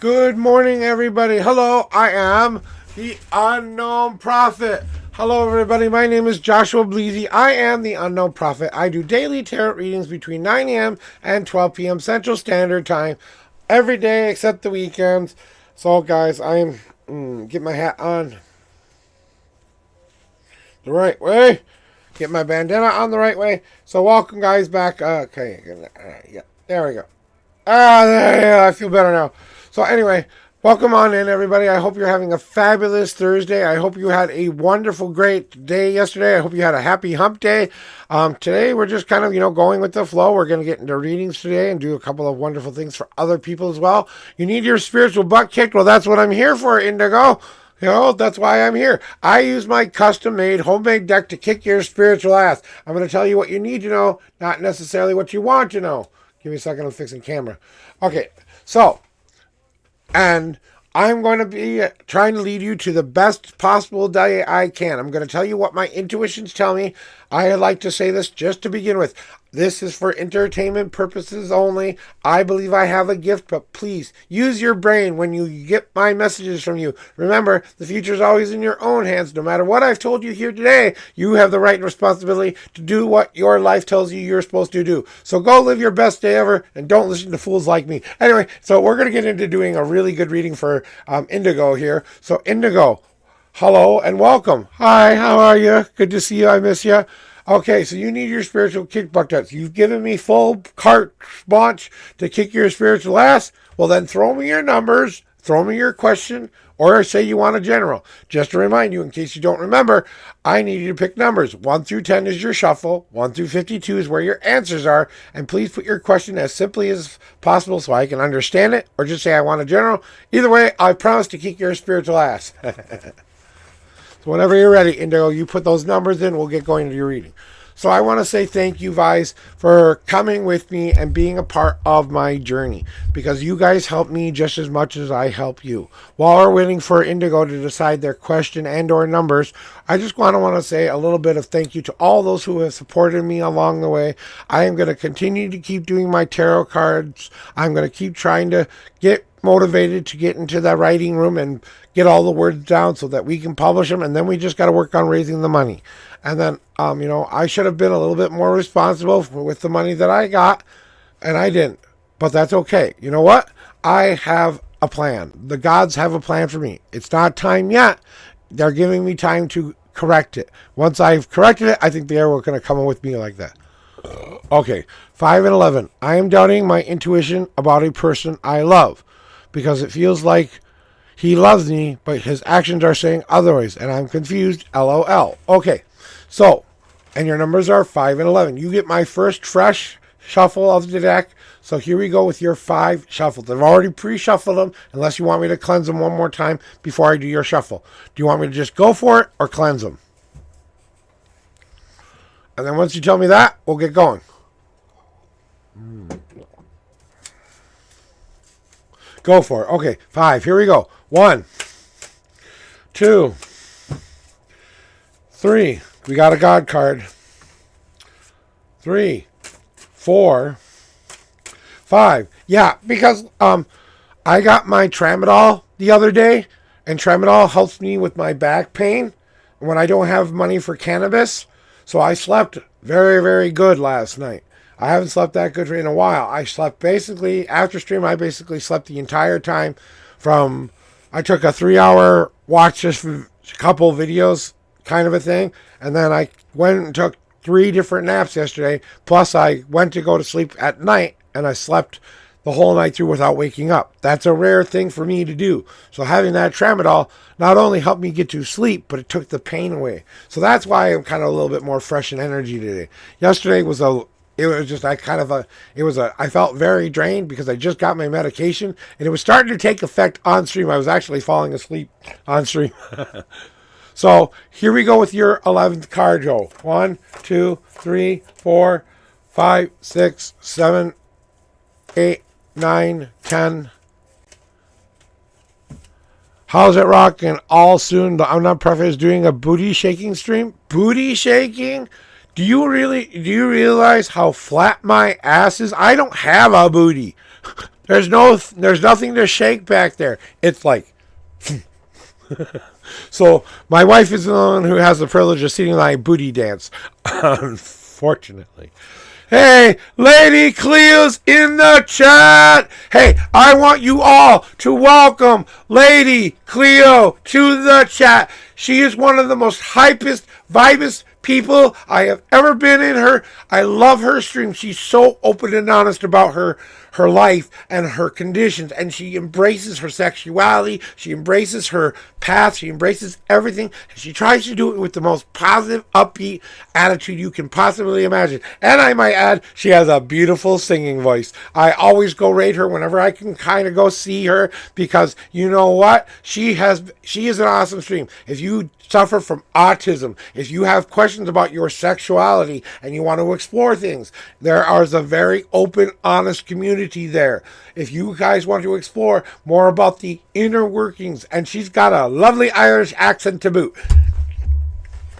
Good morning, everybody. Hello, I am the Unknown Prophet. Hello, everybody. My name is Joshua Bleezy. I am the Unknown Prophet. I do daily tarot readings between 9 a.m. and 12 p.m. Central Standard Time every day except the weekends. So, guys, I'm get my hat on the right way. Get my bandana on the right way. So, welcome, guys, back. Okay, yeah, there we go. There, I feel better now. So anyway, welcome on in, everybody. I hope you're having a fabulous Thursday. I hope you had a wonderful, great day yesterday. I hope you had a happy hump day. Today, we're just kind of, going with the flow. We're going to get into readings today and do a couple of wonderful things for other people as well. You need your spiritual butt kicked? Well, that's what I'm here for, Indigo. That's why I'm here. I use my custom-made, homemade deck to kick your spiritual ass. I'm going to tell you what you need to know, not necessarily what you want to know. Give me a second, I'm fixing camera. Okay, so... And I'm going to be trying to lead you to the best possible day I can. I'm going to tell you what my intuitions tell me. I like to say this just to begin with. This is for entertainment purposes only. I believe I have a gift, but please use your brain when you get my messages from you. Remember, the future is always in your own hands. No matter what I've told you here today, you have the right and responsibility to do what your life tells you you're supposed to do. So go live your best day ever and don't listen to fools like me. Anyway, so we're going to get into doing a really good reading for Indigo here. So Indigo, hello and welcome. Hi, how are you? Good to see you. I miss you. Okay, so you need your spiritual kick butt. You've given me full carte blanche to kick your spiritual ass. Well, then throw me your numbers, throw me your question, or say you want a general. Just to remind you, in case you don't remember, I need you to pick numbers. 1 through 10 is your shuffle. 1 through 52 is where your answers are. And please put your question as simply as possible so I can understand it, or just say I want a general. Either way, I promise to kick your spiritual ass. So whenever you're ready, Indigo, you put those numbers in, we'll get going into your reading. So I want to say thank you guys for coming with me and being a part of my journey, because you guys help me just as much as I help you. While we're waiting for Indigo to decide their question and or numbers, I just want to say a little bit of thank you to all those who have supported me along the way. I am going to continue to keep doing my tarot cards. I'm going to keep trying to get motivated to get into that writing room and get all the words down so that we can publish them, and then we just got to work on raising the money. And then I should have been a little bit more responsible with the money that I got, and I didn't, but that's okay. You know what? I have a plan. The gods have a plan for me. It's not time yet. They're giving me time to correct it. Once I've corrected it, I think they are going to come in with me like that. Okay, 5 and 11. I am doubting my intuition about a person I love, because it feels like he loves me, but his actions are saying otherwise, and I'm confused, LOL. Okay, so, and your numbers are 5 and 11. You get my first fresh shuffle of the deck, so here we go with your 5 shuffles. I've already pre-shuffled them, unless you want me to cleanse them one more time before I do your shuffle. Do you want me to just go for it, or cleanse them? And then once you tell me that, we'll get going. Go for it. Okay, 5. Here we go. 1, 2, 3. We got a God card. 3, 4, 5. Yeah, because I got my tramadol the other day, and tramadol helps me with my back pain when I don't have money for cannabis. So I slept very, very good last night. I haven't slept that good in a while. I slept basically, after stream, I basically slept the entire time I took a 3-hour watch just a couple videos kind of a thing. And then I went and took 3 different naps yesterday. Plus I went to go to sleep at night and I slept the whole night through without waking up. That's a rare thing for me to do. So having that tramadol not only helped me get to sleep, but it took the pain away. So that's why I'm kind of a little bit more fresh in energy today. Yesterday was I felt very drained because I just got my medication and it was starting to take effect on stream. I was actually falling asleep on stream. So here we go with your 11th card, Joe. 1, 2, 3, 4, 5, 6, 7, 8, 9, 10. How's it rocking? All soon. The I'm Not Prophet is doing a booty shaking stream. Booty shaking? Do you realize how flat my ass is? I don't have a booty. There's nothing to shake back there. It's like, so my wife is the one who has the privilege of seeing my booty dance, unfortunately. Hey, Lady Cleo's in the chat. Hey, I want you all to welcome Lady Cleo to the chat. She is one of the most hypest, vibest people I have ever been in her. I love her stream. She's so open and honest about her life and her conditions, and she embraces her sexuality, she embraces her path, she embraces everything, and she tries to do it with the most positive, upbeat attitude you can possibly imagine. And I might add, she has a beautiful singing voice. I always go rate her whenever I can kind of go see her, because you know what, she is an awesome stream. If you suffer from autism, if you have questions about your sexuality and you want to explore things, there is a very open, honest community there. If you guys want to explore more about the inner workings, and she's got a lovely Irish accent to boot.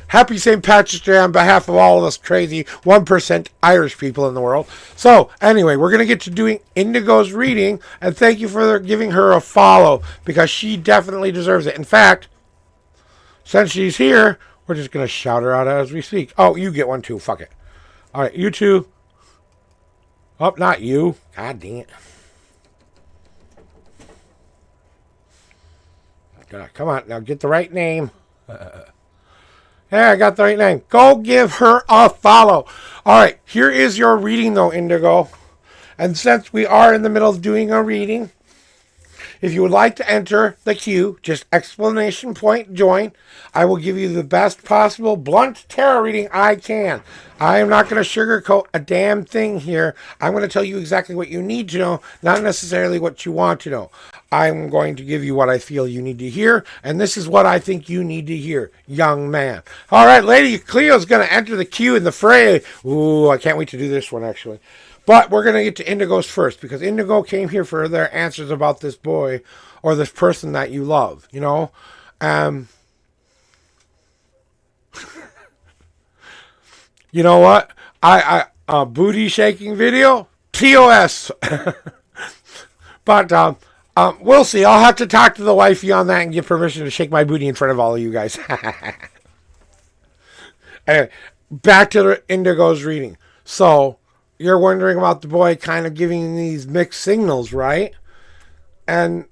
Happy St. Patrick's Day on behalf of all of us crazy 1% Irish people in the world. So, anyway, we're going to get to doing Indigo's reading, and thank you for giving her a follow, because she definitely deserves it. In fact, since she's here, we're just going to shout her out as we speak. Oh, you get one too. Fuck it. All right, you two. Oh, not you. God dang it. Come on, now get the right name. Yeah, I got the right name. Go give her a follow. All right, here is your reading, though, Indigo. And since we are in the middle of doing a reading, if you would like to enter the queue, just exclamation point join. I will give you the best possible blunt tarot reading I can. I am not going to sugarcoat a damn thing here. I'm going to tell you exactly what you need to know, not necessarily what you want to know. I'm going to give you what I feel you need to hear, and this is what I think you need to hear, young man. All right, Lady Cleo's going to enter the queue in the fray. Ooh, I can't wait to do this one, actually. But we're going to get to Indigo's first, because Indigo came here for their answers about this boy or this person that you love, you know? You know what? A booty shaking video? TOS. But we'll see. I'll have to talk to the wifey on that and get permission to shake my booty in front of all of you guys. Anyway, back to Indigo's reading. So, you're wondering about the boy kind of giving these mixed signals, right? And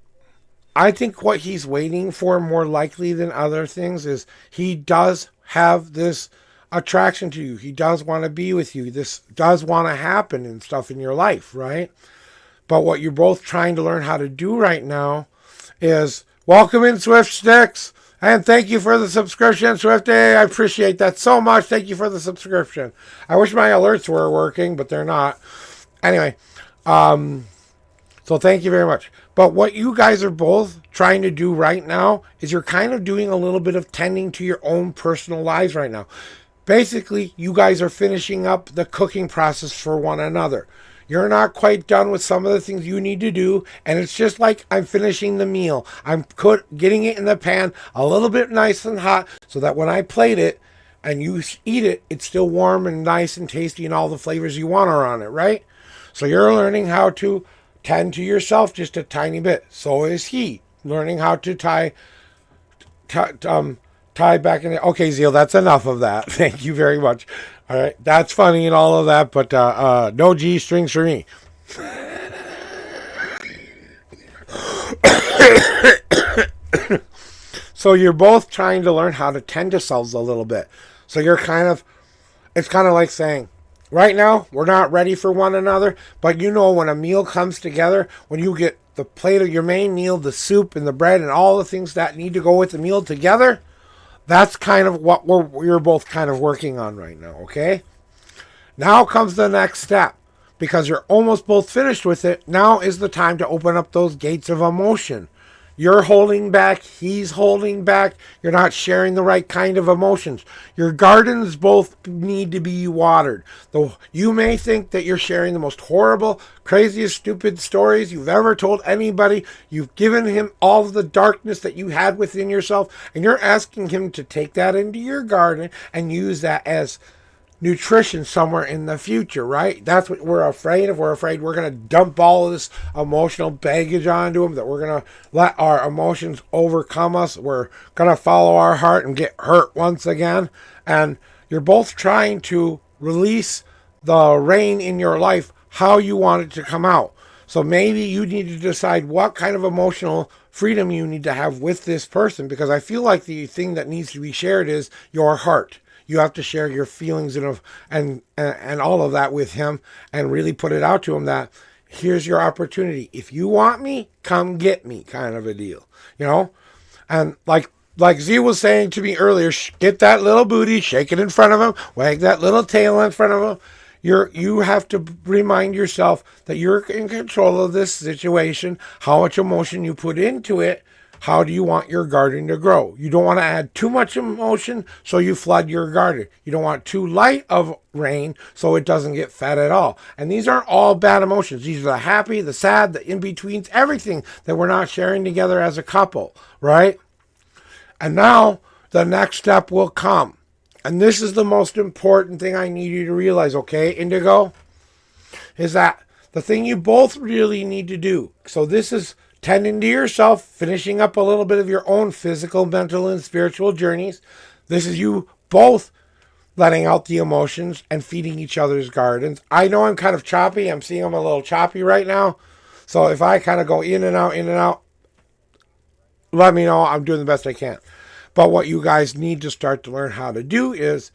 I think what he's waiting for, more likely than other things, is he does have this attraction to you. He does want to be with you. This does want to happen and stuff in your life, right? But what you're both trying to learn how to do right now is welcome in Swift Sticks. And thank you for the subscription, Swifty. I appreciate that so much. Thank you for the subscription. I wish my alerts were working, but they're not. Anyway, so thank you very much. But what you guys are both trying to do right now is you're kind of doing a little bit of tending to your own personal lives right now. Basically, you guys are finishing up the cooking process for one another. You're not quite done with some of the things you need to do, and it's just like I'm finishing the meal. I'm getting it in the pan a little bit nice and hot so that when I plate it and you eat it, it's still warm and nice and tasty and all the flavors you want are on it, right? So you're learning how to tend to yourself just a tiny bit. So is he learning how to tie back in. Okay, Zeal, that's enough of that. Thank you very much. All right, that's funny and all of that, but no G strings for me. So you're both trying to learn how to tend yourselves a little bit. So it's kind of like saying, right now, we're not ready for one another, but you know when a meal comes together, when you get the plate of your main meal, the soup and the bread and all the things that need to go with the meal together, that's kind of what we're both kind of working on right now, okay? Now comes the next step. Because you're almost both finished with it, now is the time to open up those gates of emotion. You're holding back, he's holding back, you're not sharing the right kind of emotions. Your gardens both need to be watered. Though you may think that you're sharing the most horrible, craziest, stupid stories you've ever told anybody. You've given him all of the darkness that you had within yourself, and you're asking him to take that into your garden and use that as nutrition somewhere in the future, right? That's what we're afraid of. We're afraid we're going to dump all of this emotional baggage onto them, that we're going to let our emotions overcome us. We're going to follow our heart and get hurt once again. And you're both trying to release the rain in your life how you want it to come out. So maybe you need to decide what kind of emotional freedom you need to have with this person, because I feel like the thing that needs to be shared is your heart. You have to share your feelings and all of that with him, and really put it out to him that here's your opportunity. If you want me, come get me, kind of a deal, you know? And like Z was saying to me earlier, get that little booty, shake it in front of him, wag that little tail in front of him. You have to remind yourself that you're in control of this situation, how much emotion you put into it. How do you want your garden to grow? You don't want to add too much emotion, so you flood your garden. You don't want too light of rain, so it doesn't get fed at all. And these aren't all bad emotions. These are the happy, the sad, the in-betweens, everything that we're not sharing together as a couple, right? And now the next step will come. And this is the most important thing I need you to realize, okay, Indigo? Is that the thing you both really need to do. So this is tending to yourself, finishing up a little bit of your own physical, mental, and spiritual journeys. This is you both letting out the emotions and feeding each other's gardens. I know I'm kind of choppy. I'm seeing I'm a little choppy right now. So if I kind of go in and out, let me know. I'm doing the best I can. But what you guys need to start to learn how to do is,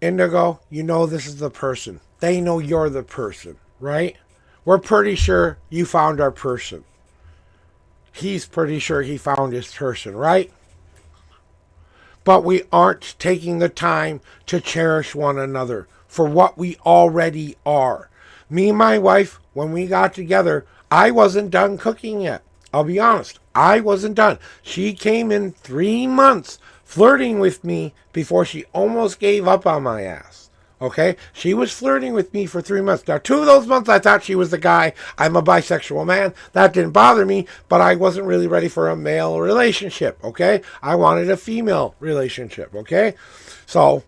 Indigo, you know this is the person. They know you're the person, right? We're pretty sure you found our person. He's pretty sure he found his person, right? But we aren't taking the time to cherish one another for what we already are. Me and my wife, when we got together, I wasn't done cooking yet. I'll be honest. I wasn't done. She came in 3 months flirting with me before she almost gave up on my ass. Okay? She was flirting with me for 3 months. Now, 2 of those months I thought she was the guy. I'm a bisexual man. That didn't bother me, but I wasn't really ready for a male relationship. Okay? I wanted a female relationship. Okay? So,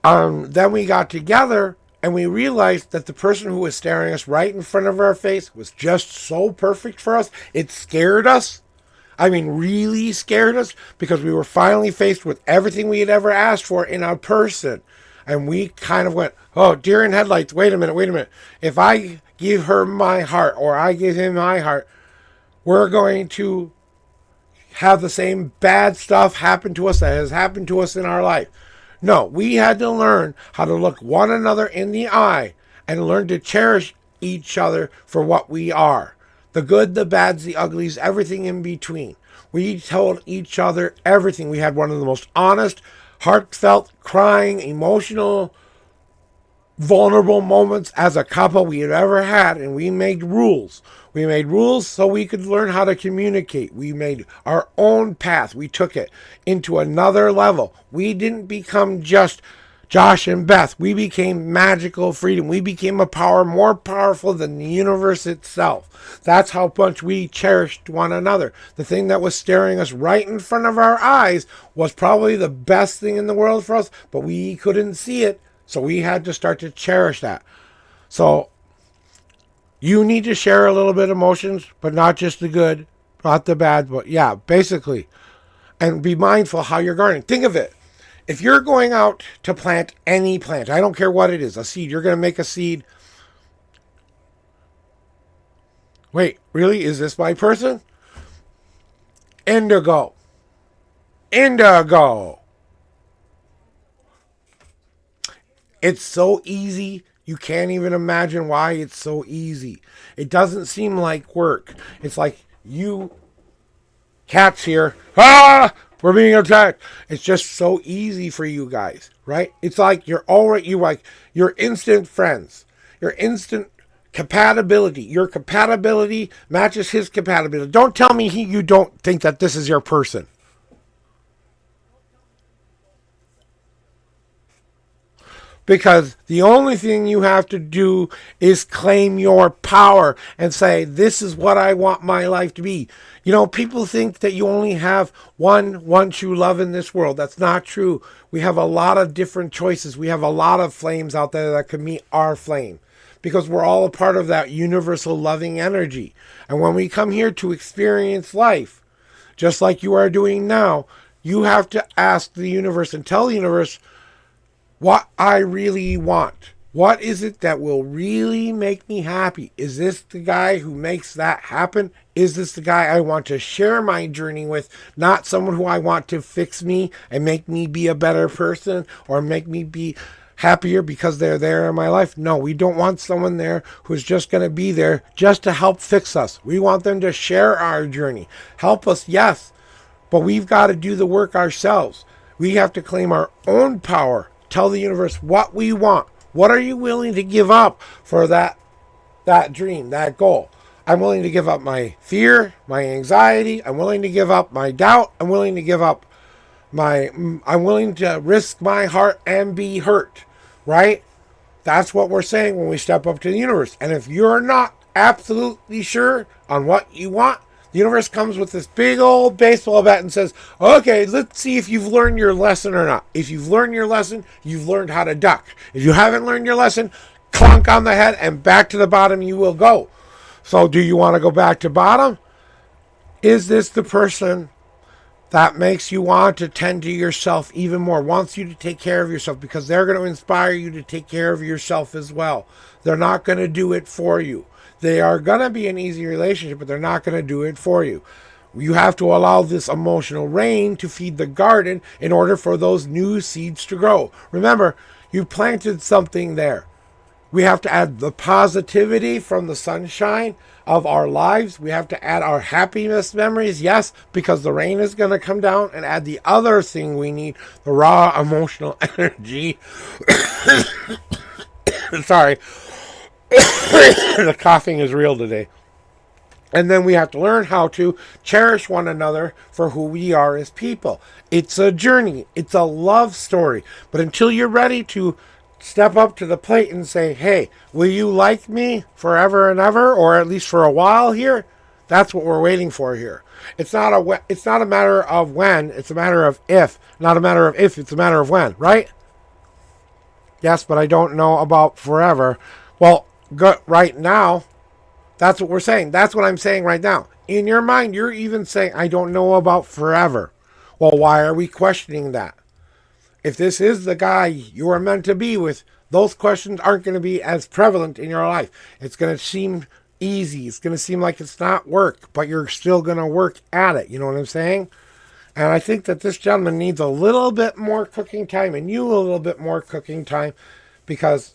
then we got together and we realized that the person who was staring us right in front of our face was just so perfect for us. It scared us. I mean, really scared us, because we were finally faced with everything we had ever asked for in a person. And we kind of went, oh, deer in headlights, wait a minute. If I give her my heart, or I give him my heart, we're going to have the same bad stuff happen to us that has happened to us in our life. No, we had to learn how to look one another in the eye and learn to cherish each other for what we are. The good, the bads, the uglies, everything in between. We told each other everything. We had one of the most honest, heartfelt, crying, emotional, vulnerable moments as a couple we had ever had, and we made rules. We made rules so we could learn how to communicate. We made our own path. We took it into another level. We didn't become just Josh and Beth. We became magical freedom. We became a power more powerful than the universe itself. That's how much we cherished one another. The thing that was staring us right in front of our eyes was probably the best thing in the world for us, but we couldn't see it, so we had to start to cherish that. So you need to share a little bit of emotions, but not just the good, not the bad, but yeah, basically. And be mindful how you're gardening. Think of it. If you're going out to plant any plant, I don't care what it is, a seed, you're going to make a seed. Wait, really? Is this my person? Indigo. It's so easy. You can't even imagine why it's so easy. It doesn't seem like work. It's like you cats here. Ah! We're being attacked. It's just so easy for you guys, right? It's like you're instant friends. You're instant compatibility. Your compatibility matches his compatibility. Don't tell me you don't think that this is your person. Because the only thing you have to do is claim your power and say, this is what I want my life to be. People think that you only have one true love in this world. That's not true. We have a lot of different choices. We have a lot of flames out there that could meet our flame, because we're all a part of that universal loving energy. And when we come here to experience life, just like you are doing now, you have to ask the universe and tell the universe what I really want. What is it that will really make me happy? Is this the guy who makes that happen? Is this the guy I want to share my journey with? Not someone who I want to fix me and make me be a better person or make me be happier because they're there in my life. No, we don't want someone there who's just going to be there just to help fix us. We want them to share our journey. Help us, yes, but we've got to do the work ourselves. We have to claim our own power. Tell the universe what we want. What are you willing to give up for that dream, that goal? I'm willing to give up my fear, my anxiety. I'm willing to give up my doubt. I'm willing to risk my heart and be hurt, right? That's what we're saying when we step up to the universe. And if you're not absolutely sure on what you want, the universe comes with this big old baseball bat and says, okay, let's see if you've learned your lesson or not. If you've learned your lesson, you've learned how to duck. If you haven't learned your lesson, clunk on the head and back to the bottom you will go. So do you want to go back to bottom? Is this the person that makes you want to tend to yourself even more, wants you to take care of yourself, because they're going to inspire you to take care of yourself as well? They're not going to do it for you. They are going to be an easy relationship, but they're not going to do it for you. You have to allow this emotional rain to feed the garden in order for those new seeds to grow. Remember, you planted something there. We have to add the positivity from the sunshine of our lives. We have to add our happiness memories, yes, because the rain is going to come down, and add the other thing we need, the raw emotional energy. Sorry. The coughing is real today. And then we have to learn how to cherish one another for who we are as people. It's a journey. It's a love story. But until you're ready to step up to the plate and say, hey, will you like me forever and ever, or at least for a while here? That's what we're waiting for here. It's not a matter of when, it's a matter of if. Not a matter of if, it's a matter of when, right? Yes, but I don't know about forever. Well, right now, that's what we're saying. That's what I'm saying right now. In your mind, you're even saying, I don't know about forever. Well, why are we questioning that? If this is the guy you are meant to be with, those questions aren't going to be as prevalent in your life. It's going to seem easy. It's going to seem like it's not work, but you're still going to work at it. You know what I'm saying? And I think that this gentleman needs a little bit more cooking time, and you a little bit more cooking time, because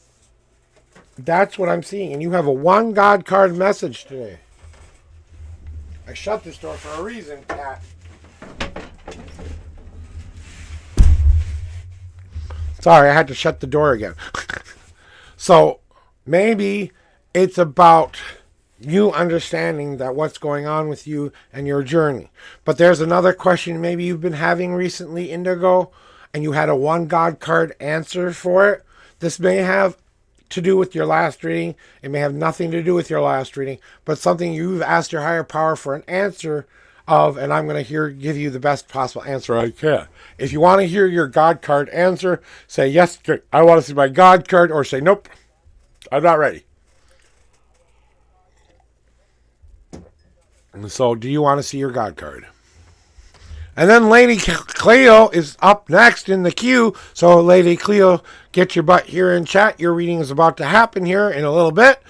that's what I'm seeing. And you have a one God card message today. I shut this door for a reason, cat. Sorry, I had to shut the door again. So maybe it's about you understanding that what's going on with you and your journey. But there's another question maybe you've been having recently, Indigo, and you had a one God card answer for it. This may have to do with your last reading. It may have nothing to do with your last reading, but something you've asked your higher power for an answer of, and I'm going to give you the best possible answer I can. If you want to hear your God card answer, say yes, I want to see my God card, or say nope, I'm not ready. So do you want to see your God card? And then Lady Cleo is up next in the queue. So Lady Cleo, get your butt here in chat. Your reading is about to happen here in a little bit.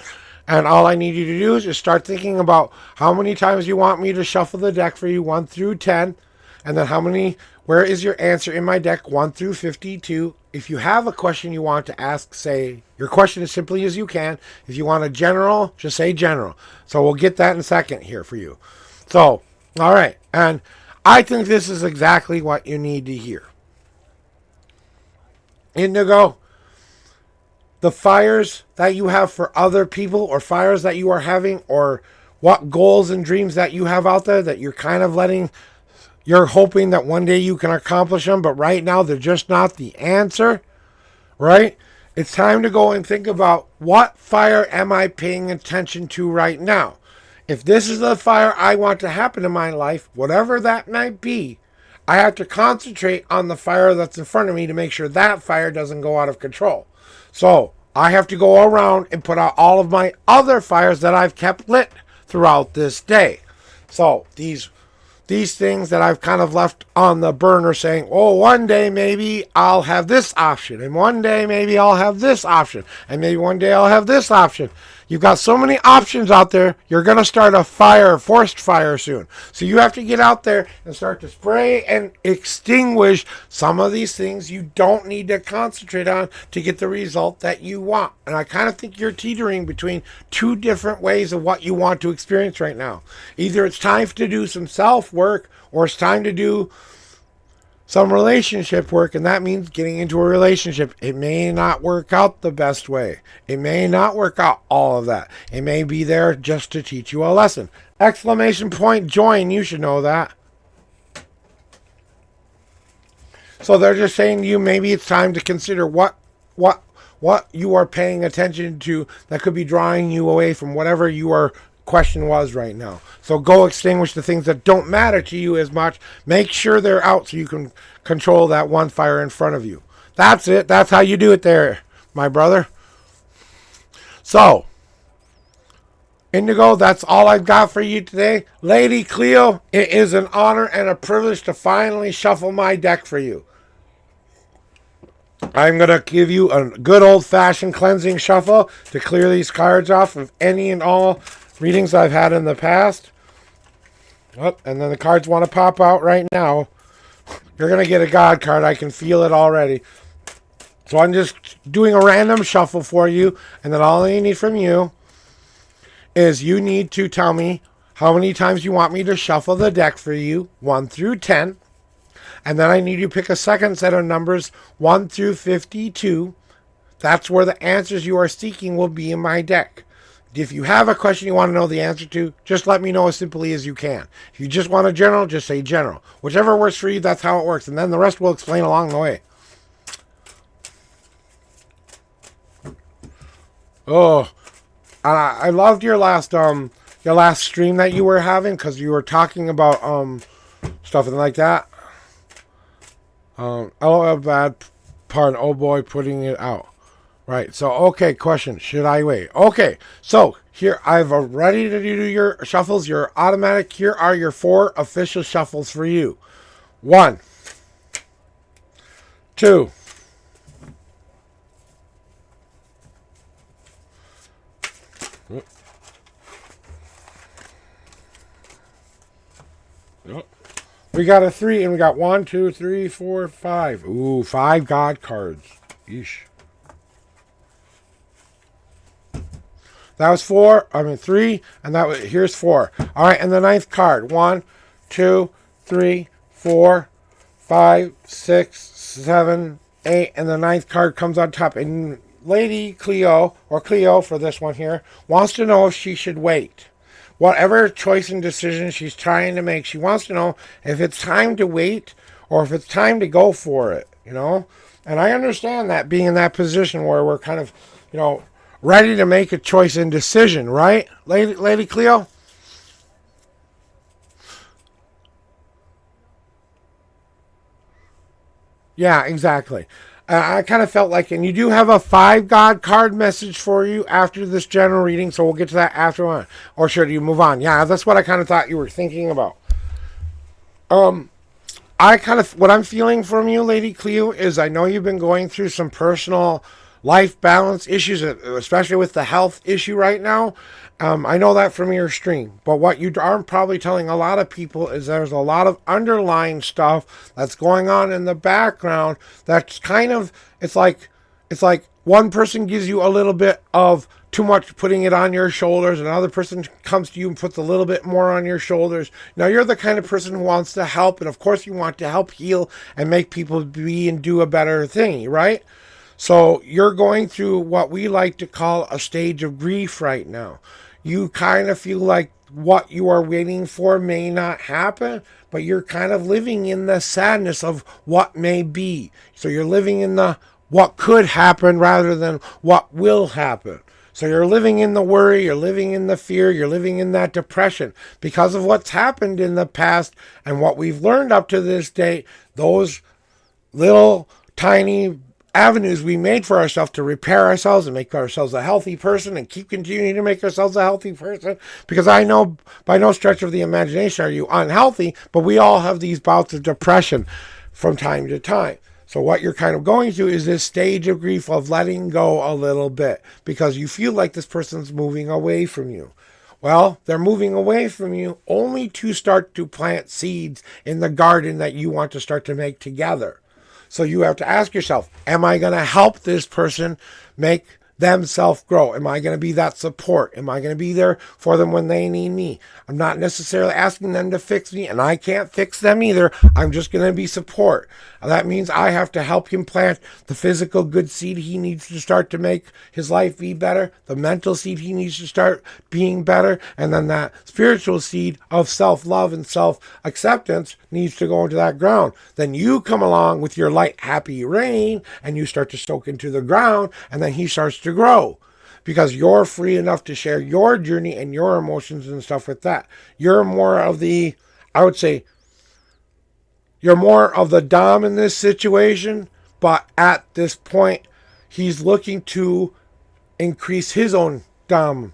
And all I need you to do is just start thinking about how many times you want me to shuffle the deck for you, 1 through 10. And then where is your answer in my deck, 1 through 52. If you have a question you want to ask, say your question as simply as you can. If you want a general, just say general. So we'll get that in a second here for you. So, all right. And I think this is exactly what you need to hear. Indigo, the fires that you have for other people, or fires that you are having, or what goals and dreams that you have out there that you're kind of you're hoping that one day you can accomplish them, but right now they're just not the answer, right? It's time to go and think about, what fire am I paying attention to right now? If this is the fire I want to happen in my life, whatever that might be, I have to concentrate on the fire that's in front of me to make sure that fire doesn't go out of control. So I have to go around and put out all of my other fires that I've kept lit throughout this day. So these things that I've kind of left on the burner, saying, oh, one day maybe I'll have this option, and one day maybe I'll have this option, and maybe one day I'll have this option. You've got so many options out there, you're going to start a fire, forced fire soon. So you have to get out there and start to spray and extinguish some of these things you don't need to concentrate on to get the result that you want. And I kind of think you're teetering between two different ways of what you want to experience right now. Either it's time to do some self-work, or it's time to do some relationship work, and that means getting into a relationship. It may not work out the best way. It may not work out all of that. It may be there just to teach you a lesson. Exclamation point, join. You should know that. So they're just saying to you, maybe it's time to consider what you are paying attention to that could be drawing you away from whatever your question was right now. So go extinguish the things that don't matter to you as much. Make sure they're out so you can control that one fire in front of you. That's it. That's how you do it there, my brother. So, Indigo, that's all I've got for you today. Lady Cleo, it is an honor and a privilege to finally shuffle my deck for you. I'm going to give you a good old-fashioned cleansing shuffle to clear these cards off of any and all readings I've had in the past. Oh, and then the cards want to pop out right now. You're going to get a God card. I can feel it already. So I'm just doing a random shuffle for you. And then all I need from you is you need to tell me how many times you want me to shuffle the deck for you, 1 through 10. And then I need you to pick a second set of numbers, 1 through 52. That's where the answers you are seeking will be in my deck. If you have a question you want to know the answer to, just let me know as simply as you can. If you just want a general, just say general. Whichever works for you, that's how it works. And then the rest we'll explain along the way. Oh, I loved your last stream that you were having, because you were talking about stuff and like that. Oh, bad pardon. Oh boy, putting it out. Right, so, okay, question. Should I wait? Okay, so, here, I've ready to do your shuffles. Your automatic. Here are your 4 official shuffles for you. 1, 2, 3. We got a 3, and we got 1, 2, 3, 4, 5. Ooh, 5 God cards. Yeesh. That was 3, and here's 4. All right, and the 9th card. 1, 2, 3, 4, 5, 6, 7, 8, and the 9th card comes on top. And Lady Cleo, or Cleo for this one here, wants to know if she should wait. Whatever choice and decision she's trying to make, she wants to know if it's time to wait or if it's time to go for it, you know? And I understand that, being in that position where we're kind of, ready to make a choice and decision, right, Lady Cleo? Yeah, exactly. I kind of felt like, and you do have a 5 God card message for you after this general reading, so we'll get to that after one. Or should you move on? Yeah, that's what I kind of thought you were thinking about. What I'm feeling from you, Lady Cleo, is I know you've been going through some personal life balance issues, especially with the health issue right now. I know that from your stream, but what you aren't probably telling a lot of people is there's a lot of underlying stuff that's going on in the background. That's kind of, it's like one person gives you a little bit of too much, putting it on your shoulders, and another person comes to you and puts a little bit more on your shoulders. Now, you're the kind of person who wants to help, and of course you want to help heal and make people be and do a better thing, right? So you're going through what we like to call a stage of grief right now. You kind of feel like what you are waiting for may not happen, but you're kind of living in the sadness of what may be. So you're living in the what could happen rather than what will happen. So you're living in the worry, you're living in the fear, you're living in that depression because of what's happened in the past and what we've learned up to this date. Those little tiny avenues we made for ourselves to repair ourselves and make ourselves a healthy person and keep continuing to make ourselves a healthy person. Because I know by no stretch of the imagination are you unhealthy, but we all have these bouts of depression from time to time. So what you're kind of going through is this stage of grief of letting go a little bit because you feel like this person's moving away from you. Well, they're moving away from you only to start to plant seeds in the garden that you want to start to make together. So you have to ask yourself, am I going to help this person make themselves grow? Am I going to be that support? Am I going to be there for them when they need me? I'm not necessarily asking them to fix me, and I can't fix them either. I'm just going to be support. That means I have to help him plant the physical good seed he needs to start to make his life be better, the mental seed he needs to start being better, and then that spiritual seed of self-love and self-acceptance needs to go into that ground. Then you come along with your light, happy rain, and you start to soak into the ground, and then he starts to grow. Because you're free enough to share your journey and your emotions and stuff with that. You're more of the, I would say, you're more of the dom in this situation, but at this point, he's looking to increase his own dom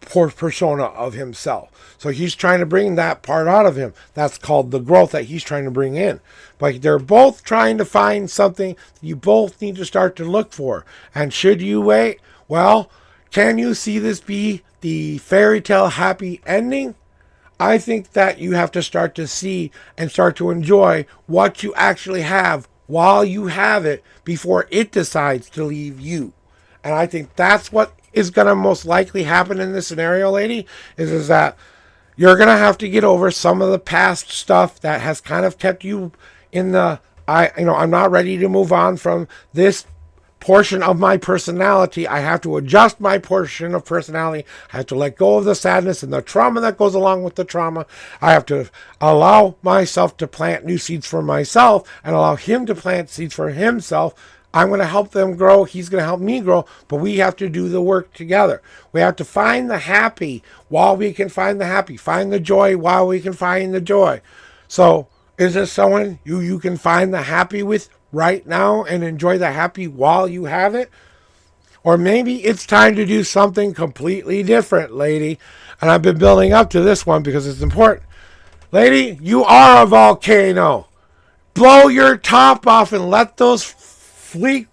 persona of himself. So he's trying to bring that part out of him. That's called the growth that he's trying to bring in. But they're both trying to find something you both need to start to look for. And should you wait? Well, can you see this be the fairy tale happy ending? I think that you have to start to see and start to enjoy what you actually have while you have it before it decides to leave you. And I think that's what is going to most likely happen in this scenario, lady, is that you're going to have to get over some of the past stuff that has kind of kept you in the, I'm not ready to move on from this portion of my personality. I have to adjust my portion of personality. I have to let go of the sadness and the trauma that goes along with the trauma. I have to allow myself to plant new seeds for myself and allow him to plant seeds for himself. I'm going to help them grow. He's going to help me grow, but we have to do the work together. We have to find the happy while we can find the happy. Find the joy while we can find the joy. So is this someone you can find the happy with right now and enjoy the happy while you have it? Or maybe it's time to do something completely different, lady. And I've been building up to this one because it's important. Lady, you are a volcano. Blow your top off and let those freak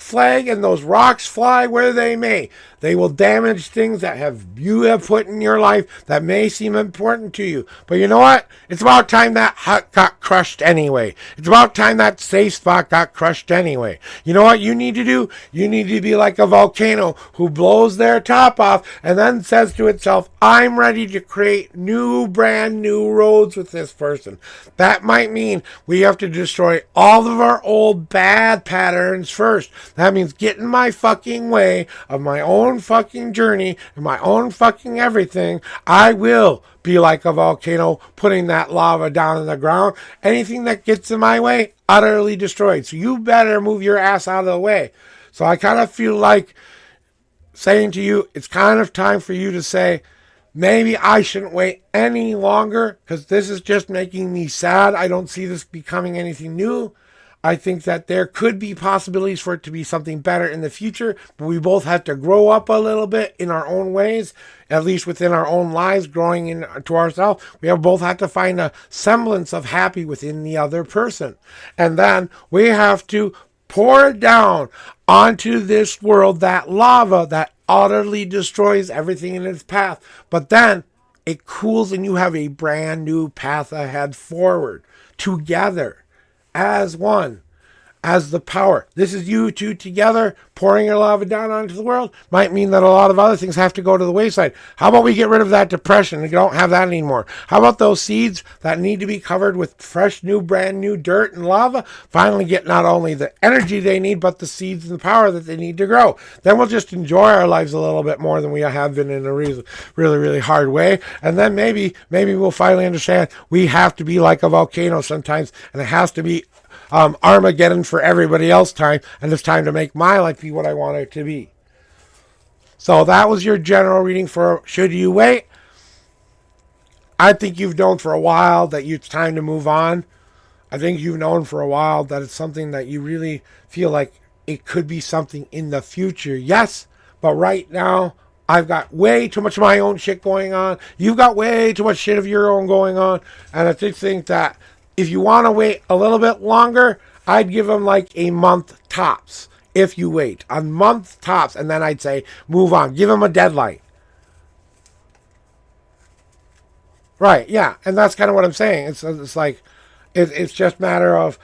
flag and those rocks fly where they may. They will damage things that you have put in your life that may seem important to you. But you know what? It's about time that hut got crushed anyway. It's about time that safe spot got crushed anyway. You know what you need to do? You need to be like a volcano who blows their top off and then says to itself, I'm ready to create brand new roads with this person. That might mean we have to destroy all of our old bad patterns first. That means get in my fucking way of my own fucking journey and my own fucking everything. I will be like a volcano putting that lava down in the ground. Anything that gets in my way, utterly destroyed. So you better move your ass out of the way. So I kind of feel like saying to you, it's kind of time for you to say, maybe I shouldn't wait any longer because this is just making me sad. I don't see this becoming anything new. I think that there could be possibilities for it to be something better in the future, but we both have to grow up a little bit in our own ways, at least within our own lives, growing into ourselves. We both have to find a semblance of happy within the other person. And then we have to pour down onto this world that lava that utterly destroys everything in its path. But then it cools and you have a brand new path ahead forward together. As one, as the power. This is you two together pouring your lava down onto the world. Might mean that a lot of other things have to go to the wayside. How about we get rid of that depression? We don't have that anymore. How about those seeds that need to be covered with fresh, new, brand new dirt and lava finally get not only the energy they need, but the seeds and the power that they need to grow? Then we'll just enjoy our lives a little bit more than we have been in a really, really hard way. And then maybe we'll finally understand we have to be like a volcano sometimes, and it has to be Armageddon for everybody else time, and it's time to make my life be what I want it to be. So that was your general reading for Should You Wait? I think you've known for a while that it's time to move on. I think you've known for a while that it's something that you really feel like it could be something in the future. Yes, but right now, I've got way too much of my own shit going on. You've got way too much shit of your own going on. And I just think that if you want to wait a little bit longer, I'd give them like a month tops. If you wait a month tops, and then I'd say move on. Give them a deadline. Right? Yeah, and that's kind of what I'm saying. It's like it's just a matter of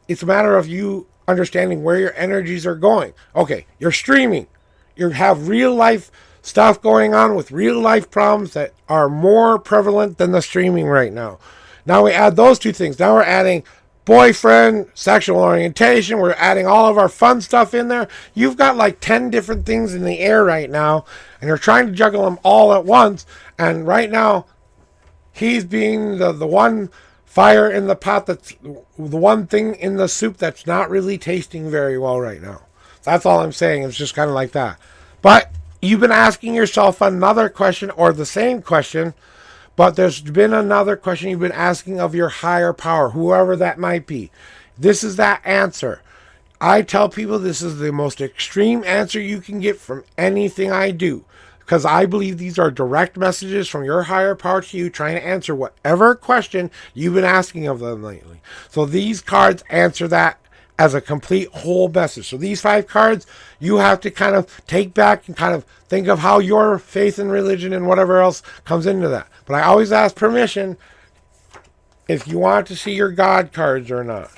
it's a matter of you understanding where your energies are going. Okay, you're streaming. You have real life stuff going on with real life problems that are more prevalent than the streaming right now. Now we add those two things. Now we're adding boyfriend, sexual orientation. We're adding all of our fun stuff in there. You've got like 10 different things in the air right now, and you're trying to juggle them all at once. And right now, he's being the one fire in the pot, that's the one thing in the soup that's not really tasting very well right now. That's all I'm saying. It's just kind of like that. But you've been asking yourself another question, or the same question, but there's been another question you've been asking of your higher power, whoever that might be. This is that answer. I tell people this is the most extreme answer you can get from anything I do, because I believe these are direct messages from your higher power to you, trying to answer whatever question you've been asking of them lately. So these cards answer that as a complete whole message. So these 5 cards, you have to kind of take back and kind of think of how your faith and religion and whatever else comes into that. But I always ask permission if you want to see your God cards or not.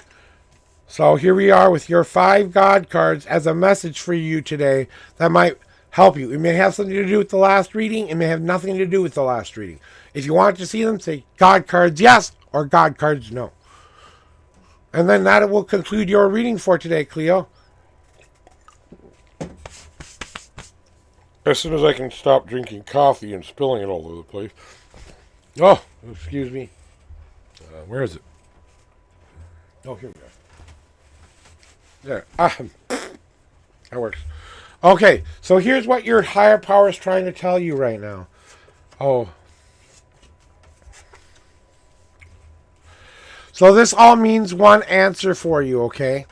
So here we are with your 5 God cards as a message for you today that might help you. It may have something to do with the last reading. It may have nothing to do with the last reading. If you want to see them, say God cards yes or God cards no. And then that will conclude your reading for today, Cleo. As soon as I can stop drinking coffee and spilling it all over the place. Oh, excuse me. Where is it? Oh, here we are. There. That works. Okay, so here's what your higher power is trying to tell you right now. Oh. So this all means one answer for you, okay?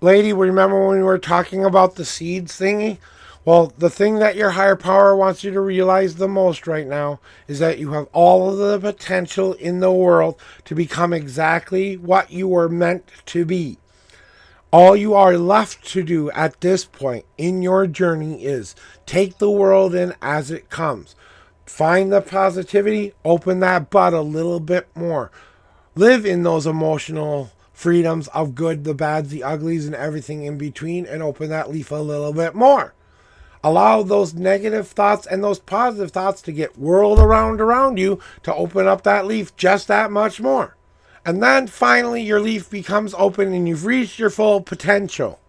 Lady, remember when we were talking about the seeds thingy? Well, the thing that your higher power wants you to realize the most right now is that you have all of the potential in the world to become exactly what you were meant to be. All you are left to do at this point in your journey is take the world in as it comes. Find the positivity, open that bud a little bit more. Live in those emotional freedoms of good, the bads, the uglies, and everything in between, and open that leaf a little bit more. Allow those negative thoughts and those positive thoughts to get whirled around you to open up that leaf just that much more. And then finally your leaf becomes open and you've reached your full potential.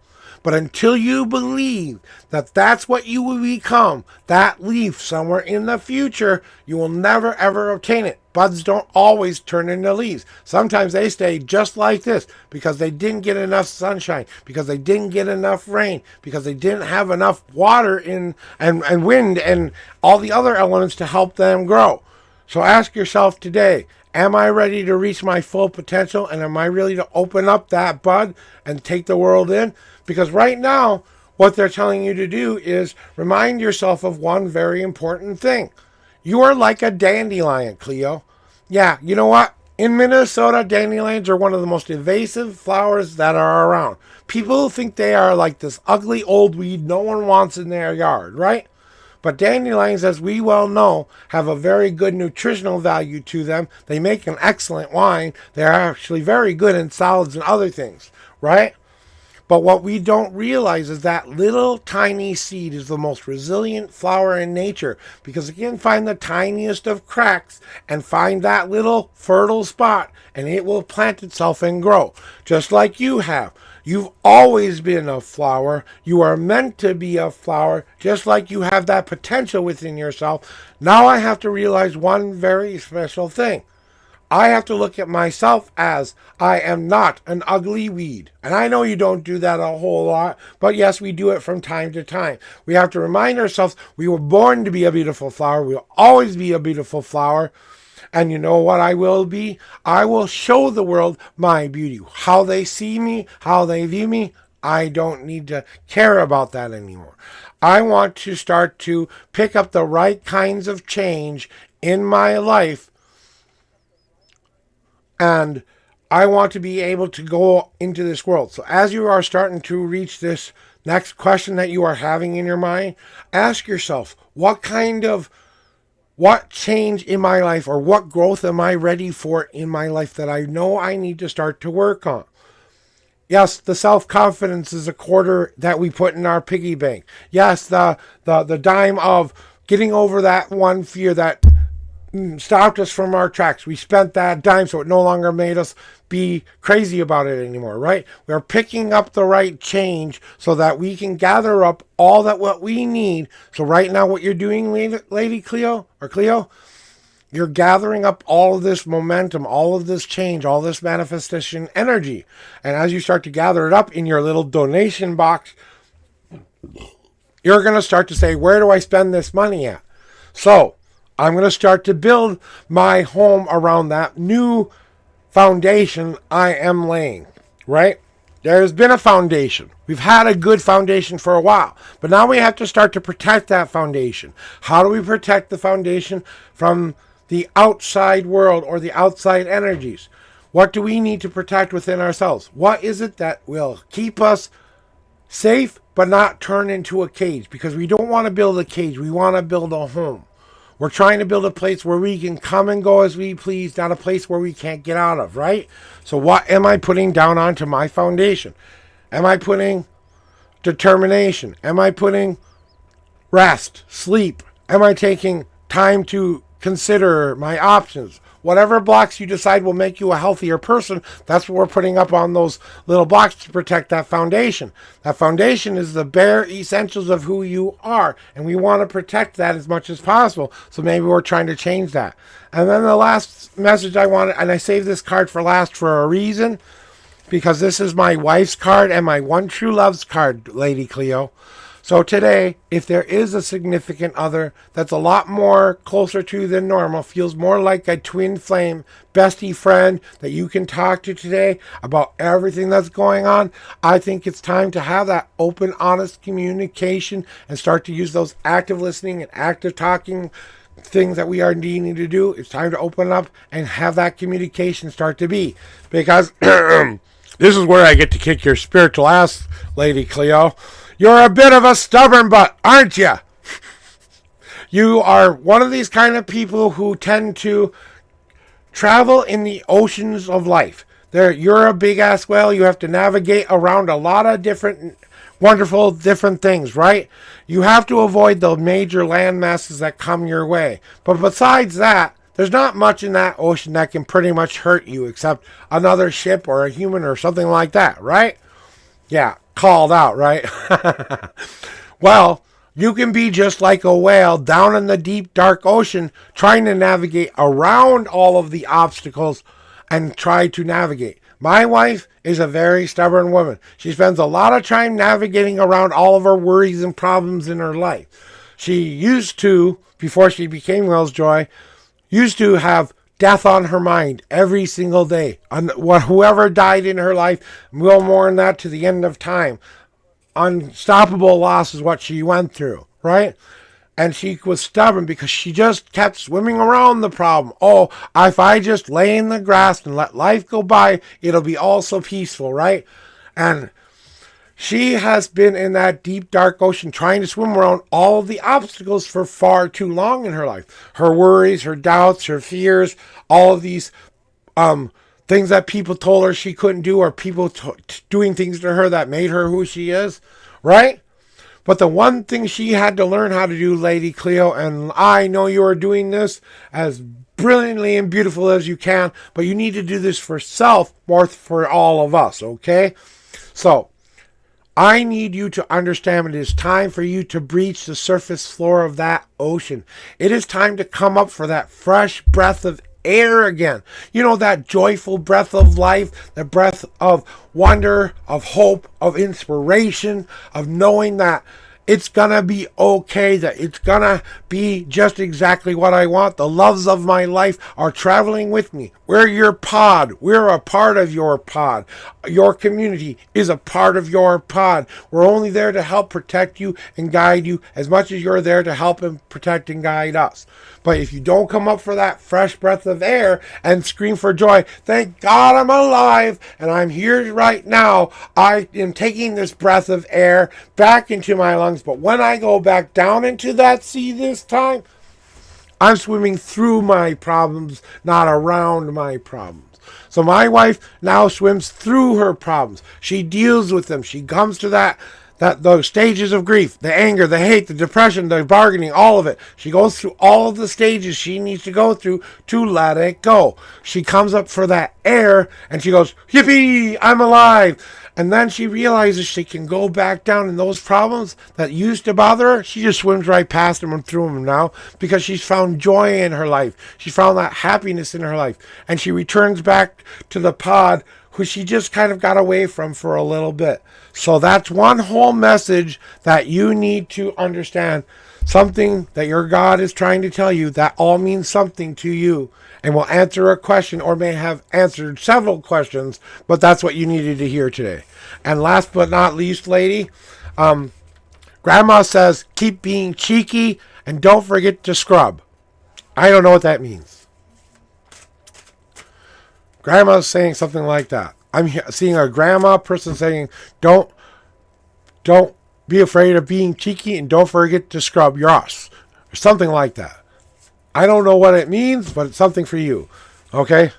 But until you believe that that's what you will become, that leaf somewhere in the future, you will never ever obtain it. Buds don't always turn into leaves. Sometimes they stay just like this because they didn't get enough sunshine, because they didn't get enough rain, because they didn't have enough water in and wind and all the other elements to help them grow. So ask yourself today, am I ready to reach my full potential, and am I ready to open up that bud and take the world in? Because right now, what they're telling you to do is remind yourself of one very important thing. You are like a dandelion, Cleo. Yeah, you know what? In Minnesota, dandelions are one of the most invasive flowers that are around. People think they are like this ugly old weed no one wants in their yard, right? But dandelions, as we well know, have a very good nutritional value to them. They make an excellent wine. They're actually very good in salads and other things, right? But what we don't realize is that little tiny seed is the most resilient flower in nature, because it can find the tiniest of cracks and find that little fertile spot, and it will plant itself and grow, just like you have. You've always been a flower. You are meant to be a flower, just like you have that potential within yourself. Now I have to realize one very special thing. I have to look at myself as I am not an ugly weed. And I know you don't do that a whole lot, but yes, we do it from time to time. We have to remind ourselves we were born to be a beautiful flower. We'll always be a beautiful flower. And you know what I will be? I will show the world my beauty. How they see me, how they view me, I don't need to care about that anymore. I want to start to pick up the right kinds of change in my life, and I want to be able to go into this world. So as you are starting to reach this next question that you are having in your mind, ask yourself, what change in my life or what growth am I ready for in my life that I know I need to start to work on? Yes, the self-confidence is a quarter that we put in our piggy bank. Yes, the dime of getting over that one fear that stopped us from our tracks. We spent that dime so it no longer made us be crazy about it anymore, right? We're picking up the right change so that we can gather up all that what we need. So right now what you're doing, Lady Cleo, or Cleo, you're gathering up all of this momentum, all of this change, all this manifestation energy. And as you start to gather it up in your little donation box, you're going to start to say, where do I spend this money at? So I'm going to start to build my home around that new foundation I am laying, right? There's been a foundation. We've had a good foundation for a while, but now we have to start to protect that foundation. How do we protect the foundation from the outside world or the outside energies? What do we need to protect within ourselves? What is it that will keep us safe but not turn into a cage? Because we don't want to build a cage. We want to build a home. We're trying to build a place where we can come and go as we please, not a place where we can't get out of, right? So what am I putting down onto my foundation? Am I putting determination? Am I putting rest, sleep? Am I taking time to consider my options? Whatever blocks you decide will make you a healthier person, that's what we're putting up on those little blocks to protect that foundation. That foundation is the bare essentials of who you are, and we want to protect that as much as possible. So maybe we're trying to change that. And then the last message I wanted, and I saved this card for last for a reason, because this is my wife's card and my one true love's card, Lady Cleo. So today, if there is a significant other that's a lot more closer to than normal, feels more like a twin flame bestie friend that you can talk to today about everything that's going on, I think it's time to have that open, honest communication and start to use those active listening and active talking things that we are needing to do. It's time to open up and have that communication start to be. Because this is where I get to kick your spiritual ass, Lady Cleo. You're a bit of a stubborn butt, aren't you? You are one of these kind of people who tend to travel in the oceans of life. You're a big ass whale. You have to navigate around a lot of different, wonderful, different things, right? You have to avoid the major land masses that come your way. But besides that, there's not much in that ocean that can pretty much hurt you except another ship or a human or something like that, right? Yeah, called out, right? Well, you can be just like a whale down in the deep, dark ocean trying to navigate around all of the obstacles and try to navigate. My wife is a very stubborn woman. She spends a lot of time navigating around all of her worries and problems in her life. She used to, before she became Whale's Joy, used to have death on her mind every single day. Whoever died in her life, we'll mourn that to the end of time. Unstoppable loss is what she went through, right? And she was stubborn because she just kept swimming around the problem. Oh, if I just lay in the grass and let life go by, it'll be all so peaceful, right? And she has been in that deep, dark ocean trying to swim around all of the obstacles for far too long in her life. Her worries, her doubts, her fears, all of these things that people told her she couldn't do, or people doing things to her that made her who she is, right? But the one thing she had to learn how to do, Lady Cleo, and I know you are doing this as brilliantly and beautiful as you can, but you need to do this for self more for all of us, okay? So I need you to understand it is time for you to breach the surface floor of that ocean. It is time to come up for that fresh breath of air again. You know, that joyful breath of life, the breath of wonder, of hope, of inspiration, of knowing that it's gonna be okay, that it's gonna be just exactly what I want. The loves of my life are traveling with me. We're your pod. We're a part of your pod. Your community is a part of your pod. We're only there to help protect you and guide you as much as you're there to help and protect and guide us. But if you don't come up for that fresh breath of air and scream for joy, thank God I'm alive and I'm here right now. I am taking this breath of air back into my lungs. But when I go back down into that sea this time, I'm swimming through my problems, not around my problems. So my wife now swims through her problems. She deals with them. She comes to those stages of grief, the anger, the hate, the depression, the bargaining, all of it. She goes through all of the stages she needs to go through to let it go. She comes up for that air and she goes, yippee, I'm alive. And then she realizes she can go back down, and those problems that used to bother her, she just swims right past them and through them now because she's found joy in her life. She's found that happiness in her life. And she returns back to the pod who she just kind of got away from for a little bit. So that's one whole message that you need to understand. Something that your God is trying to tell you that all means something to you and will answer a question or may have answered several questions, but that's what you needed to hear today. And last but not least, lady, Grandma says, keep being cheeky and don't forget to scrub. I don't know what that means. Grandma's saying something like that. I'm seeing a grandma person saying, don't be afraid of being cheeky and don't forget to scrub your ass. Or something like that. I don't know what it means, but it's something for you. Okay?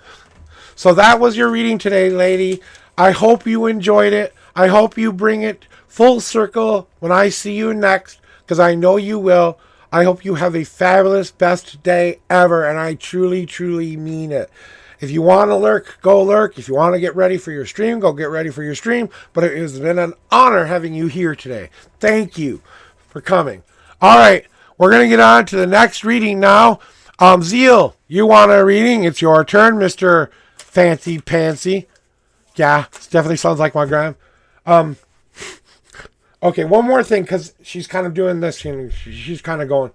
So that was your reading today, lady. I hope you enjoyed it. I hope you bring it full circle when I see you next, because I know you will. I hope you have a fabulous, best day ever, and I truly, truly mean it. If you want to lurk, go lurk. If you want to get ready for your stream, go get ready for your stream. But it has been an honor having you here today. Thank you for coming. All right, we're going to get on to the next reading now. Zeal, you want a reading? It's your turn, Mr. Fancy Pantsy. Yeah, it definitely sounds like my gram. Okay, one more thing, because she's kind of doing this. She's kind of going,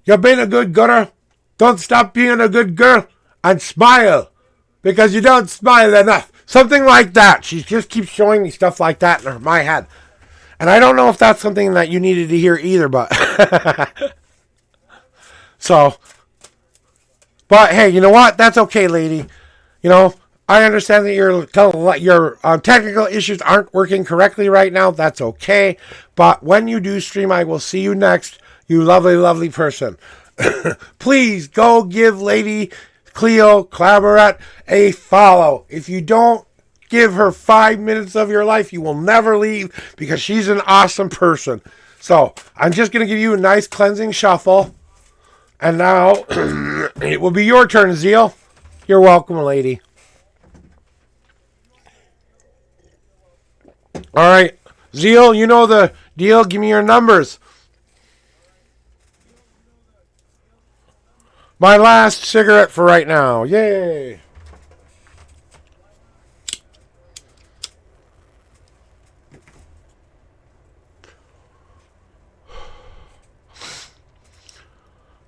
you've been a good girl. Don't stop being a good girl and smile, because you don't smile enough. Something like that. She just keeps showing me stuff like that in my head. And I don't know if that's something that you needed to hear either, but... So... But hey, you know what? That's okay, lady. You know, I understand that your technical issues aren't working correctly right now. That's okay. But when you do stream, I will see you next, you lovely, lovely person. Please go give Lady Cleo Claberet a follow. If you don't give her 5 minutes of your life, you will never leave, because she's an awesome person. So I'm just going to give you a nice cleansing shuffle. And now it will be your turn, Zeal. You're welcome, lady. All right. Zeal, you know the deal. Give me your numbers. My last cigarette for right now. Yay.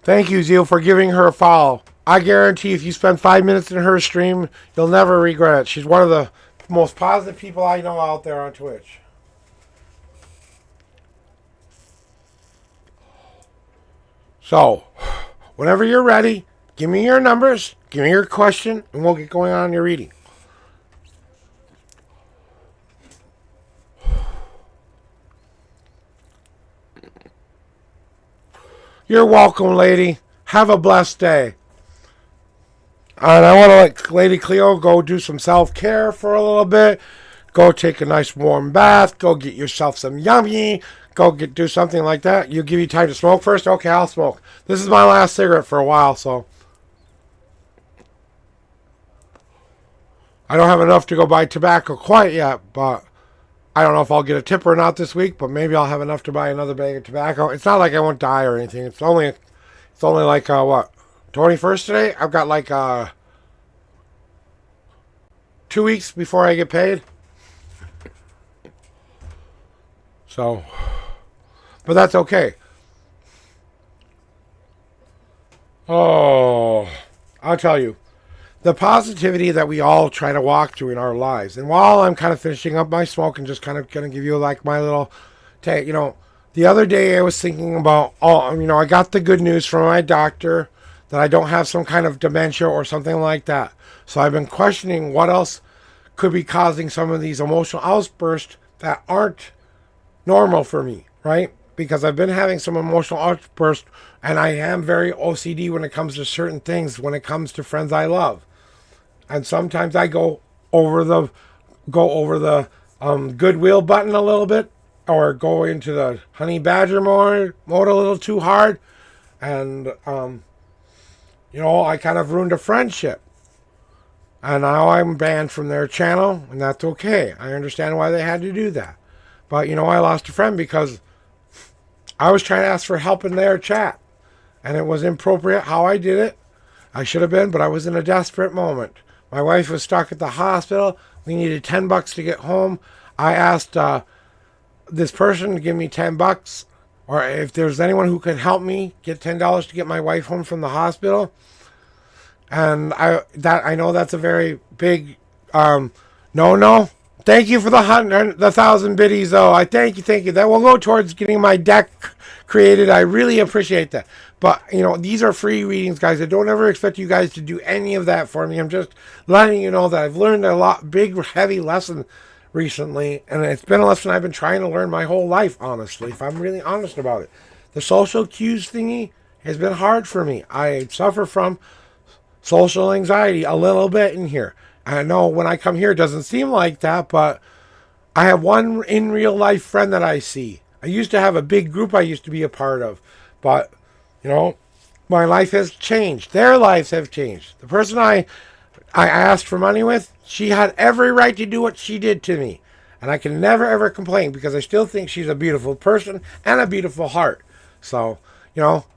Thank you, Zeal, for giving her a follow. I guarantee if you spend 5 minutes in her stream, you'll never regret it. She's one of the most positive people I know out there on Twitch. So, whenever you're ready, give me your numbers, give me your question, and we'll get going on your reading. You're welcome, lady. Have a blessed day. And I want to let Lady Cleo go do some self-care for a little bit. Go take a nice warm bath. Go get yourself some yummy. Go do something like that. You give you time to smoke first? Okay, I'll smoke. This is my last cigarette for a while, so. I don't have enough to go buy tobacco quite yet, but I don't know if I'll get a tip or not this week, but maybe I'll have enough to buy another bag of tobacco. It's not like I won't die or anything. It's only It's only like, what, 21st today? I've got like 2 weeks before I get paid. So, but that's okay. Oh, I'll tell you. The positivity that we all try to walk through in our lives. And while I'm kind of finishing up my smoke and just kind of going to give you like my little take, the other day I was thinking about, I got the good news from my doctor that I don't have some kind of dementia or something like that. So I've been questioning what else could be causing some of these emotional outbursts that aren't normal for me, right? Because I've been having some emotional outbursts and I am very OCD when it comes to certain things, when it comes to friends I love. And sometimes I go over the goodwill button a little bit, or go into the honey badger mode a little too hard, and I kind of ruined a friendship, and now I'm banned from their channel, and that's okay. I understand why they had to do that, but I lost a friend because I was trying to ask for help in their chat, and it was inappropriate how I did it. I should have been, but I was in a desperate moment. My wife was stuck at the hospital. We needed $10 to get home. I asked this person to give me $10, or if there's anyone who can help me get $10 to get my wife home from the hospital. And I know that's a very big no. Thank you for the 1,000 biddies, though. I thank you. That will go towards getting my deck created. I really appreciate that. But these are free readings, guys. I don't ever expect you guys to do any of that for me. I'm just letting you know that I've learned a big, heavy lesson recently, and it's been a lesson I've been trying to learn my whole life. Honestly, if I'm really honest about it, the social cues thingy has been hard for me. I suffer from social anxiety a little bit in here. I know when I come here, it doesn't seem like that, but I have one in real life friend that I see. I used to have a big group I used to be a part of, but my life has changed. Their lives have changed. The person I asked for money with, she had every right to do what she did to me, and I can never ever complain because I still think she's a beautiful person and a beautiful heart. So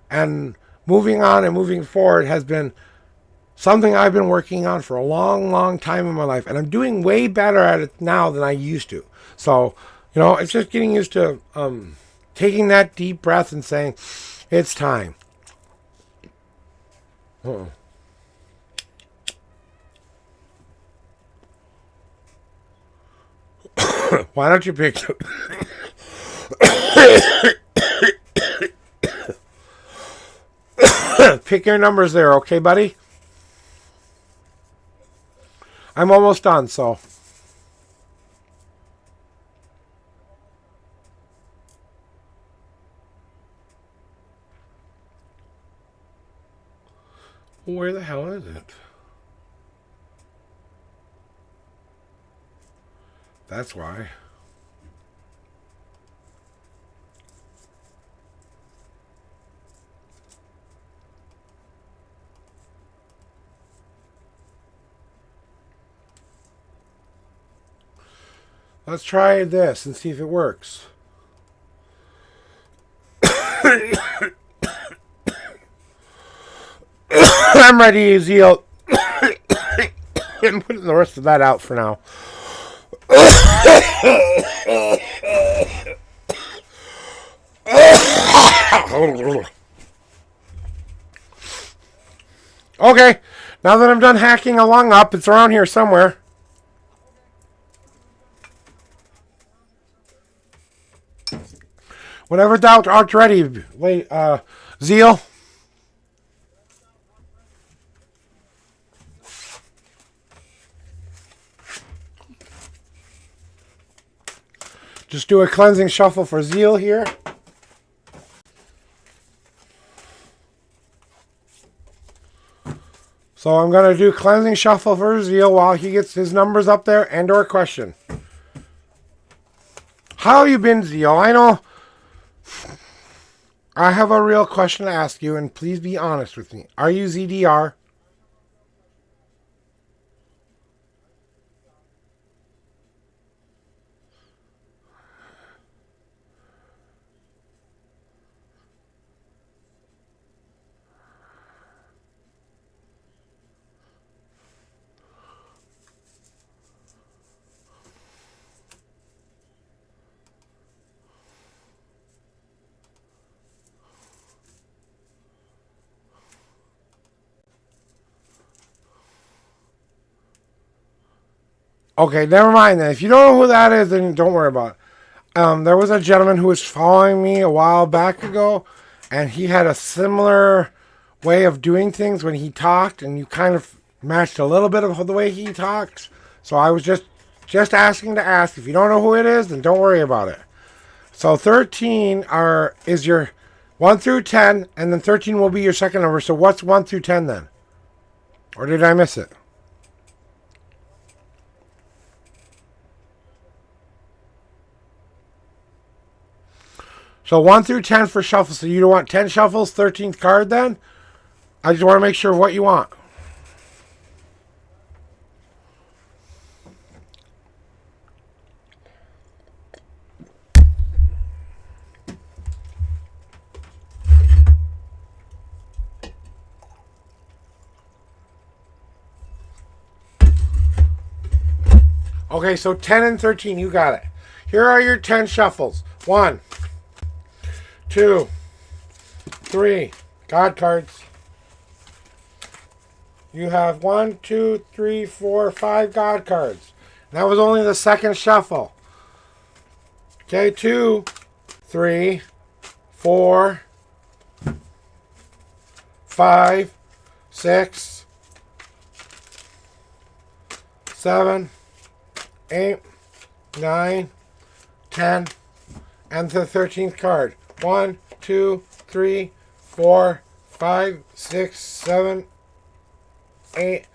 and moving on and moving forward has been something I've been working on for a long, long time in my life. And I'm doing way better at it now than I used to. So, it's just getting used to taking that deep breath and saying, it's time. Uh-oh. Why don't you pick... pick your numbers there, okay, buddy? I'm almost done, so. Where the hell is it? That's why. Let's try this and see if it works. I'm ready to use Zeal. I'm putting the rest of that out for now. Okay, now that I'm done hacking a lung up, it's around here somewhere. Whenever thou art ready, Zeal. Just do a cleansing shuffle for Zeal here. So I'm going to do cleansing shuffle for Zeal while he gets his numbers up there and or question. How you been, Zeal? I know I have a real question to ask you, and please be honest with me. Are you ZDR? Okay, never mind then. If you don't know who that is, then don't worry about it. There was a gentleman who was following me a while back ago, and he had a similar way of doing things when he talked, and you kind of matched a little bit of the way he talks. So I was just asking to ask. If you don't know who it is, then don't worry about it. So 13 is your 1 through 10, and then 13 will be your second number. So what's 1 through 10 then? Or did I miss it? So 1 through 10 for shuffle. So you don't want 10 shuffles, 13th card then? I just want to make sure what you want. Okay, so 10 and 13, you got it. Here are your 10 shuffles. 1, 2, 3. God cards. You have 1, 2, 3, 4, 5 God cards. And that was only the second shuffle. Okay, 2, 3, 4, 5, 6, 7, 8, 9, 10, and the 13th card. 1, 2, 3, 4, 5, 6, 7, 8,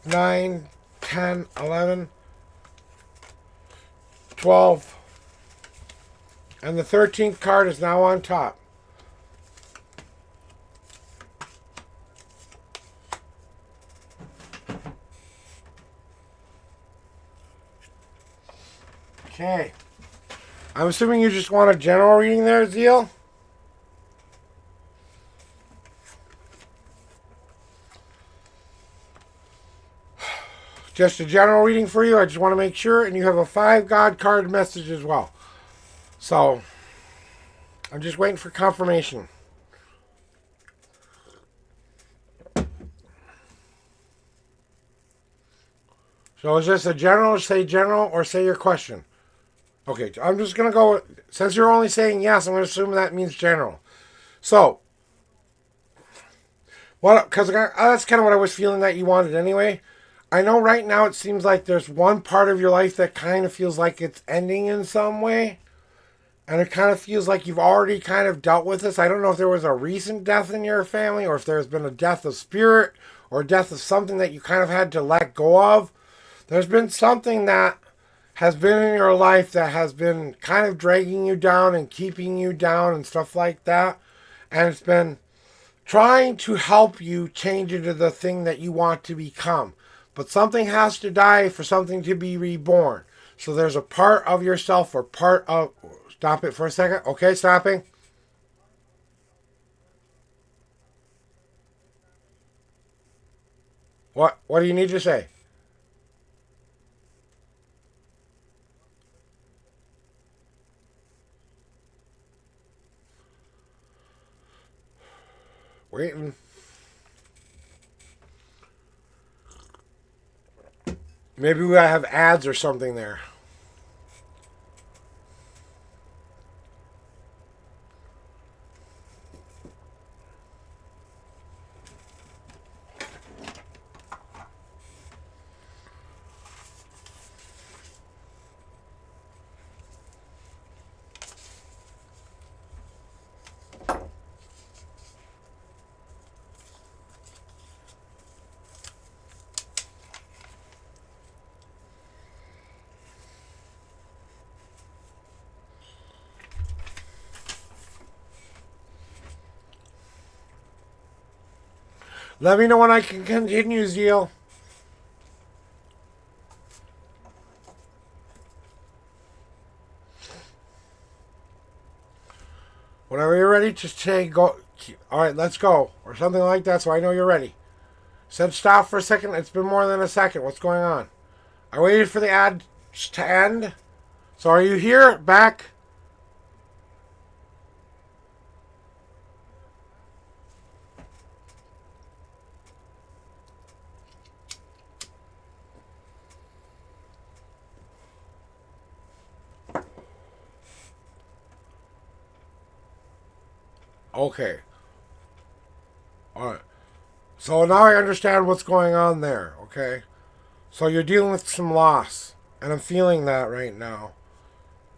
9, 10, 11, 12. And the 13th card is now on top. Okay. I'm assuming you just want a general reading there, Zeal? Just a general reading for you. I just want to make sure. And you have a 5 God card message as well. So, I'm just waiting for confirmation. So is this a general, say general, or say your question? Okay, I'm just going to go, since you're only saying yes, I'm going to assume that means general. So, because that's kind of what I was feeling that you wanted anyway. I know right now it seems like there's one part of your life that kind of feels like it's ending in some way. And it kind of feels like you've already kind of dealt with this. I don't know if there was a recent death in your family or if there's been a death of spirit or a death of something that you kind of had to let go of. There's been something that has been in your life that has been kind of dragging you down and keeping you down and stuff like that. And it's been trying to help you change into the thing that you want to become. But something has to die for something to be reborn. So there's a part of yourself or part of... Stop it for a second. Okay, stopping. What do you need to say? Waiting. Maybe we gotta have ads or something there. Let me know when I can continue, Zeal. Whenever you're ready, just say go. All right, let's go. Or something like that so I know you're ready. Said stop for a second. It's been more than a second. What's going on? I waited for the ad to end. So are you here? Back? Okay. Alright. So now I understand what's going on there, okay? So you're dealing with some loss. And I'm feeling that right now.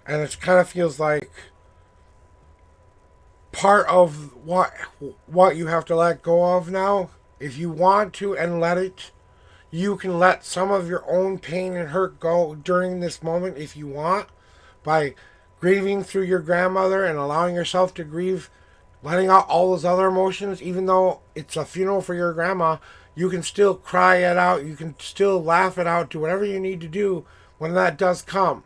And it kind of feels like part of what you have to let go of now. If you want to and let it, you can let some of your own pain and hurt go during this moment if you want, by grieving through your grandmother and allowing yourself to grieve, letting out all those other emotions. Even though it's a funeral for your grandma, you can still cry it out, you can still laugh it out, do whatever you need to do when that does come.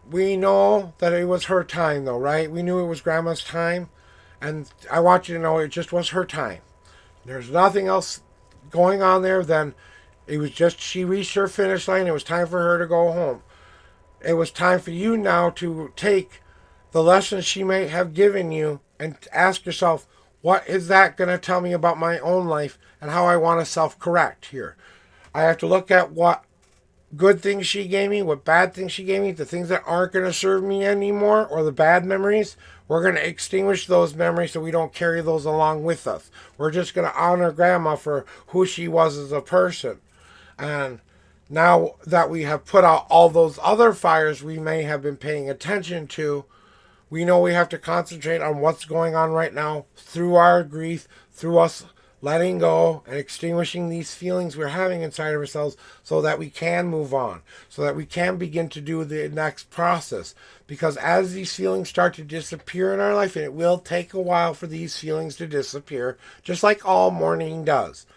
We know that it was her time, though, right? We knew it was grandma's time, and I want you to know it just was her time. There's nothing else going on there than it was just she reached her finish line. It was time for her to go home. It was time for you now to take the lessons she may have given you and ask yourself, what is that going to tell me about my own life and how I want to self-correct here? I have to look at what good things she gave me, what bad things she gave me, the things that aren't going to serve me anymore, or the bad memories. We're going to extinguish those memories so we don't carry those along with us. We're just going to honor grandma for who she was as a person. And now that we have put out all those other fires we may have been paying attention to, we know we have to concentrate on what's going on right now through our grief, through us letting go and extinguishing these feelings we're having inside of ourselves, so that we can move on, so that we can begin to do the next process. Because as these feelings start to disappear in our life, and it will take a while for these feelings to disappear, just like all mourning does,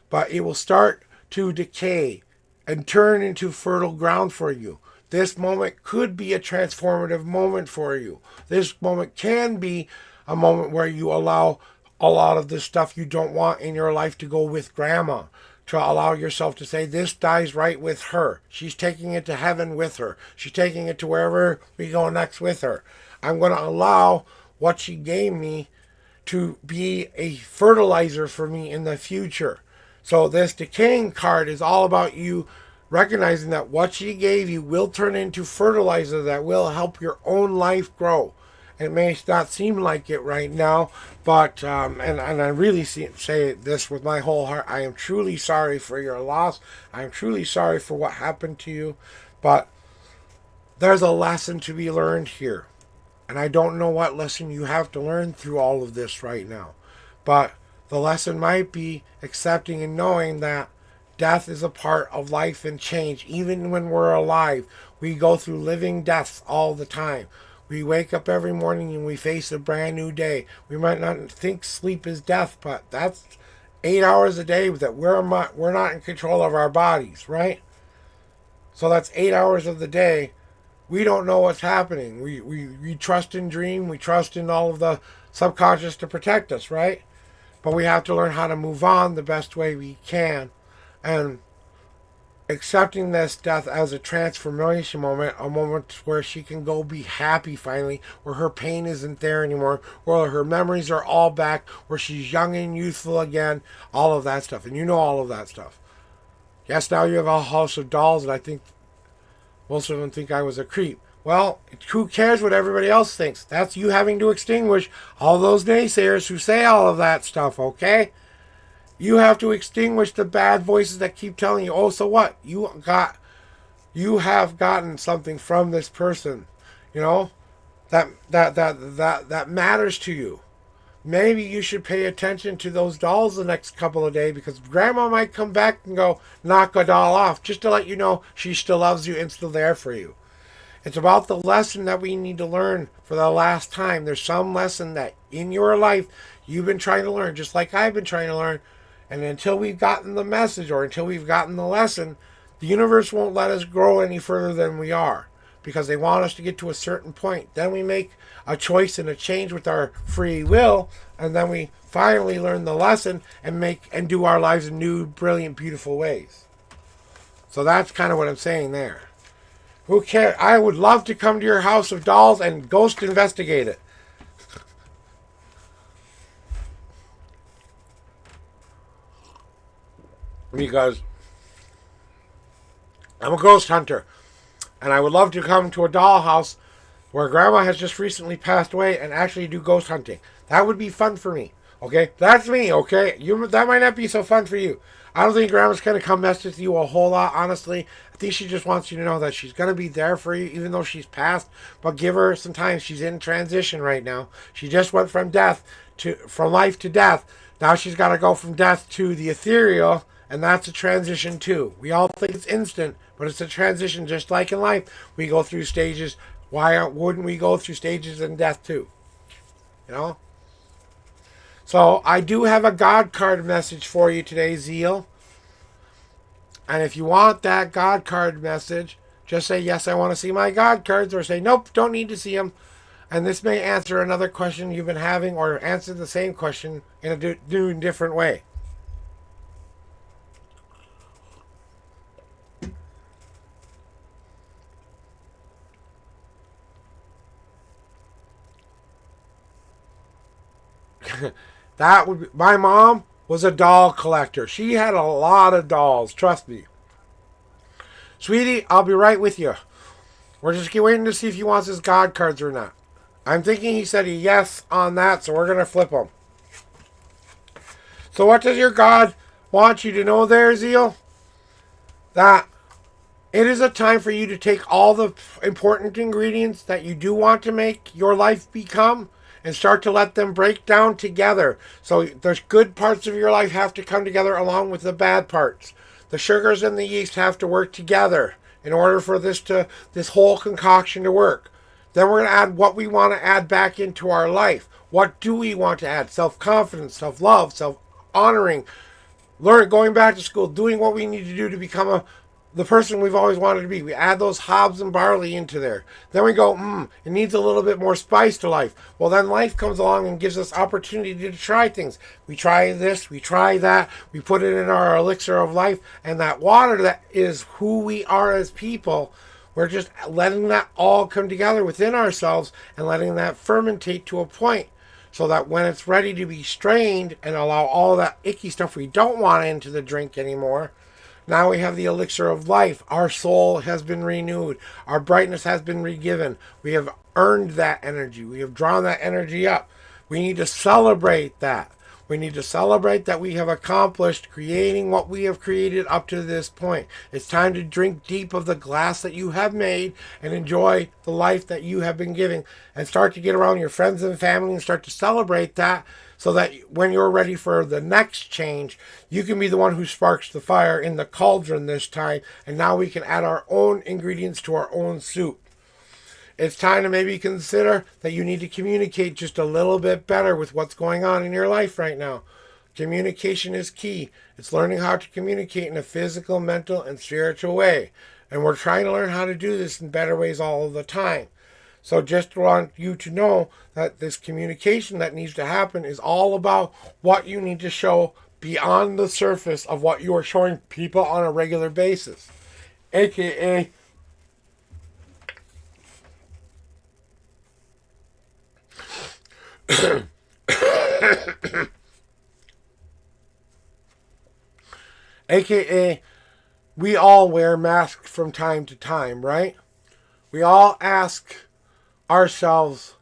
but it will start to decay and turn into fertile ground for you. This moment could be a transformative moment for you. This moment can be a moment where you allow a lot of the stuff you don't want in your life to go with grandma. To allow yourself to say, this dies right with her. She's taking it to heaven with her. She's taking it to wherever we go next with her. I'm going to allow what she gave me to be a fertilizer for me in the future. So this decaying card is all about you recognizing that what she gave you will turn into fertilizer that will help your own life grow. It may not seem like it right now, but, and I really say this with my whole heart, I am truly sorry for your loss. I am truly sorry for what happened to you, but there's a lesson to be learned here. And I don't know what lesson you have to learn through all of this right now. But the lesson might be accepting and knowing that death is a part of life and change. Even when we're alive, we go through living deaths all the time. We wake up every morning and we face a brand new day. We might not think sleep is death, but that's 8 hours a day that we're not in control of our bodies, right? So that's 8 hours of the day. We don't know what's happening. We trust in dream. We trust in all of the subconscious to protect us, right? But we have to learn how to move on the best way we can. And accepting this death as a transformation moment, a moment where she can go be happy finally, where her pain isn't there anymore, where her memories are all back, where she's young and youthful again, all of that stuff. And you know all of that stuff. Yes, now you have a house of dolls, and I think most of them think I was a creep. Well, who cares what everybody else thinks? That's you having to extinguish all those naysayers who say all of that stuff, okay? You have to extinguish the bad voices that keep telling you, oh, so what? You have gotten something from this person, you know, that matters to you. Maybe you should pay attention to those dolls the next couple of days, because grandma might come back and go knock a doll off, just to let you know she still loves you and still there for you. It's about the lesson that we need to learn for the last time. There's some lesson that in your life you've been trying to learn, just like I've been trying to learn. And until we've gotten the message, or until we've gotten the lesson, the universe won't let us grow any further than we are, because they want us to get to a certain point. Then we make a choice and a change with our free will, and then we finally learn the lesson and do our lives in new, brilliant, beautiful ways. So that's kind of what I'm saying there. Who cares? I would love to come to your house of dolls and ghost investigate it. Because I'm a ghost hunter, and I would love to come to a dollhouse where grandma has just recently passed away and actually do ghost hunting. That would be fun for me. Okay, that's me. Okay, that might not be so fun for you. I don't think grandma's gonna come mess with you a whole lot. Honestly, I think she just wants you to know that she's gonna be there for you, even though she's passed. But give her some time. She's in transition right now. She just went from life to death. Now she's got to go from death to the ethereal, and that's a transition too. We all think it's instant, but it's a transition. Just like in life, we go through stages. Why wouldn't we go through stages in death too? You know. So I do have a God card message for you today, Zeal. And if you want that God card message, just say, yes, I want to see my God cards, or say, nope, don't need to see them. And this may answer another question you've been having, or answer the same question in a new different way. That would be, my mom was a doll collector. She had a lot of dolls, trust me. Sweetie, I'll be right with you. We're just waiting to see if he wants his God cards or not. I'm thinking he said a yes on that, so we're going to flip him. So what does your God want you to know there, Zeal? That it is a time for you to take all the important ingredients that you do want to make your life become and start to let them break down together. So the good parts of your life have to come together along with the bad parts. The sugars and the yeast have to work together in order for this whole concoction to work. Then we're going to add what we want to add back into our life. What do we want to add? Self-confidence, self-love, self-honoring, going back to school, doing what we need to do to become the person we've always wanted to be. We add those Hobbs and barley into there. Then we go, it needs a little bit more spice to life. Well, then life comes along and gives us opportunity to try things. We try this, we try that, we put it in our elixir of life, and that water that is who we are as people, we're just letting that all come together within ourselves and letting that fermentate to a point so that when it's ready to be strained and allow all that icky stuff we don't want into the drink anymore, now we have the elixir of life. Our soul has been renewed. Our brightness has been regiven. We have earned that energy. We have drawn that energy up. We need to celebrate that. We need to celebrate that we have accomplished creating what we have created up to this point. It's time to drink deep of the glass that you have made and enjoy the life that you have been giving, and start to get around your friends and family and start to celebrate that, so that when you're ready for the next change, you can be the one who sparks the fire in the cauldron this time, and now we can add our own ingredients to our own soup. It's time to maybe consider that you need to communicate just a little bit better with what's going on in your life right now. Communication is key. It's learning how to communicate in a physical, mental, and spiritual way. And we're trying to learn how to do this in better ways all of the time. So just want you to know that this communication that needs to happen is all about what you need to show beyond the surface of what you are showing people on a regular basis. AKA, AKA, we all wear masks from time to time, right? We all ask ourselves,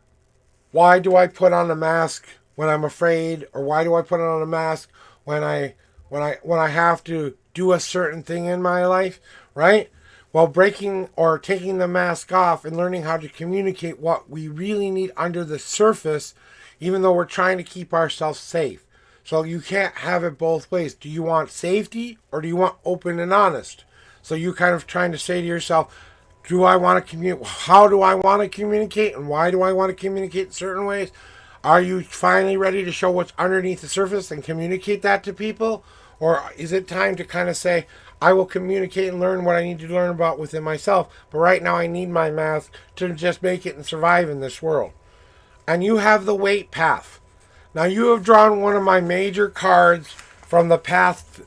why do I put on a mask when I'm afraid, or why do I put on a mask when I have to do a certain thing in my life, right? Well, breaking or taking the mask off and learning how to communicate what we really need under the surface, even though we're trying to keep ourselves safe. So you can't have it both ways. Do you want safety, or do you want open and honest? So you kind of trying to say to yourself, do I want to communicate? How do I want to communicate? And why do I want to communicate in certain ways? Are you finally ready to show what's underneath the surface and communicate that to people? Or is it time to kind of say, I will communicate and learn what I need to learn about within myself, but right now I need my mask to just make it and survive in this world? And you have the weight path. Now you have drawn one of my major cards from the past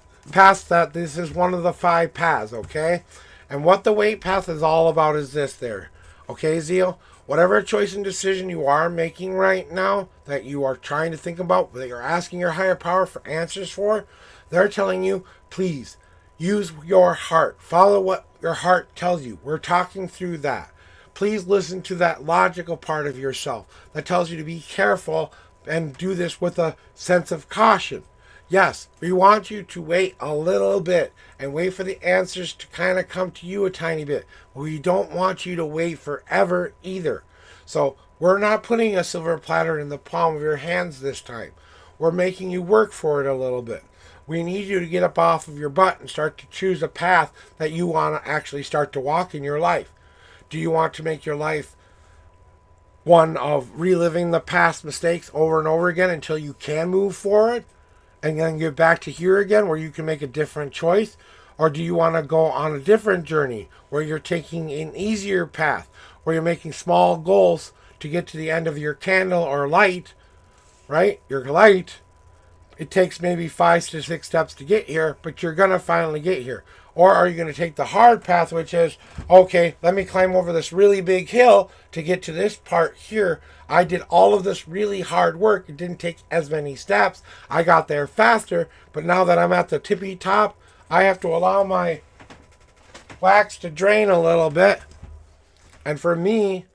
that this is one of the 5 paths, okay? And what the weight path is all about is this there. Okay, Zeal? Whatever choice and decision you are making right now, that you are trying to think about, that you're asking your higher power for answers for, they're telling you, please, use your heart. Follow what your heart tells you. We're talking through that. please listen to that logical part of yourself that tells you to be careful and do this with a sense of caution. Yes, we want you to wait a little bit and wait for the answers to kind of come to you a tiny bit. We don't want you to wait forever either. So we're not putting a silver platter in the palm of your hands this time. We're making you work for it a little bit. We need you to get up off of your butt and start to choose a path that you want to actually start to walk in your life. Do you want to make your life one of reliving the past mistakes over and over again until you can move forward and then get back to here again where you can make a different choice? Or do you want to go on a different journey where you're taking an easier path, where you're making small goals to get to the end of your candle or light, right? Your light. It takes maybe 5 to 6 steps to get here, but you're going to finally get here. Or are you going to take the hard path, which is, okay, let me climb over this really big hill to get to this part here. I did all of this really hard work. It didn't take as many steps. I got there faster, but now that I'm at the tippy top, I have to allow my wax to drain a little bit. And for me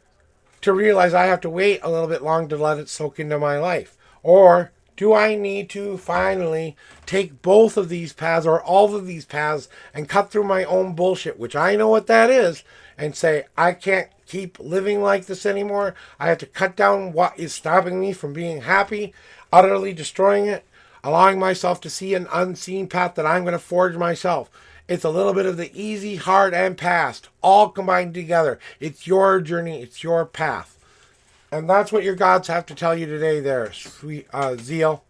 to realize I have to wait a little bit long to let it soak into my life. Or do I need to finally take both of these paths or all of these paths and cut through my own bullshit, which I know what that is, and say, I can't keep living like this anymore. I have to cut down what is stopping me from being happy, utterly destroying it, allowing myself to see an unseen path that I'm going to forge myself. It's a little bit of the easy, hard, and past, all combined together. It's your journey. It's your path. And that's what your gods have to tell you today there, sweet Zeal.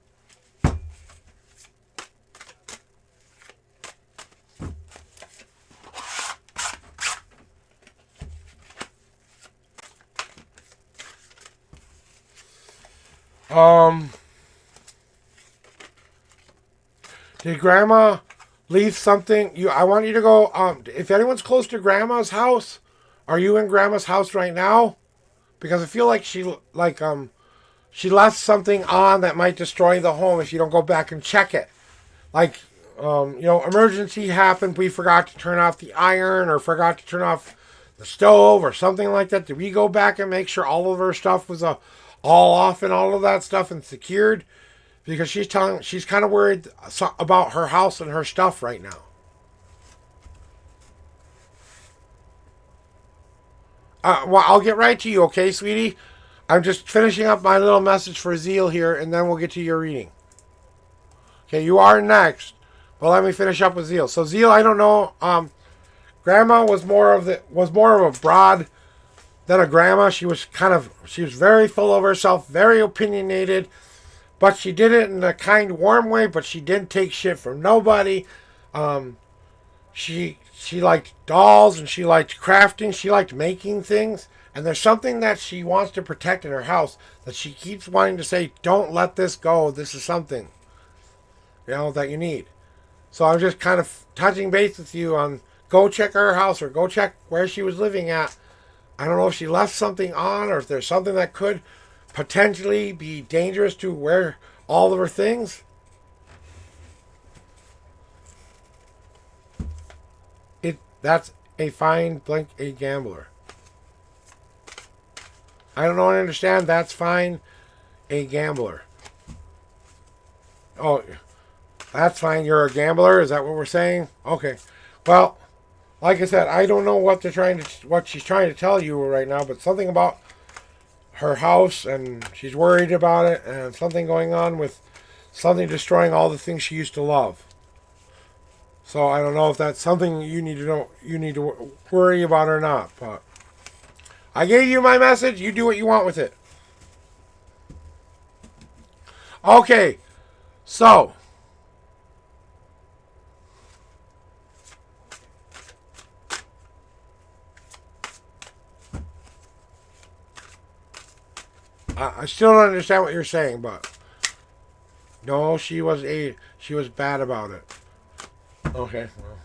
Did Grandma leave something? I want you to go, if anyone's close to Grandma's house, are you in Grandma's house right now? Because I feel like she left something on that might destroy the home if you don't go back and check it. Like, emergency happened. We forgot to turn off the iron or forgot to turn off the stove or something like that. Did we go back and make sure all of her stuff was all off and all of that stuff and secured? Because she's kind of worried about her house and her stuff right now. Well, I'll get right to you, okay, sweetie? I'm just finishing up my little message for Zeal here, and then we'll get to your reading. Okay, you are next. Well, let me finish up with Zeal. So Zeal, I don't know. Grandma was more of a broad than a grandma. She was very full of herself, very opinionated, but she did it in a kind, warm way. But she didn't take shit from nobody. She liked dolls and she liked crafting. She liked making things. And there's something that she wants to protect in her house that she keeps wanting to say, don't let this go. This is something, that you need. So I'm just kind of touching base with you on go check her house or go check where she was living at. I don't know if she left something on or if there's something that could potentially be dangerous to where all of her things. That's a fine blank a gambler. I don't know. I understand. That's fine. A gambler. Oh, that's fine. You're a gambler. Is that what we're saying? Okay. Well, like I said, I don't know what she's trying to tell you right now, but something about her house and she's worried about it and something going on with something destroying all the things she used to love. So I don't know if that's something you need to worry about or not, but I gave you my message. You do what you want with it. Okay, so I still don't understand what you're saying, but no, she was bad about it. Okay, well,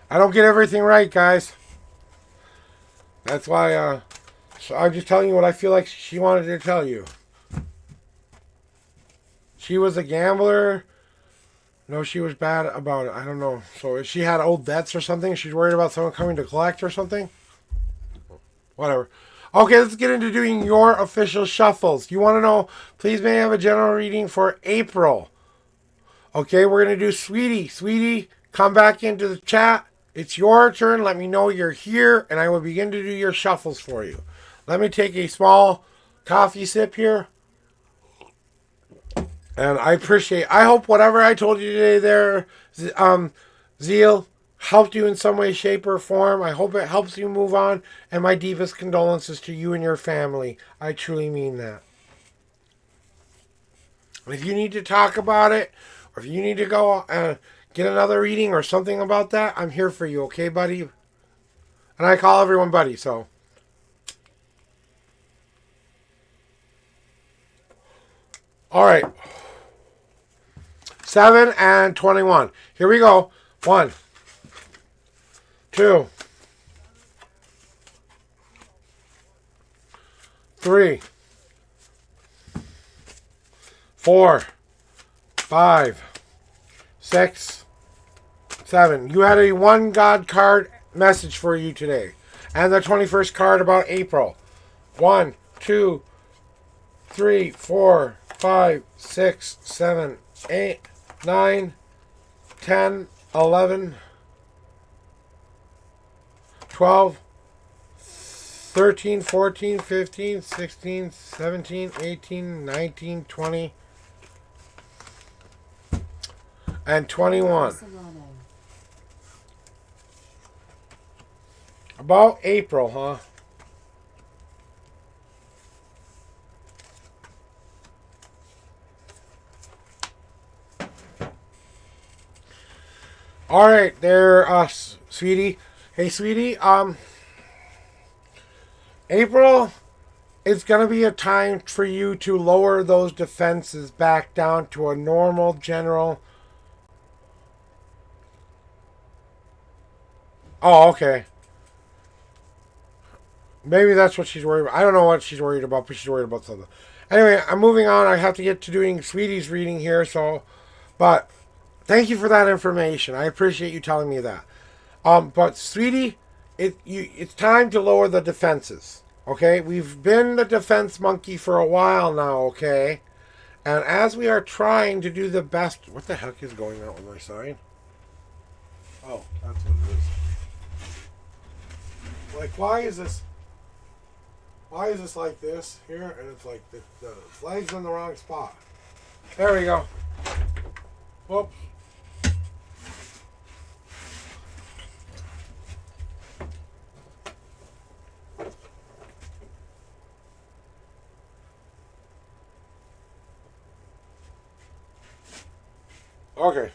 I don't get everything right, guys. That's why, so I'm just telling you what I feel like she wanted to tell you. She was a gambler. No, she was bad about it. I don't know. So if she had old debts or something, she's worried about someone coming to collect or something. Whatever. Okay, let's get into doing your official shuffles. You want to know, please may I have a general reading for April. Okay, we're going to do Sweetie. Sweetie, come back into the chat. It's your turn. Let me know you're here, and I will begin to do your shuffles for you. Let me take a small coffee sip here. And I hope whatever I told you today there, Zeal, helped you in some way, shape, or form. I hope it helps you move on. And my deepest condolences to you and your family. I truly mean that. If you need to talk about it, or if you need to go get another reading or something about that, I'm here for you, okay, buddy? And I call everyone buddy, so. All right. 7 and 21. Here we go. 1, 2, 3, 4, 5, 6, 7. You had a one God card message for you today. And the 21st card about April. 1, 2, 3, 4, 5, 6, 7, 8, 9, 10, 11, 12, 13, 14, 15, 16, 17, 18, 19, 20, and 21. About April, huh? All right, there, sweetie. Hey, sweetie. April, it's gonna be a time for you to lower those defenses back down to a normal, general. Oh, okay. Maybe that's what she's worried about. I don't know what she's worried about, but she's worried about something. Anyway, I'm moving on. I have to get to doing Sweetie's reading here, so, but thank you for that information. I appreciate you telling me that. But Sweetie, it's time to lower the defenses. Okay, we've been the defense monkey for a while now. Okay, and as we are trying to do the best, what the heck is going on with my sign? Oh, that's what it is. Like, why is this? Why is this like this here? And it's like the flag's in the wrong spot. There we go. Whoops. Okay.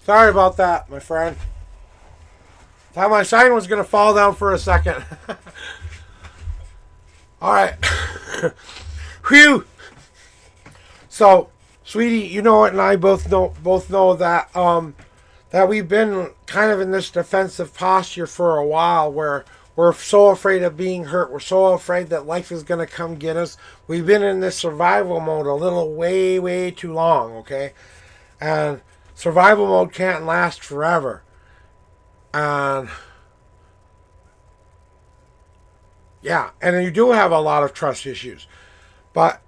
Sorry about that, my friend. Thought my sign was going to fall down for a second. All right. Whew. So, sweetie, you know it, and I both know that that we've been kind of in this defensive posture for a while, where we're so afraid of being hurt. We're so afraid that life is going to come get us. We've been in this survival mode a little way too long, okay? And survival mode can't last forever. And yeah, and you do have a lot of trust issues. But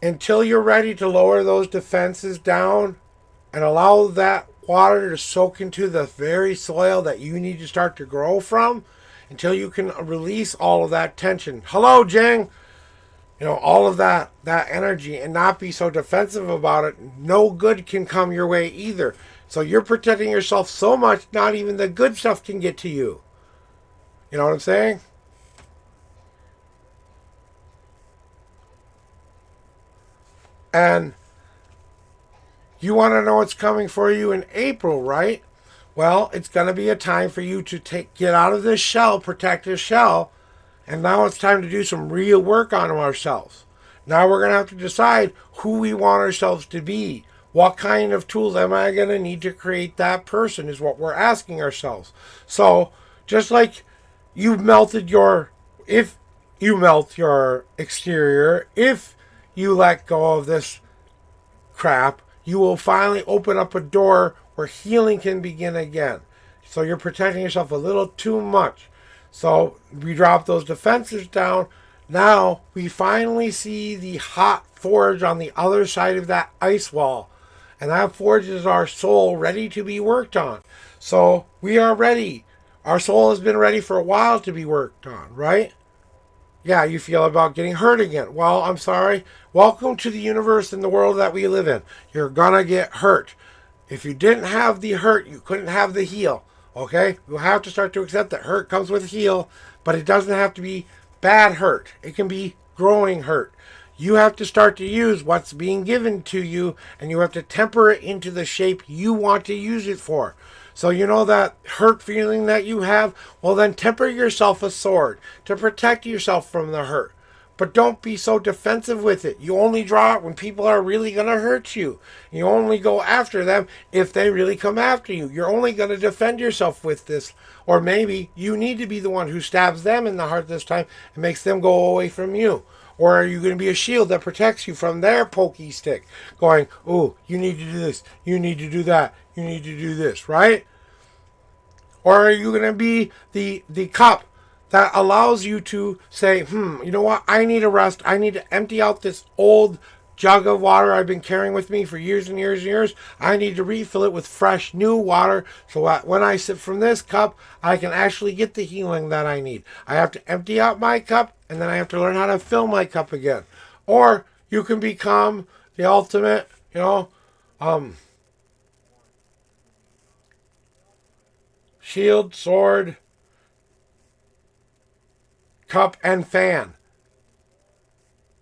until you're ready to lower those defenses down and allow that water to soak into the very soil that you need to start to grow from, until you can release all of that tension. Hello, Jing. You know, all of that energy, and not be so defensive about it, no good can come your way either. So you're protecting yourself so much, not even the good stuff can get to you. You know what I'm saying? And you want to know what's coming for you in April, right? Well, it's going to be a time for you to get out of this shell, protective shell, and now it's time to do some real work on ourselves. Now we're going to have to decide who we want ourselves to be. What kind of tools am I going to need to create that person is what we're asking ourselves. So, just like if you melt your exterior, if you let go of this crap, you will finally open up a door where healing can begin again. So you're protecting yourself a little too much. So we drop those defenses down. Now we finally see the hot forge on the other side of that ice wall. And that forges our soul ready to be worked on. So we are ready. Our soul has been ready for a while to be worked on, right? Yeah, you feel about getting hurt again. Well, I'm sorry. Welcome to the universe and the world that we live in. You're gonna get hurt. If you didn't have the hurt, you couldn't have the heal. Okay? You'll have to start to accept that hurt comes with heal, but it doesn't have to be bad hurt. It can be growing hurt. You have to start to use what's being given to you, and you have to temper it into the shape you want to use it for. So you know that hurt feeling that you have? Well, then temper yourself a sword to protect yourself from the hurt. But don't be so defensive with it. You only draw it when people are really going to hurt you. You only go after them if they really come after you. You're only going to defend yourself with this. Or maybe you need to be the one who stabs them in the heart this time and makes them go away from you. Or are you going to be a shield that protects you from their pokey stick? Going, oh, you need to do this. You need to do that. You need to do this, right? Or are you going to be the cup that allows you to say, you know what? I need a rest. I need to empty out this old jug of water I've been carrying with me for years and years and years. I need to refill it with fresh, new water so that when I sip from this cup, I can actually get the healing that I need. I have to empty out my cup, and then I have to learn how to fill my cup again. Or you can become the ultimate, shield, sword, cup, and fan.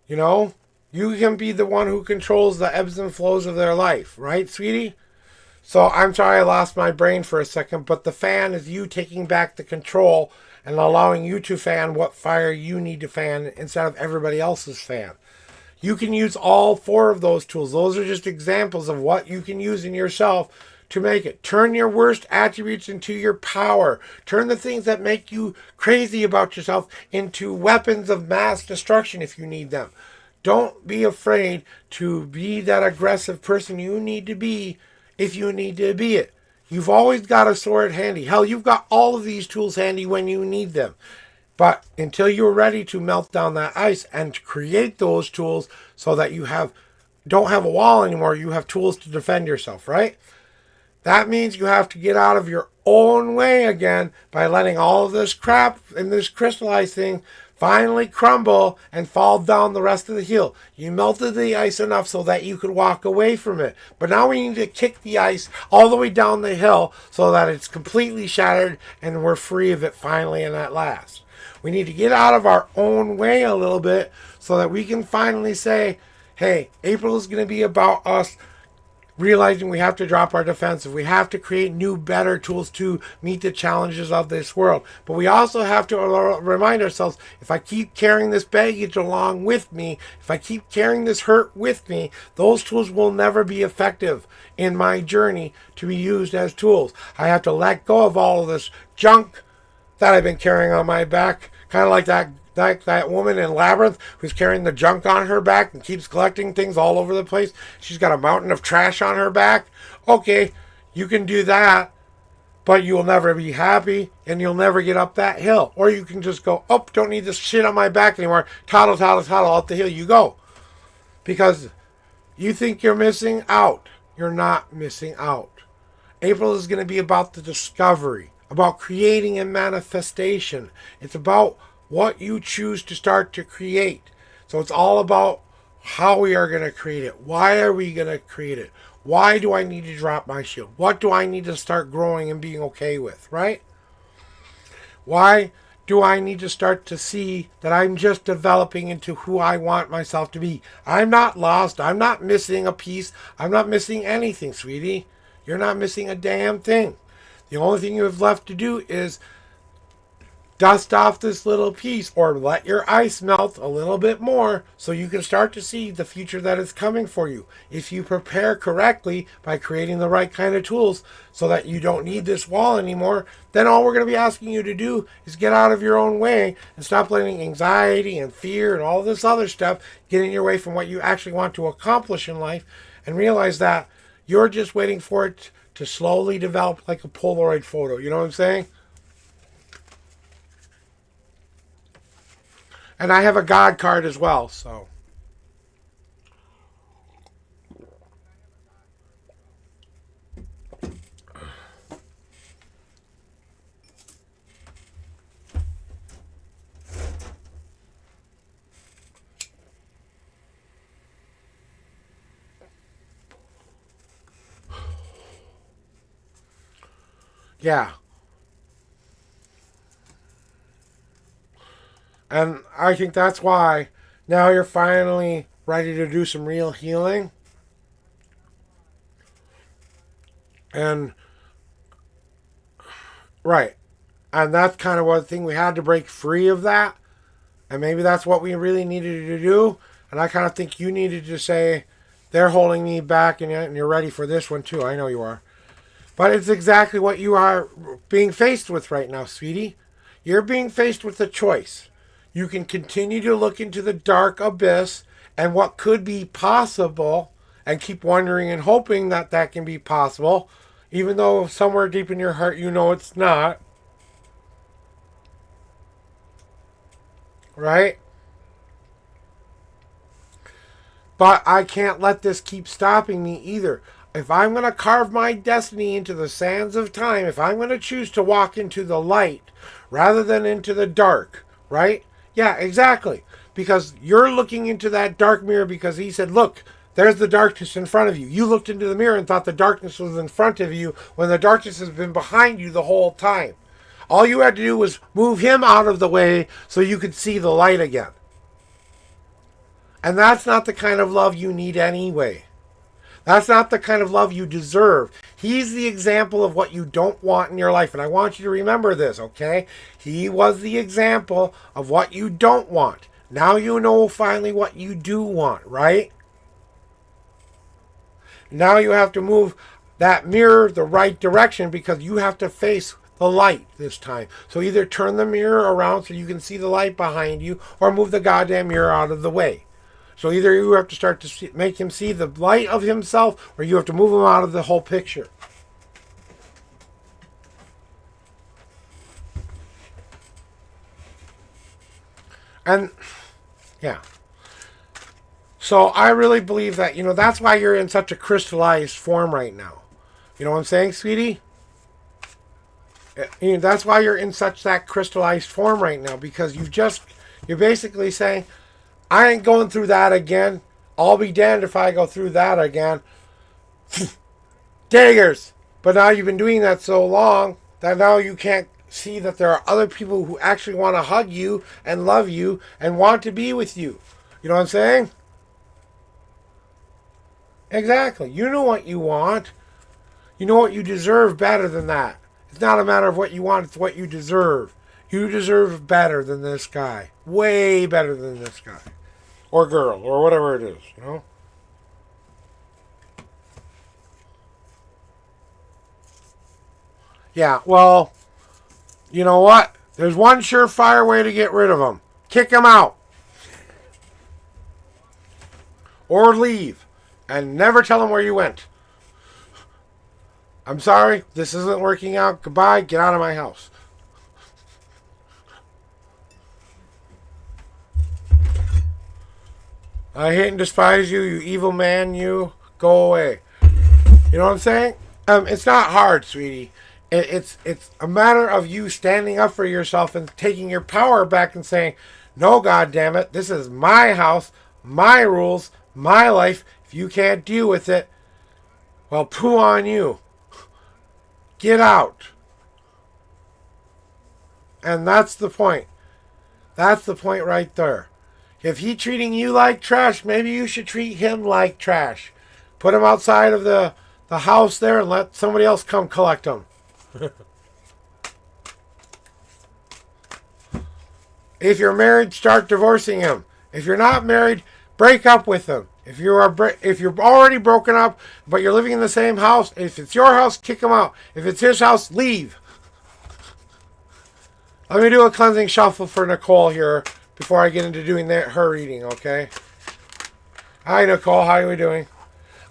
You can be the one who controls the ebbs and flows of their life, right, sweetie? So I'm sorry I lost my brain for a second, but the fan is you taking back the control and allowing you to fan what fire you need to fan instead of everybody else's fan. You can use all four of those tools. Those are just examples of what you can use in yourself to make it. Turn your worst attributes into your power. Turn the things that make you crazy about yourself into weapons of mass destruction if you need them. Don't be afraid to be that aggressive person you need to be if you need to be it. You've always got a sword handy. Hell, you've got all of these tools handy when you need them. But until you're ready to melt down that ice and to create those tools so that you don't have a wall anymore, you have tools to defend yourself, right? That means you have to get out of your own way again by letting all of this crap and this crystallized thing finally crumble and fall down the rest of the hill. You melted the ice enough so that you could walk away from it. But now we need to kick the ice all the way down the hill so that it's completely shattered and we're free of it finally and at last. We need to get out of our own way a little bit so that we can finally say, hey, April is going to be about us realizing we have to drop our defensive. We have to create new, better tools to meet the challenges of this world. But we also have to remind ourselves, if I keep carrying this baggage along with me, if I keep carrying this hurt with me, those tools will never be effective in my journey to be used as tools. I have to let go of all of this junk that I've been carrying on my back, kind of like that woman in Labyrinth who's carrying the junk on her back and keeps collecting things all over the place. She's got a mountain of trash on her back. Okay, you can do that, but you'll never be happy and you'll never get up that hill. Or you can just go, oh, don't need this shit on my back anymore. Toddle, toddle, toddle, up the hill you go. Because you think you're missing out. You're not missing out. April is going to be about the discovery, about creating a manifestation. It's about what you choose to start to create. So it's all about how we are going to create it. Why are we going to create it? Why do I need to drop my shield? What do I need to start growing and being okay with, right? Why do I need to start to see that I'm just developing into who I want myself to be? I'm not lost. I'm not missing a piece. I'm not missing anything, sweetie. You're not missing a damn thing. The only thing you have left to do is dust off this little piece or let your ice melt a little bit more so you can start to see the future that is coming for you. If you prepare correctly by creating the right kind of tools so that you don't need this wall anymore, then all we're going to be asking you to do is get out of your own way and stop letting anxiety and fear and all this other stuff get in your way from what you actually want to accomplish in life, and realize that you're just waiting for it to slowly develop like a Polaroid photo. You know what I'm saying? And I have a God card as well, so. Yeah. And I think that's why now you're finally ready to do some real healing. And, right. And that's kind of one thing we had to break free of that. And maybe that's what we really needed to do. And I kind of think you needed to say, they're holding me back, and you're ready for this one too. I know you are. But it's exactly what you are being faced with right now, sweetie. You're being faced with a choice. You can continue to look into the dark abyss and what could be possible and keep wondering and hoping that that can be possible, even though somewhere deep in your heart you know it's not. Right? But I can't let this keep stopping me either. If I'm going to carve my destiny into the sands of time, if I'm going to choose to walk into the light rather than into the dark, right? Yeah, exactly. Because you're looking into that dark mirror because he said, look, there's the darkness in front of you. You looked into the mirror and thought the darkness was in front of you when the darkness has been behind you the whole time. All you had to do was move him out of the way so you could see the light again. And that's not the kind of love you need anyway. That's not the kind of love you deserve. He's the example of what you don't want in your life. And I want you to remember this, okay? He was the example of what you don't want. Now you know finally what you do want, right? Now you have to move that mirror the right direction because you have to face the light this time. So either turn the mirror around so you can see the light behind you or move the goddamn mirror out of the way. So either you have to start to make him see the light of himself or you have to move him out of the whole picture. And, yeah. So I really believe that, that's why you're in such a crystallized form right now. You know what I'm saying, sweetie? That's why you're in such that crystallized form right now because you're basically saying, I ain't going through that again. I'll be damned if I go through that again. Daggers. But now you've been doing that so long that now you can't see that there are other people who actually want to hug you and love you and want to be with you. You know what I'm saying? Exactly. You know what you want. You know what you deserve better than that. It's not a matter of what you want, it's what you deserve. You deserve better than this guy. Way better than this guy. Or girl, or whatever it is, Yeah, well, you know what? There's one surefire way to get rid of him. Kick him out. Or leave. And never tell him where you went. I'm sorry, this isn't working out. Goodbye, get out of my house. I hate and despise you, you evil man, you. Go away. You know what I'm saying? It's not hard, sweetie. It's a matter of you standing up for yourself and taking your power back and saying, no, God damn it, this is my house, my rules, my life. If you can't deal with it, well, poo on you. Get out. And that's the point. That's the point right there. If he's treating you like trash, maybe you should treat him like trash. Put him outside of the house there and let somebody else come collect him. If you're married, start divorcing him. If you're not married, break up with him. If you're already broken up, but you're living in the same house, if it's your house, kick him out. If it's his house, leave. Let me do a cleansing shuffle for Nicole here before I get into doing her reading, okay? Hi, Nicole. How are we doing?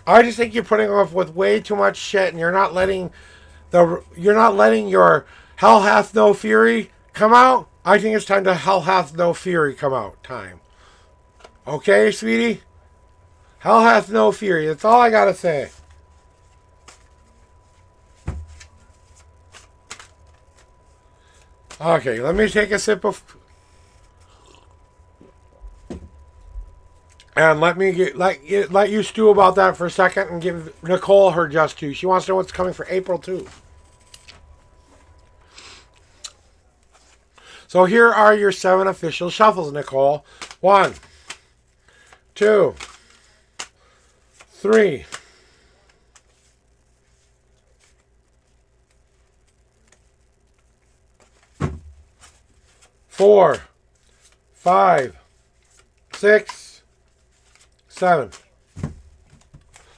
I just think you're putting up with way too much shit, and you're not letting your hell hath no fury come out. I think it's time to Hell Hath No Fury come out. Time. Okay, sweetie? Hell Hath No Fury. That's all I gotta say. Okay, let me take a sip of... And let me let you stew about that for a second and give Nicole her just due. She wants to know what's coming for April too. So here are your 7 official shuffles, Nicole. 1, 2, 3, 4, 5, 6, 7.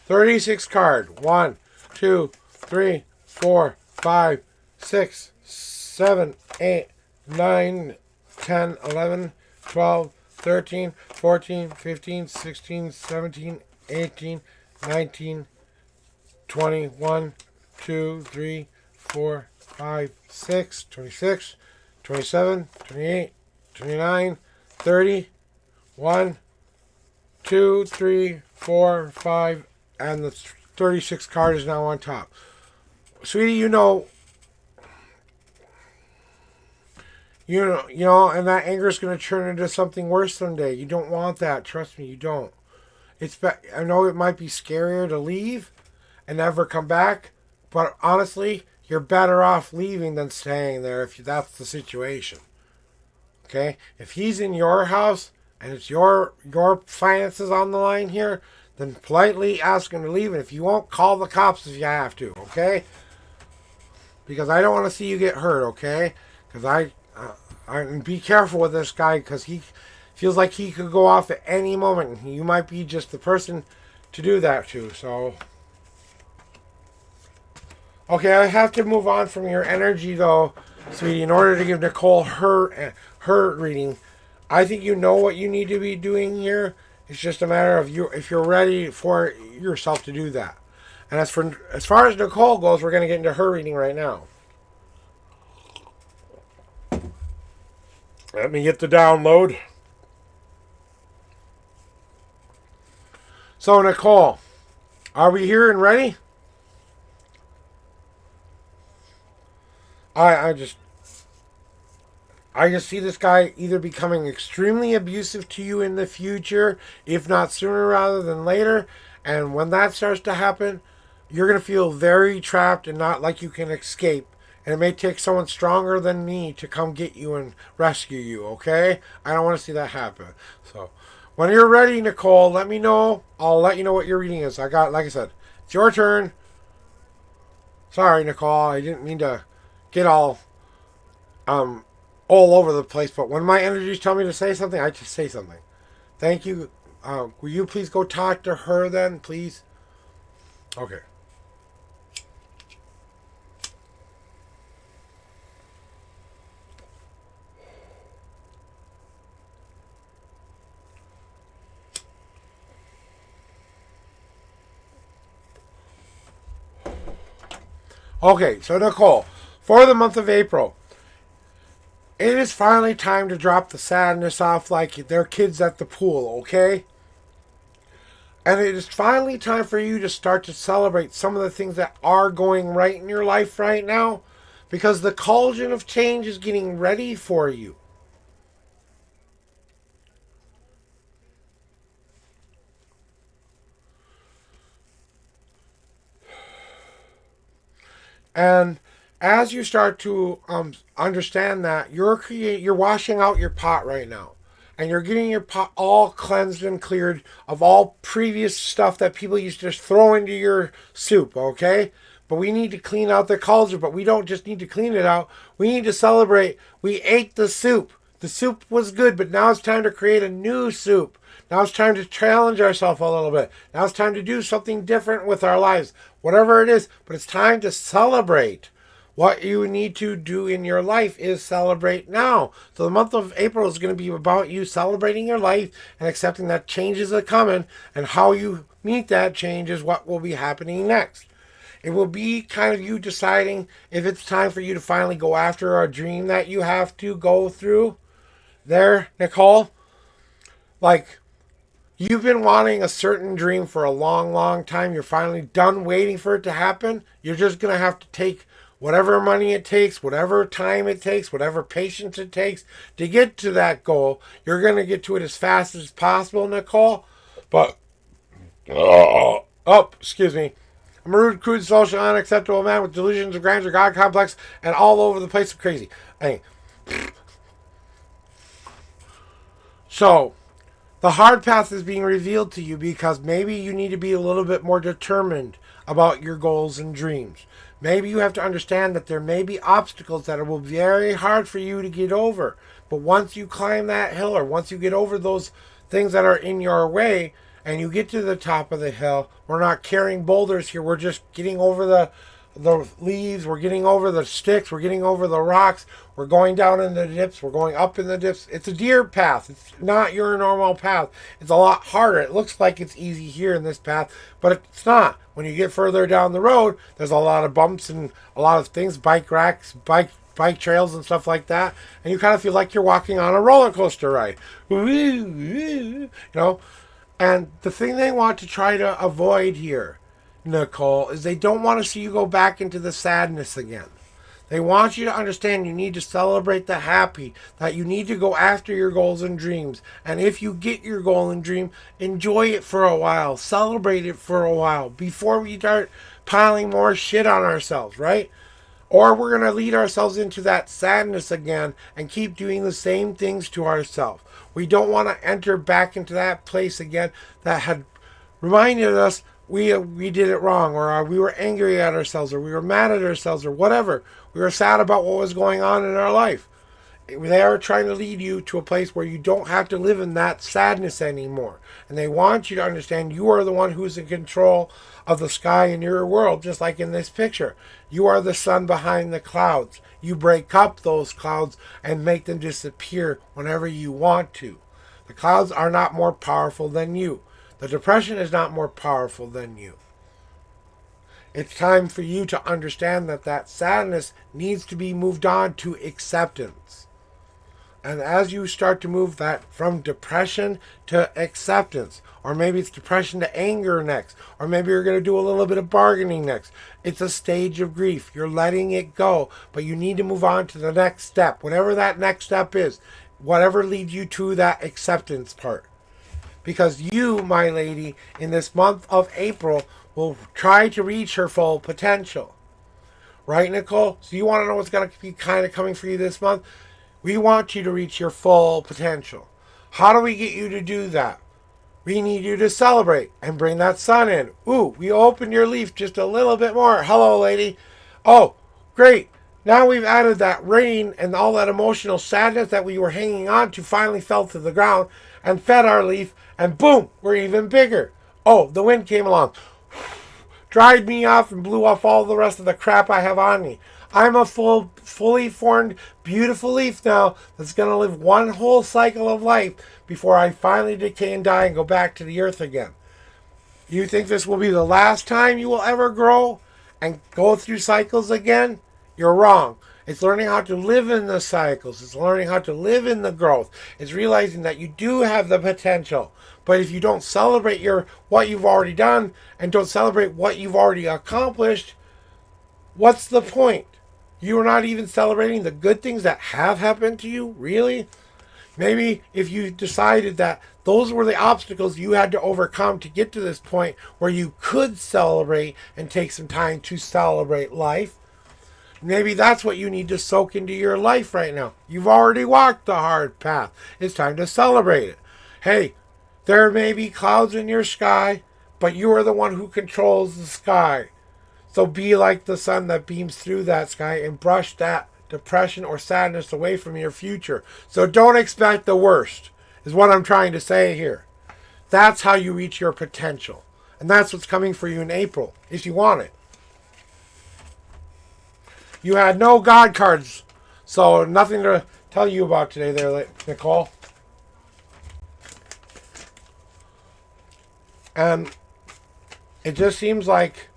36 card. 1, 2, 3, 4, 5, 6, 7, 8, 9, 10, 11, 12, 13, 14, 15, 16, 17, 18, 19, 20, 1, 2, 3, 4, 5, 6, 26, 27, 28, 29, 30, 1, 2, 3, 4, 5, and the 36 card is now on top. Sweetie, you know, and that anger is going to turn into something worse someday. You don't want that. Trust me, you don't. I know it might be scarier to leave and never come back, but honestly, you're better off leaving than staying there if that's the situation. Okay? If he's in your house and it's your finances on the line here, then politely ask him to leave. And if you won't, call the cops if you have to. Okay? Because I don't want to see you get hurt. Okay? Because and be careful with this guy because he feels like he could go off at any moment. And you might be just the person to do that to. So, okay, I have to move on from your energy though, sweetie. In order to give Nicole her reading, I think you know what you need to be doing here. It's just a matter of if you're ready for yourself to do that. And as far as Nicole goes, we're going to get into her reading right now. Let me get the download. So, Nicole, are we here and ready? I just see this guy either becoming extremely abusive to you in the future, if not sooner rather than later. And when that starts to happen, you're going to feel very trapped and not like you can escape. And it may take someone stronger than me to come get you and rescue you, okay? I don't want to see that happen. So, when you're ready, Nicole, let me know. I'll let you know what your reading is. Like I said, it's your turn. Sorry, Nicole, I didn't mean to get all over the place, but when my energies tell me to say something, I just say something. Thank you. Will you please go talk to her then, please? Okay. Okay, so Nicole, for the month of April, it is finally time to drop the sadness off like they're kids at the pool, okay? And it is finally time for you to start to celebrate some of the things that are going right in your life right now, because the cauldron of change is getting ready for you. And as you start to understand that, you're washing out your pot right now, and you're getting your pot all cleansed and cleared of all previous stuff that people used to just throw into your soup. Okay, but we need to clean out the cauldron. But we don't just need to clean it out. We need to celebrate. We ate the soup. The soup was good, but now it's time to create a new soup. Now it's time to challenge ourselves a little bit. Now it's time to do something different with our lives. Whatever it is, but it's time to celebrate. What you need to do in your life is celebrate now. So the month of April is going to be about you celebrating your life and accepting that changes are coming, and how you meet that change is what will be happening next. It will be kind of you deciding if it's time for you to finally go after a dream that you have to go through. There, Nicole. Like, you've been wanting a certain dream for a long, long time. You're finally done waiting for it to happen. You're just going to have to take whatever money it takes, whatever time it takes, whatever patience it takes to get to that goal. You're going to get to it as fast as possible, Nicole. But, excuse me. I'm a rude, crude, social, unacceptable man with delusions of grandeur, God complex, and all over the place of crazy. Hey. So, the hard path is being revealed to you because maybe you need to be a little bit more determined about your goals and dreams. Maybe you have to understand that there may be obstacles that will be very hard for you to get over. But once you climb that hill, or once you get over those things that are in your way and you get to the top of the hill, we're not carrying boulders here. We're just getting over the leaves, we're getting over the sticks, we're getting over the rocks, we're going down in the dips, we're going up in the dips. It's a deer path. It's not your normal path. It's a lot harder. It looks like it's easy here in this path, but it's not. When you get further down the road, there's a lot of bumps and a lot of things, bike racks, bike trails and stuff like that, and you kind of feel like you're walking on a roller coaster ride. You know, and the thing they want to try to avoid here, Nicole, is they don't want to see you go back into the sadness again. They want you to understand you need to celebrate the happy, that you need to go after your goals and dreams. And if you get your goal and dream, enjoy it for a while, celebrate it for a while before we start piling more shit on ourselves, right? Or we're going to lead ourselves into that sadness again and keep doing the same things to ourselves. We don't want to enter back into that place again that had reminded us we did it wrong, or we were angry at ourselves, or we were mad at ourselves, or whatever. We were sad about what was going on in our life. They are trying to lead you to a place where you don't have to live in that sadness anymore. And they want you to understand you are the one who's in control of the sky in your world, just like in this picture. You are the sun behind the clouds. You break up those clouds and make them disappear whenever you want to. The clouds are not more powerful than you. The depression is not more powerful than you. It's time for you to understand that that sadness needs to be moved on to acceptance. And as you start to move that from depression to acceptance, or maybe it's depression to anger next, or maybe you're going to do a little bit of bargaining next. It's a stage of grief. You're letting it go, but you need to move on to the next step, whatever that next step is, whatever leads you to that acceptance part. Because you, my lady, in this month of April, will try to reach her full potential. Right, Nicole? So you want to know what's going to be kind of coming for you this month? We want you to reach your full potential. How do we get you to do that? We need you to celebrate and bring that sun in. Ooh, we opened your leaf just a little bit more. Hello, lady. Oh, great. Now we've added that rain and all that emotional sadness that we were hanging on to finally fell to the ground and fed our leaf, and boom, we're even bigger. Oh, the wind came along, dried me off and blew off all the rest of the crap I have on me. I'm a fully formed, beautiful leaf now that's going to live one whole cycle of life before I finally decay and die and go back to the earth again. You think this will be the last time you will ever grow and go through cycles again? You're wrong. It's learning how to live in the cycles. It's learning how to live in the growth. It's realizing that you do have the potential. But if you don't celebrate what you've already done and don't celebrate what you've already accomplished, what's the point? You are not even celebrating the good things that have happened to you? Really? Maybe if you decided that those were the obstacles you had to overcome to get to this point where you could celebrate and take some time to celebrate life, maybe that's what you need to soak into your life right now. You've already walked the hard path. It's time to celebrate it. Hey, there may be clouds in your sky, but you are the one who controls the sky. So be like the sun that beams through that sky and brush that depression or sadness away from your future. So don't expect the worst, is what I'm trying to say here. That's how you reach your potential. And that's what's coming for you in April, if you want it. You had no God cards, so nothing to tell you about today there, Nicole. And it just seems like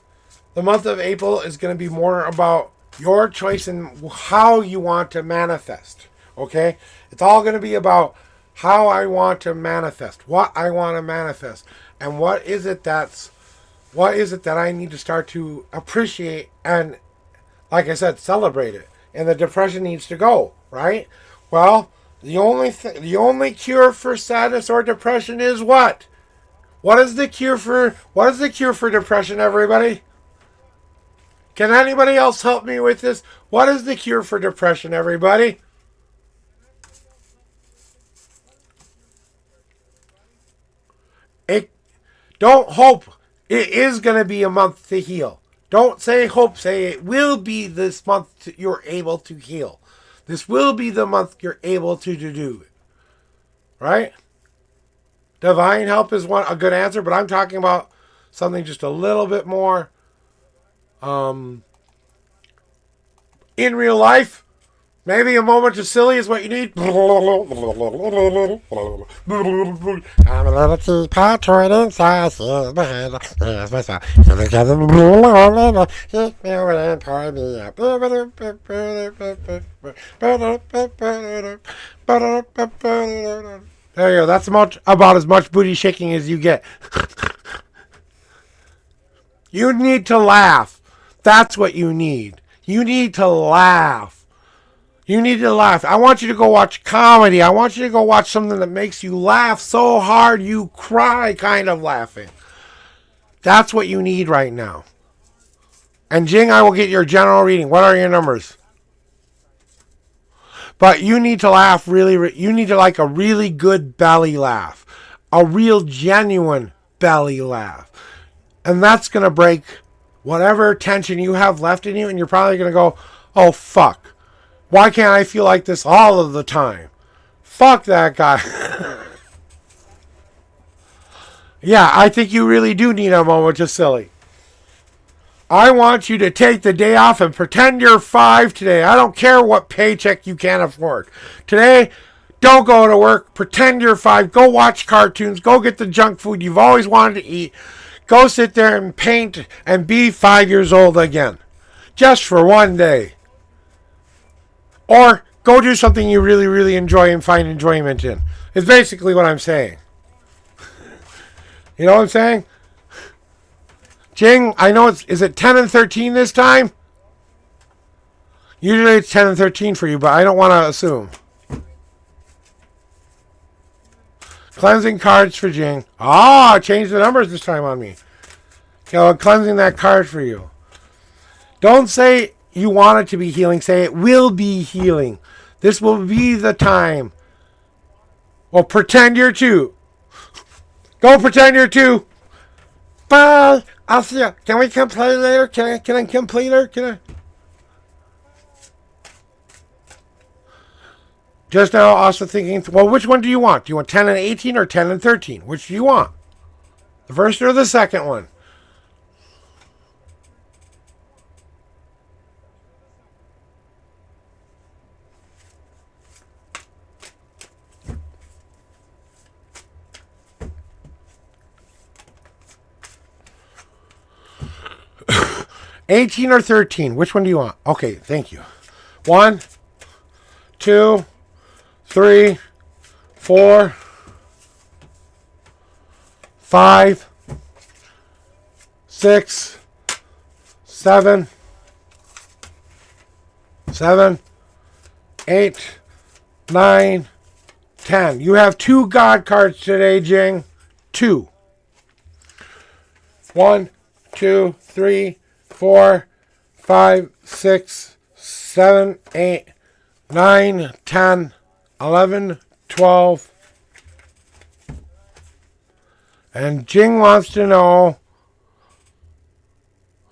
the month of April is going to be more about your choice and how you want to manifest. Okay? It's all going to be about how I want to manifest, what I want to manifest, and what is it that I need to start to appreciate and, like I said, celebrate it. And the depression needs to go, right? Well, the only cure for sadness or depression is what? What is the cure for depression, everybody? Can anybody else help me with this? What is the cure for depression, everybody? It, don't hope. It is going to be a month to heal. Don't say hope. Say it will be this month you're able to heal. This will be the month you're able to do it. Right? Divine help is a good answer, but I'm talking about something just a little bit more in real life. Maybe a moment of silly is what you need. I'm a little teapot turning size. Here's my hand. Here's my side. Hit me over and pour me up. There you go. That's about as much booty shaking as you get. You need to laugh. That's what you need. You need to laugh. You need to laugh. I want you to go watch comedy. I want you to go watch something that makes you laugh so hard you cry kind of laughing. That's what you need right now. And Jing, I will get your general reading. What are your numbers? But you need to laugh you need to like a really good belly laugh. A real genuine belly laugh. And that's going to break whatever tension you have left in you. And you're probably going to go, oh, fuck. Why can't I feel like this all of the time? Fuck that guy. Yeah, I think you really do need a moment of silly. I want you to take the day off and pretend you're 5 today. I don't care what paycheck you can't afford. Today, don't go to work. Pretend you're 5. Go watch cartoons. Go get the junk food you've always wanted to eat. Go sit there and paint and be 5 years old again. Just for one day. Or go do something you really, really enjoy and find enjoyment in. It's basically what I'm saying. You know what I'm saying? Jing, I know is it 10 and 13 this time? Usually it's 10 and 13 for you, but I don't want to assume. Cleansing cards for Jing. Ah, change the numbers this time on me. Okay, I'm cleansing that card for you. Don't say you want it to be healing. Say it will be healing. This will be the time. Well, pretend you're 2. Go pretend you're 2. Bye. I'll see you. Can we come play later? Can I come play later? Can I? Just now also thinking, well, which one do you want? Do you want 10 and 18 or 10 and 13? Which do you want? The first or the second one? $18 or $13? Which one do you want? Okay, thank you. 1, 2, 3, 4, 5, 6, 7, 8, 9, 10. You have 2 God cards today, Jing. 2. 1, 2, 3, 4, 5, 6, 7, 8, 9, 10, 11, 12. And Jing wants to know.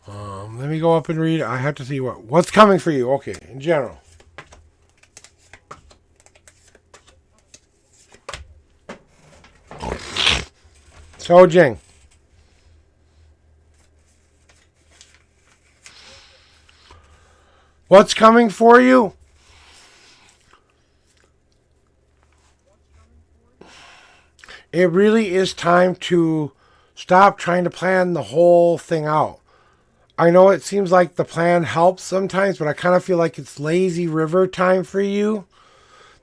Let me go up and read. I have to see what's coming for you. Okay, in general. So, Jing. What's coming for you? It really is time to stop trying to plan the whole thing out. I know it seems like the plan helps sometimes, but I kind of feel like it's lazy river time for you.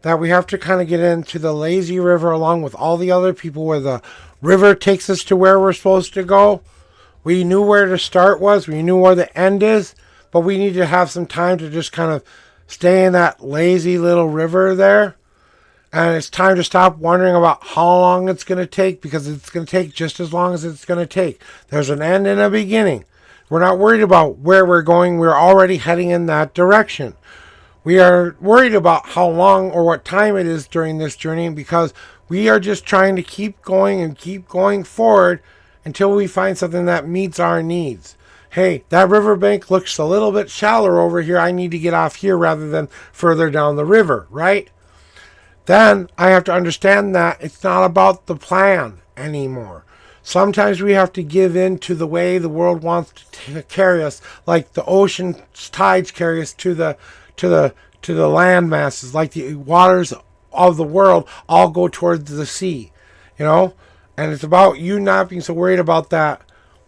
That we have to kind of get into the lazy river along with all the other people where the river takes us to where we're supposed to go. We knew where the start was, we knew where the end is, but we need to have some time to just kind of stay in that lazy little river there. And it's time to stop wondering about how long it's going to take, because it's going to take just as long as it's going to take. There's an end and a beginning. We're not worried about where we're going. We're already heading in that direction. We are worried about how long or what time it is during this journey, because we are just trying to keep going and keep going forward until we find something that meets our needs. Hey, that riverbank looks a little bit shallower over here. I need to get off here rather than further down the river, right? Then I have to understand that it's not about the plan anymore. Sometimes we have to give in to the way the world wants to carry us, like the ocean tides carry us to the land masses, like the waters of the world all go towards the sea, you know. And it's about you not being so worried about that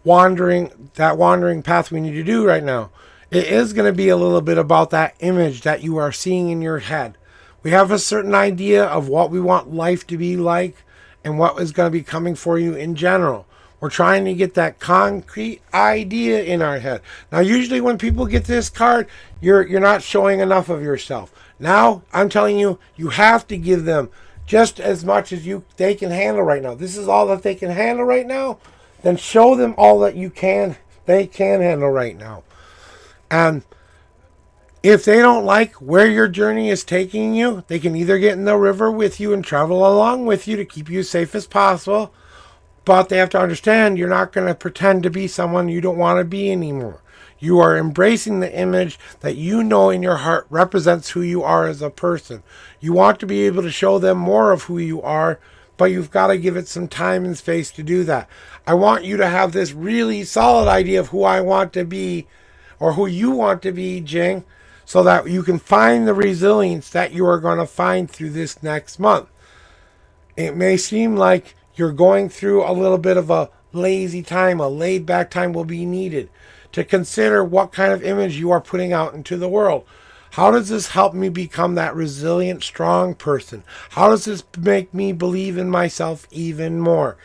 wandering path we need to do right now. It is going to be a little bit about that image that you are seeing in your head. We have a certain idea of what we want life to be like and what is going to be coming for you in general. We're trying to get that concrete idea in our head. Now, usually when people get this card, you're not showing enough of yourself. Now, I'm telling you, you have to give them just as much as they can handle right now. This is all that they can handle right now. Then show them all that they can handle right now. And if they don't like where your journey is taking you, they can either get in the river with you and travel along with you to keep you as safe as possible. But they have to understand you're not going to pretend to be someone you don't want to be anymore. You are embracing the image that you know in your heart represents who you are as a person. You want to be able to show them more of who you are, but you've got to give it some time and space to do that. I want you to have this really solid idea of who I want to be, or who you want to be, Jing, so that you can find the resilience that you are going to find through this next month. It may seem like you're going through a little bit of a lazy time, a laid back time will be needed to consider what kind of image you are putting out into the world. How does this help me become that resilient, strong person? How does this make me believe in myself even more?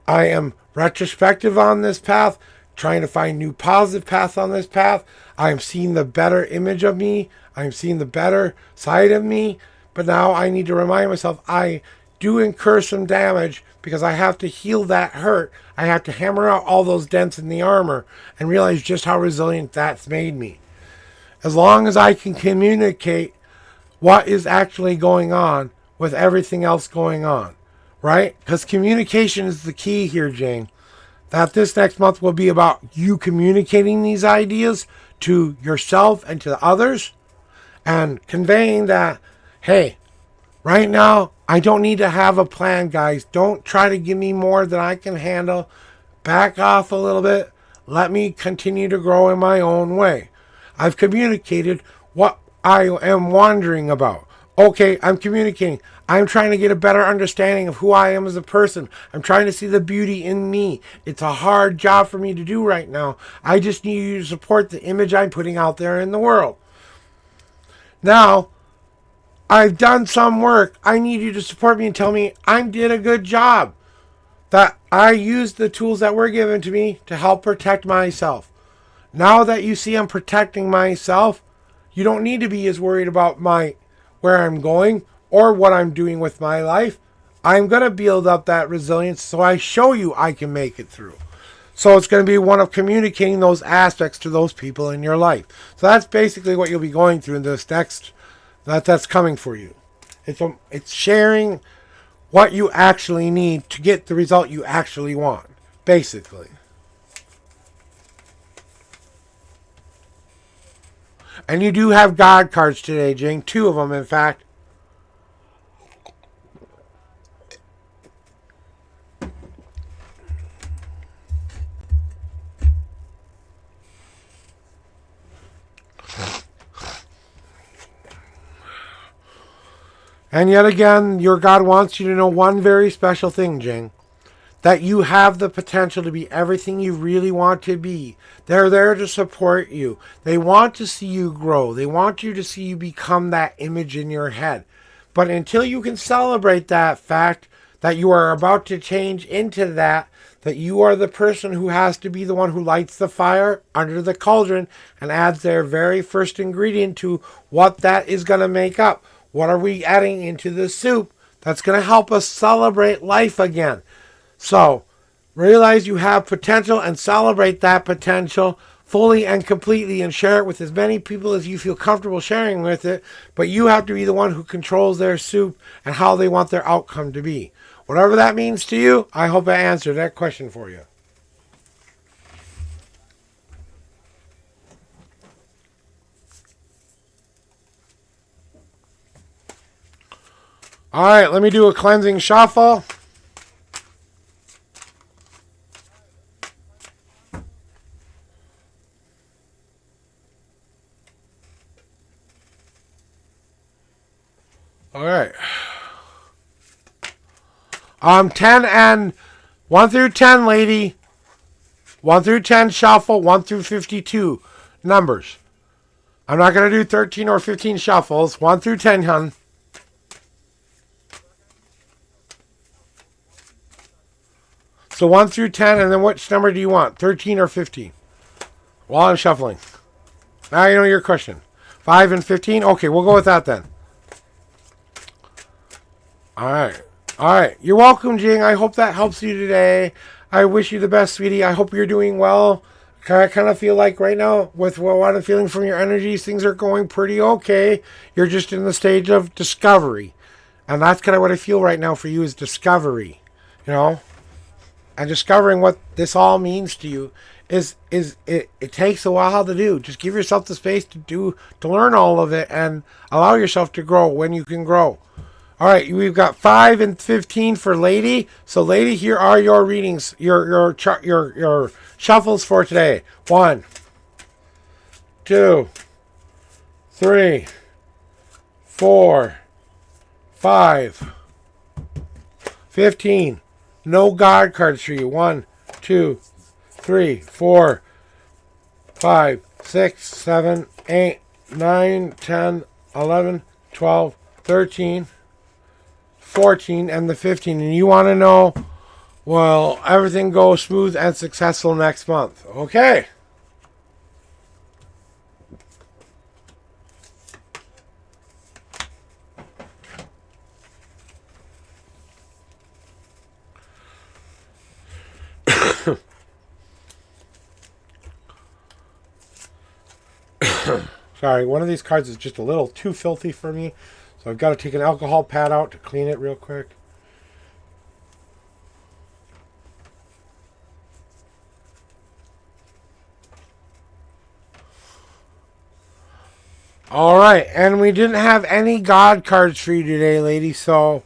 I am retrospective on this path, trying to find new positive paths on this path. I am seeing the better image of me. I am seeing the better side of me. But now I need to remind myself I do incur some damage because I have to heal that hurt. I have to hammer out all those dents in the armor and realize just how resilient that's made me. As long as I can communicate what is actually going on with everything else going on, right? Because communication is the key here, Jane. That this next month will be about you communicating these ideas to yourself and to others and conveying that, hey, right now, I don't need to have a plan, guys. Don't try to give me more than I can handle. Back off a little bit. Let me continue to grow in my own way. I've communicated what I am wondering about. Okay, I'm communicating. I'm trying to get a better understanding of who I am as a person. I'm trying to see the beauty in me. It's a hard job for me to do right now. I just need you to support the image I'm putting out there in the world. Now, I've done some work. I need you to support me and tell me I did a good job. That I used the tools that were given to me to help protect myself. Now that you see I'm protecting myself, you don't need to be as worried about where I'm going or what I'm doing with my life. I'm going to build up that resilience so I show you I can make it through. So it's going to be one of communicating those aspects to those people in your life. So that's basically what you'll be going through in this next that's coming for you. It's sharing what you actually need to get the result you actually want, basically. And you do have God cards today, Jing. 2 of them, in fact. And yet again, your God wants you to know one very special thing, Jing. that you have the potential to be everything you really want to be. They're there to support you. They want to see you grow. They want you to see you become that image in your head. But until you can celebrate that fact that you are about to change into that you are the person who has to be the one who lights the fire under the cauldron and adds their very first ingredient to what that is going to make up. What are we adding into the soup that's going to help us celebrate life again? So, realize you have potential and celebrate that potential fully and completely and share it with as many people as you feel comfortable sharing with it. But you have to be the one who controls their soup and how they want their outcome to be. Whatever that means to you, I hope I answered that question for you. All right, let me do a cleansing shuffle. All right. 10 and 1 through 10, lady. 1 through 10 shuffle, 1 through 52 numbers. I'm not going to do 13 or 15 shuffles. 1 through 10, hun. So 1 through 10, and then which number do you want? 13 or 15? While I'm shuffling. Now you know your question. 5 and 15? Okay, we'll go with that then. All right. All right. You're welcome, Jing. I hope that helps you today. I wish you the best, sweetie. I hope you're doing well. I kind of feel like right now, with what I'm feeling from your energies, things are going pretty okay. You're just in the stage of discovery. And that's kind of what I feel right now for you is discovery. You know? And discovering what this all means to you it takes a while to do. Just give yourself the space to learn all of it and allow yourself to grow when you can grow. All right, we've got 5 and 15 for lady. So, lady, here are your readings, your shuffles for today. 1, 2, 3, 4, 5, 15. No God cards for you. 1, 2, 3, 4, 5, 6, 7, 8, 9, 10, 11, 12, 13. 14 and the 15, and you want to know, well, everything goes smooth and successful next month. Okay. Sorry, one of these cards is just a little too filthy for me. So I've got to take an alcohol pad out to clean it real quick. All right, and we didn't have any God cards for you today, lady. So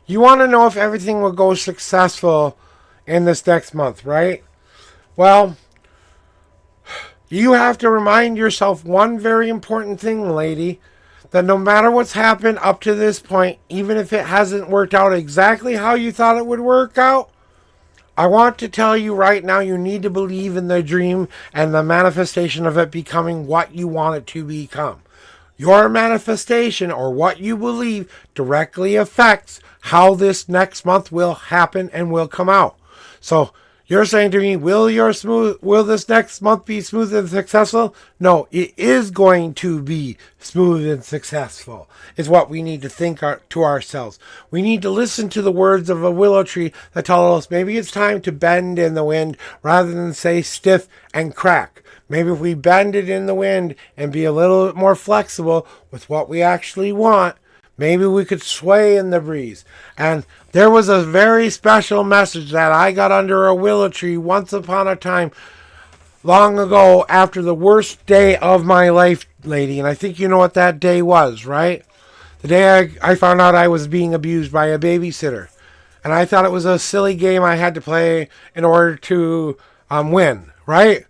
you want to know if everything will go successful in this next month, right? Well, you have to remind yourself one very important thing, lady. That no matter what's happened up to this point, even if it hasn't worked out exactly how you thought it would work out, I want to tell you right now, you need to believe in the dream and the manifestation of it becoming what you want it to become. Your manifestation or what you believe directly affects how this next month will happen and will come out. So you're saying to me, will this next month be smooth and successful? No, it is going to be smooth and successful, is what we need to think to ourselves. We need to listen to the words of a willow tree that tell us maybe it's time to bend in the wind rather than say stiff and crack. Maybe if we bend it in the wind and be a little bit more flexible with what we actually want, maybe we could sway in the breeze. And there was a very special message that I got under a willow tree once upon a time long ago after the worst day of my life, lady. And I think you know what that day was, right? The day I found out I was being abused by a babysitter. And I thought it was a silly game I had to play in order to win, right?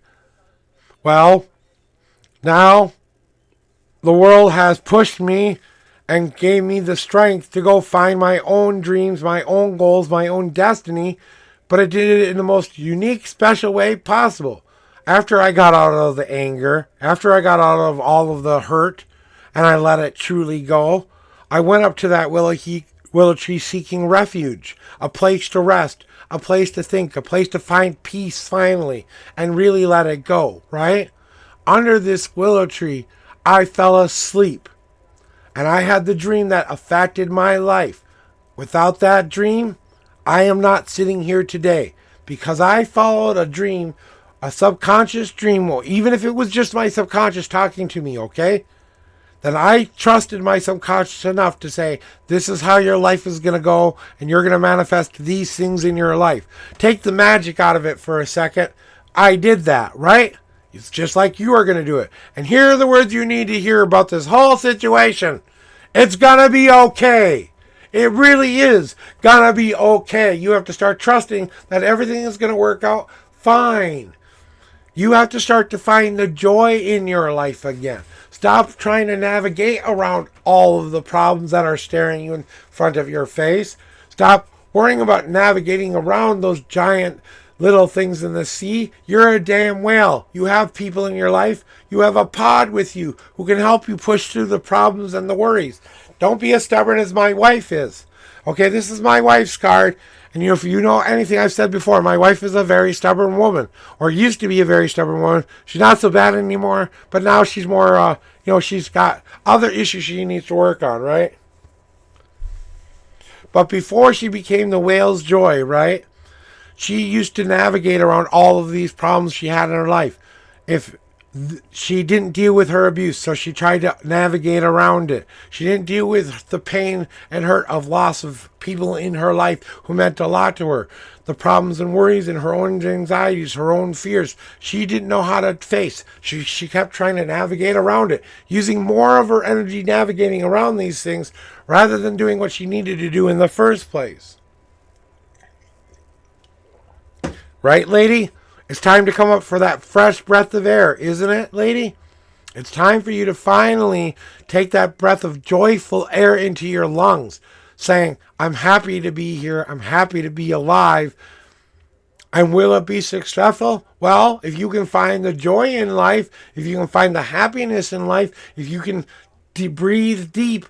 Well, now the world has pushed me and gave me the strength to go find my own dreams, my own goals, my own destiny. But I did it in the most unique, special way possible. After I got out of the anger, after I got out of all of the hurt, and I let it truly go, I went up to that willow tree seeking refuge, a place to rest, a place to think, a place to find peace finally, and really let it go, right? Under this willow tree, I fell asleep, and I had the dream that affected my life. Without that dream, I am not sitting here today, because I followed a dream, a subconscious dream, or even if it was just my subconscious talking to me, okay? Then I trusted my subconscious enough to say, this is how your life is going to go, and you're going to manifest these things in your life. Take the magic out of it for a second. I did that, right? It's just like you are going to do it. And here are the words you need to hear about this whole situation. It's going to be okay. It really is going to be okay. You have to start trusting that everything is going to work out fine. You have to start to find the joy in your life again. Stop trying to navigate around all of the problems that are staring you in front of your face. Stop worrying about navigating around those giant little things in the sea. You're a damn whale. You have people in your life. You have a pod with you who can help you push through the problems and the worries. Don't be as stubborn as my wife is. Okay, this is my wife's card. And if you know anything I've said before, my wife is a very stubborn woman, or used to be a very stubborn woman. She's not so bad anymore, but now she's more, she's got other issues she needs to work on, right? But before she became the whale's joy, right, she used to navigate around all of these problems she had in her life. If she didn't deal with her abuse, so she tried to navigate around it. She didn't deal with the pain and hurt of loss of people in her life who meant a lot to her. The problems and worries and her own anxieties, her own fears, she didn't know how to face. She kept trying to navigate around it, using more of her energy navigating around these things rather than doing what she needed to do in the first place. Right, lady? It's time to come up for that fresh breath of air, isn't it, lady? It's time for you to finally take that breath of joyful air into your lungs, saying, I'm happy to be here. I'm happy to be alive. And will it be successful? Well, if you can find the joy in life, if you can find the happiness in life, if you can breathe deep,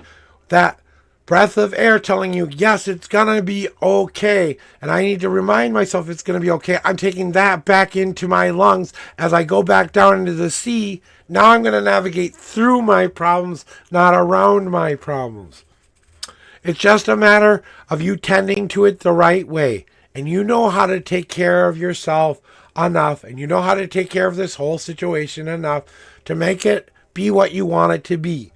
that breath of air telling you, yes, it's going to be okay. And I need to remind myself it's going to be okay. I'm taking that back into my lungs as I go back down into the sea. Now I'm going to navigate through my problems, not around my problems. It's just a matter of you tending to it the right way. And you know how to take care of yourself enough. And you know how to take care of this whole situation enough to make it be what you want it to be.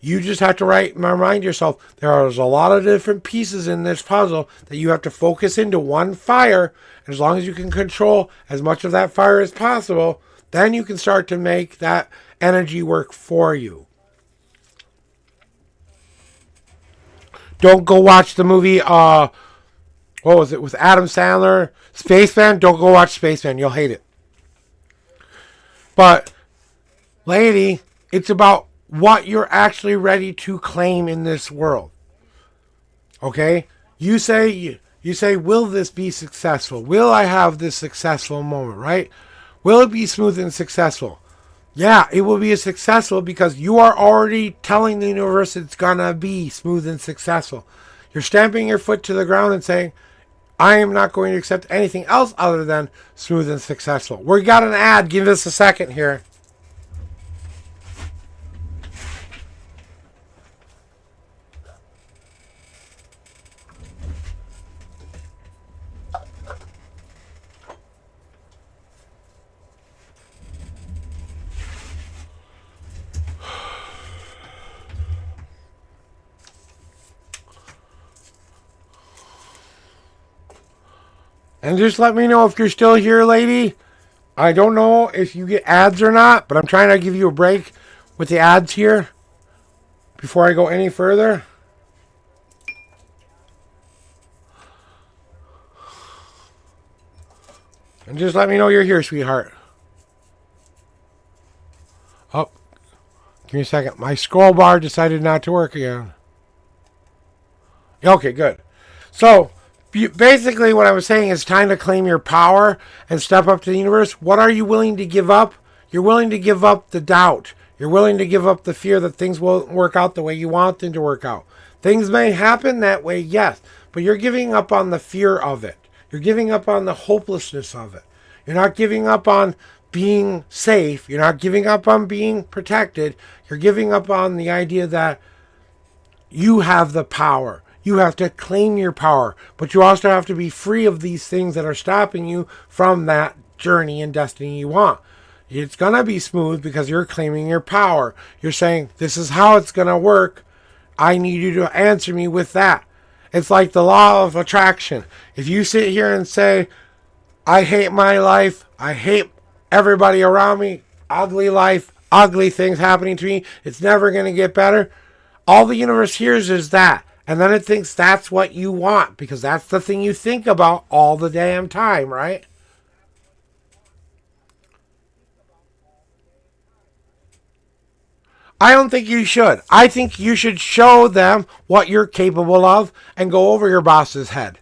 You just have to remind yourself there is a lot of different pieces in this puzzle that you have to focus into one fire. And as long as you can control as much of that fire as possible, then you can start to make that energy work for you. Don't go watch the movie, what was it, with Adam Sandler? Spaceman? Don't go watch Spaceman. You'll hate it. But, lady, it's about what you're actually ready to claim in this world. Okay? You say, will this be successful? Will I have this successful moment, right? Will it be smooth and successful? Yeah, it will be successful because you are already telling the universe it's gonna be smooth and successful. You're stamping your foot to the ground and saying, I am not going to accept anything else other than smooth and successful. We got an ad. Give us a second here. And just let me know if you're still here, lady. I don't know if you get ads or not, but I'm trying to give you a break with the ads here before I go any further. And just let me know you're here, sweetheart. Oh, give me a second. My scroll bar decided not to work again. Okay, good. So, basically, what I was saying is time to claim your power and step up to the universe. What are you willing to give up? You're willing to give up the doubt. You're willing to give up the fear that things won't work out the way you want them to work out. Things may happen that way, yes, but you're giving up on the fear of it. You're giving up on the hopelessness of it. You're not giving up on being safe. You're not giving up on being protected. You're giving up on the idea that you have the power. You have to claim your power, but you also have to be free of these things that are stopping you from that journey and destiny you want. It's going to be smooth because you're claiming your power. You're saying, this is how it's going to work. I need you to answer me with that. It's like the law of attraction. If you sit here and say, I hate my life, I hate everybody around me, ugly life, ugly things happening to me, it's never going to get better. All the universe hears is that. And then it thinks that's what you want because that's the thing you think about all the damn time, right? I don't think you should. I think you should show them what you're capable of and go over your boss's head.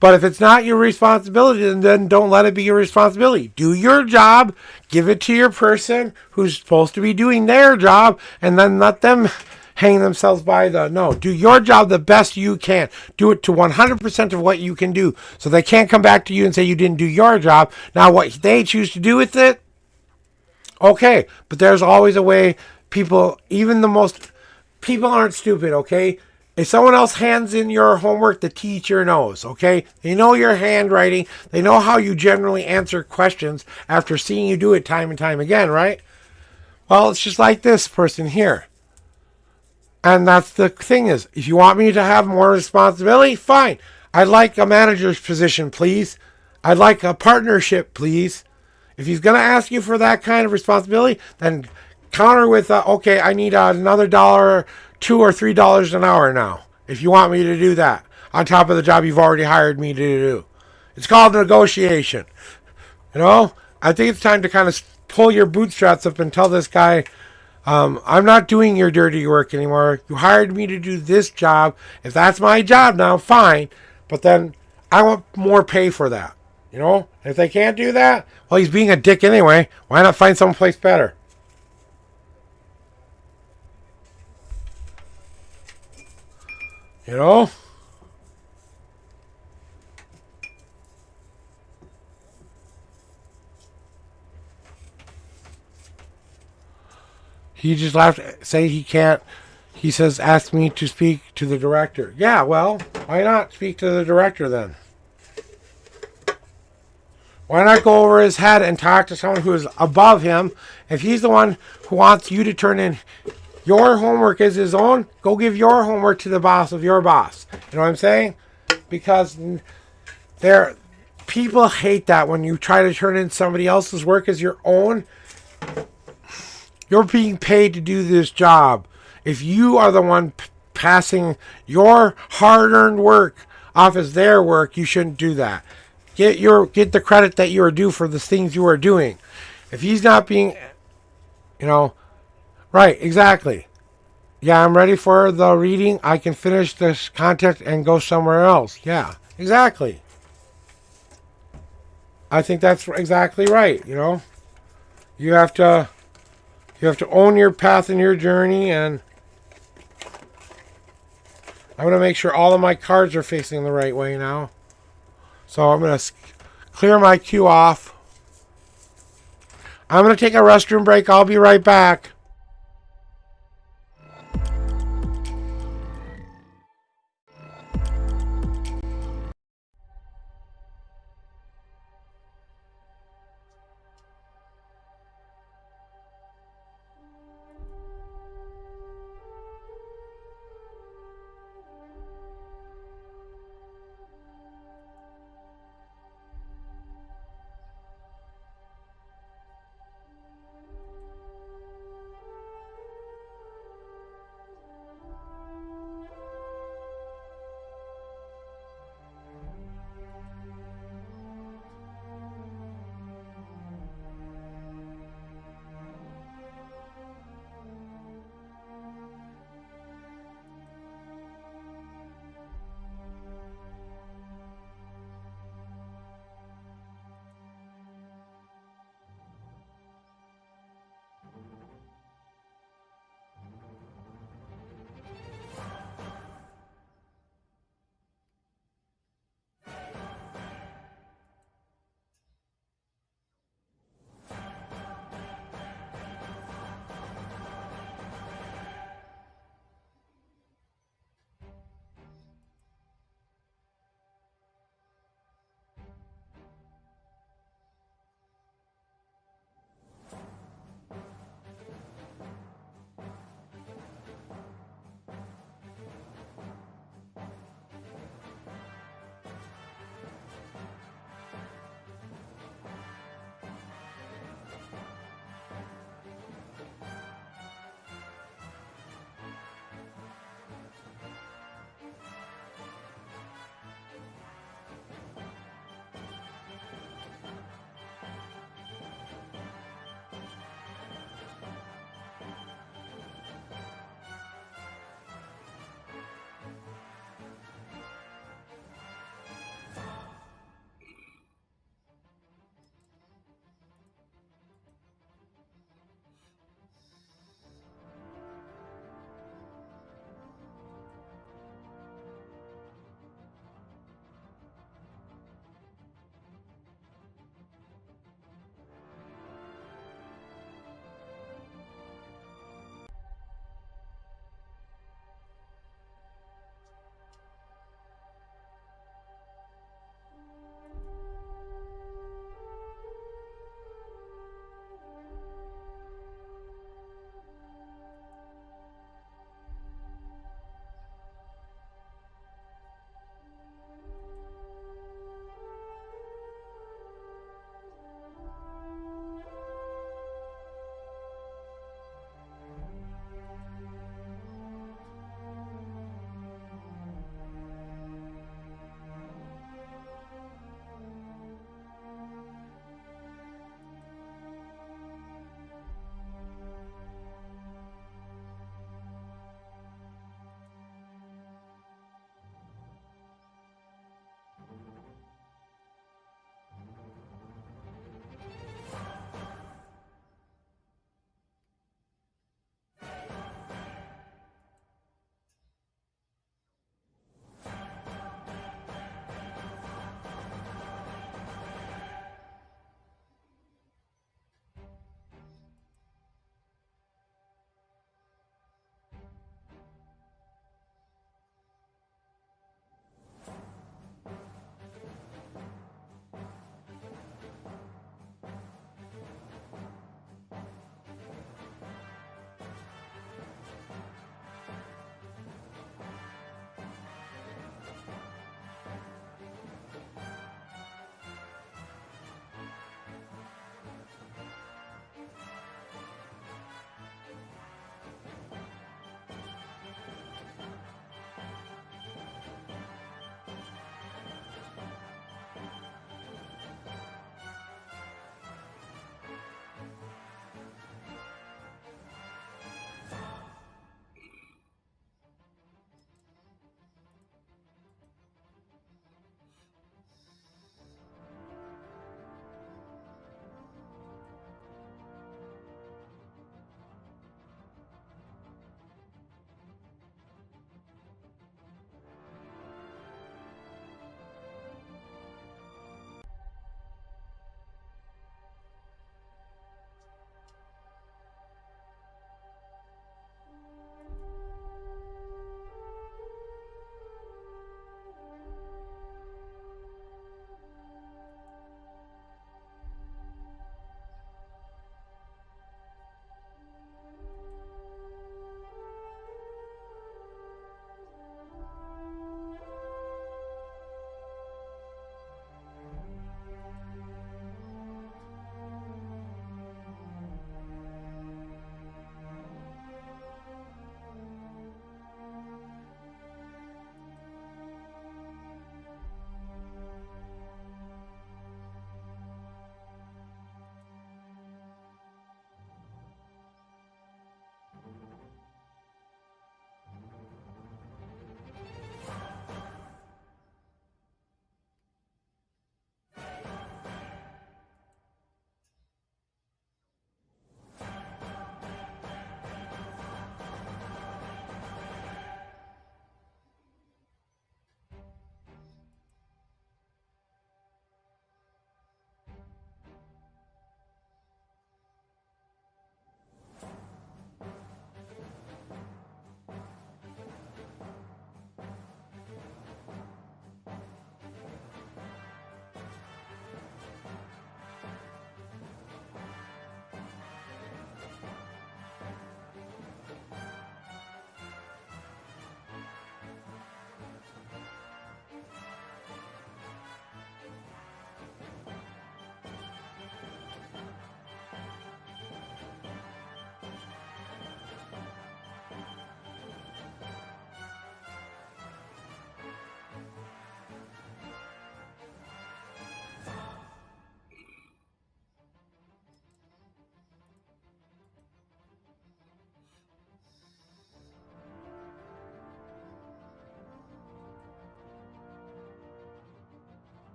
But if it's not your responsibility, then don't let it be your responsibility. Do your job, give it to your person who's supposed to be doing their job, and then let them hang themselves by the no. Do your job the best you can. Do it to 100% of what you can do. So they can't come back to you and say you didn't do your job. Now, what they choose to do with it, okay. But there's always a way. People, even the most, people aren't stupid, okay? If someone else hands in your homework, the teacher knows, okay? They know your handwriting. They know how you generally answer questions after seeing you do it time and time again, right? Well, it's just like this person here. And that's the thing is, if you want me to have more responsibility, fine. I'd like a manager's position, please. I'd like a partnership, please. If he's going to ask you for that kind of responsibility, then counter with, okay, I need another dollar, $2 or $3 an hour now. If you want me to do that on top of the job you've already hired me to do, it's called negotiation. You know, I think it's time to kind of pull your bootstraps up and tell this guy, I'm not doing your dirty work anymore. You hired me to do this job. If that's my job now, fine. But then I want more pay for that. You know, if they can't do that, well, he's being a dick anyway. Why not find someplace better? You know? He just laughed, say he can't. He says, ask me to speak to the director. Yeah, well, why not speak to the director then? Why not go over his head and talk to someone who is above him? If he's the one who wants you to turn in your homework as his own, go give your homework to the boss of your boss. You know what I'm saying? Because there, people hate that when you try to turn in somebody else's work as your own. You're being paid to do this job. If you are the one passing your hard-earned work off as their work, you shouldn't do that. Get the credit that you are due for the things you are doing. If he's not being, you know, right, exactly. Yeah, I'm ready for the reading. I can finish this content and go somewhere else. Yeah, exactly. I think that's exactly right. You know, you have to own your path and your journey, and I'm going to make sure all of my cards are facing the right way now. So I'm going to clear my queue off. I'm going to take a restroom break. I'll be right back.